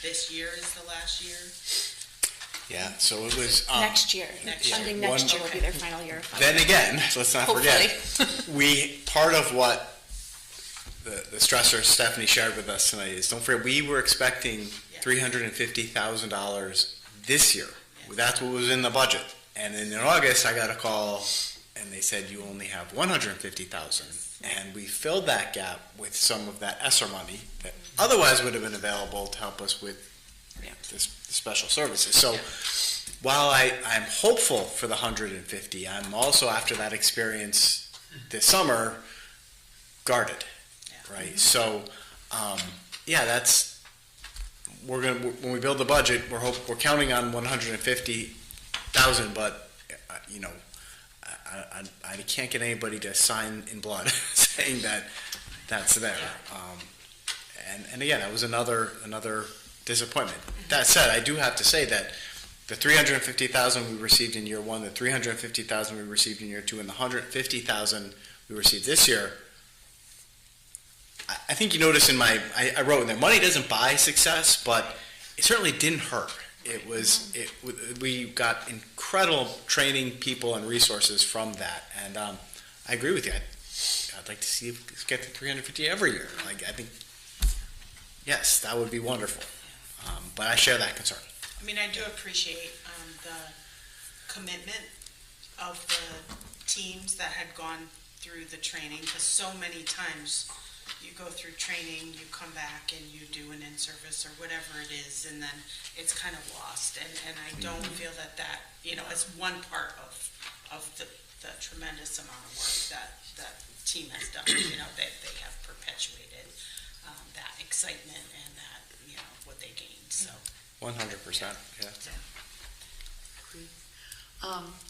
this year is the last year? Yeah, so it was... next year. Funding next year will be their final year of funding. Then again, let's not forget, part of what the stressor Stephanie shared with us tonight is, don't forget, we were expecting $350,000 this year. That's what was in the budget. And then in August, I got a call, and they said, you only have $150,000. And we filled that gap with some of that ESSER money that otherwise would have been available to help us with the special services. So while I'm hopeful for the 150, I'm also, after that experience this summer, guarded, right? So, when we build the budget, we're counting on 150,000, but I can't get anybody to sign in blood saying that that's there. And again, that was another disappointment. That said, I do have to say that the $350,000 we received in year one, the $350,000 we received in year two, and the $150,000 we received this year, I think you notice I wrote in there, money doesn't buy success, but it certainly didn't hurt. We got incredible training, people, and resources from that, and I agree with you. I'd like to see us get to 350 every year. I think, yes, that would be wonderful. But I share that concern. I mean, I do appreciate the commitment of the teams that had gone through the training, because so many times you go through training, you come back and you do an in-service or whatever it is, and then it's kind of lost. And I don't feel that it's one part of the tremendous amount of work that the team has done. They have perpetuated that excitement and that, what they gained, so. 100%, yeah.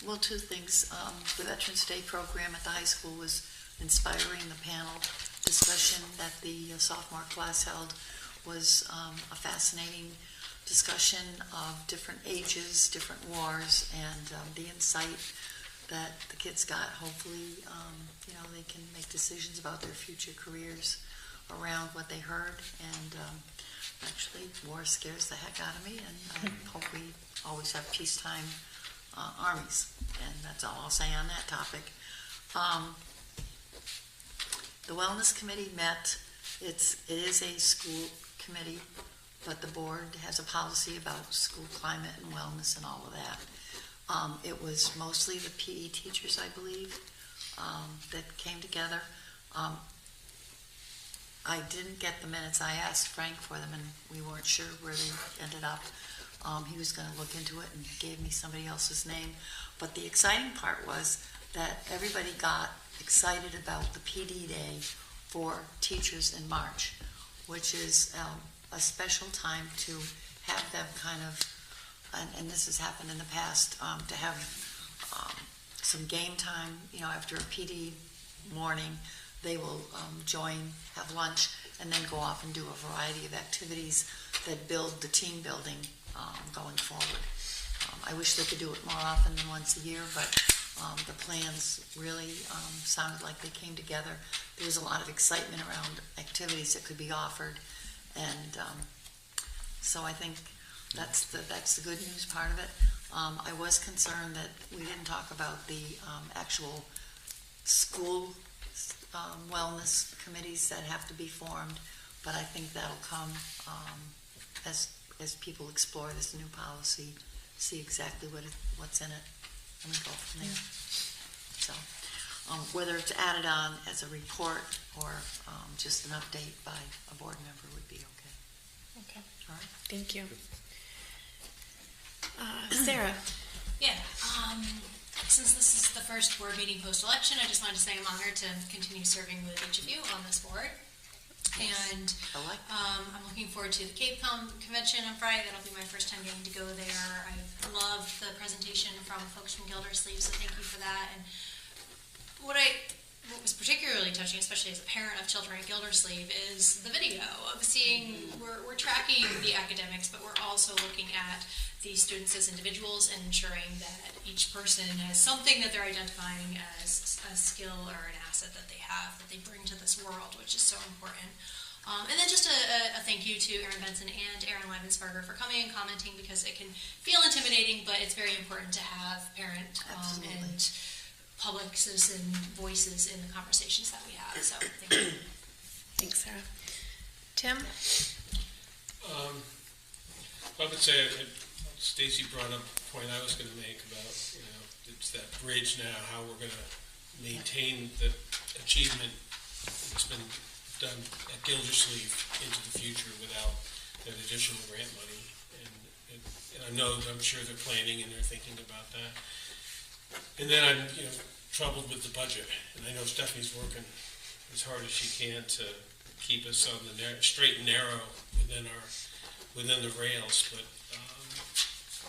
Well, two things. The Veterans Day program at the high school was inspiring. The panel discussion that the sophomore class held was a fascinating discussion of different ages, different wars, and the insight that the kids got. Hopefully, they can make decisions about their future careers around what they heard. And actually, war scares the heck out of me, and I hope we always have peacetime armies. And that's all I'll say on that topic. The Wellness Committee met. It is a school committee, but the board has a policy about school climate and wellness and all of that. It was mostly the PE teachers, I believe, that came together. I didn't get the minutes. I asked Frank for them, and we weren't sure where they ended up. He was going to look into it and gave me somebody else's name. But the exciting part was that everybody got excited about the PD Day for teachers in March, which is a special time to have them kind of, and this has happened in the past, to have some game time, after a PD morning. They will join, have lunch, and then go off and do a variety of activities that build the team building going forward. I wish they could do it more often than once a year, but the plans really sounded like they came together. There was a lot of excitement around activities that could be offered, and so I think that's the good news part of it. I was concerned that we didn't talk about the actual school wellness committees that have to be formed, but I think that'll come as people explore this new policy, see exactly what's in it, and we go from there. So, whether it's added on as a report or just an update by a board member would be okay. Okay. All right. Thank you. Sarah? Yeah, since this is the first board meeting post-election, I just wanted to say I'm honored to continue serving with each of you on this board. And I'm looking forward to the Cape Convention on Friday. That'll be my first time getting to go there. I loved the presentation from folks from Gildersleeve, so thank you for that. And what was particularly touching, especially as a parent of children at Gildersleeve, is the video of seeing, we're tracking the academics, but we're also looking at these students as individuals and ensuring that each person has something that they're identifying as a skill or an asset that they have, that they bring to this world, which is so important. And then just a thank you to Erin Benson and Erin Leibensberger for coming and commenting, because it can feel intimidating, but it's very important to have parent and public citizen voices in the conversations that we have. So thank you. Thanks, Sarah. Tim? I would say, Stacy brought up a point I was going to make about, it's that bridge now, how we're going to maintain the achievement that's been done at Gildersleeve into the future without that additional grant money. And I'm sure they're planning and they're thinking about that. And then I'm, troubled with the budget. And I know Stephanie's working as hard as she can to keep us on the straight and narrow within the rails. But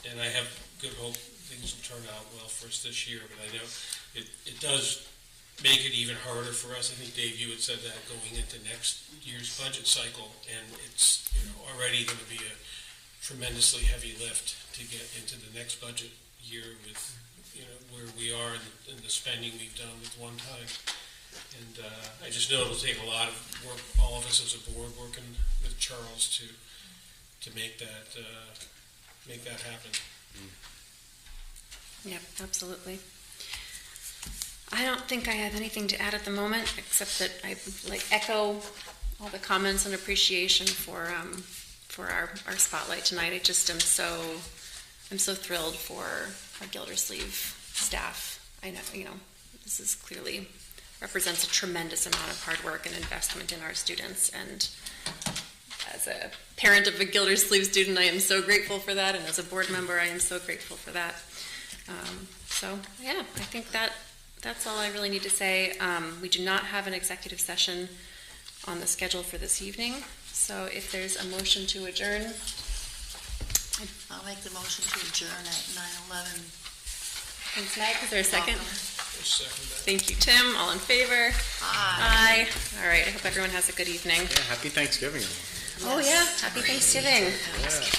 and I have good hope things will turn out well for us this year. But I know it does make it even harder for us. I think, Dave, you had said that going into next year's budget cycle, and it's already going to be a tremendously heavy lift to get into the next budget year with where we are in the spending we've done with one time. And I just know it'll take a lot of work, all of us as a board working with Charles to make that happen. Yep, absolutely. I don't think I have anything to add at the moment, except that I echo all the comments and appreciation for our spotlight tonight. I just I'm so thrilled for our Gildersleeve staff. I know, this is clearly represents a tremendous amount of hard work and investment in our students, and as a parent of a Gildersleeve student, I am so grateful for that, and as a board member, I am so grateful for that. So yeah, I think that's all I really need to say. We do not have an executive session on the schedule for this evening, so if there's a motion to adjourn. I'll make the motion to adjourn at 9:11. Thanks, Meg. Is there a second? Second. Thank you, Tim. All in favor? Aye. All right. I hope everyone has a good evening. Yeah, happy Thanksgiving. Oh, yeah. Happy Thanksgiving. Yeah.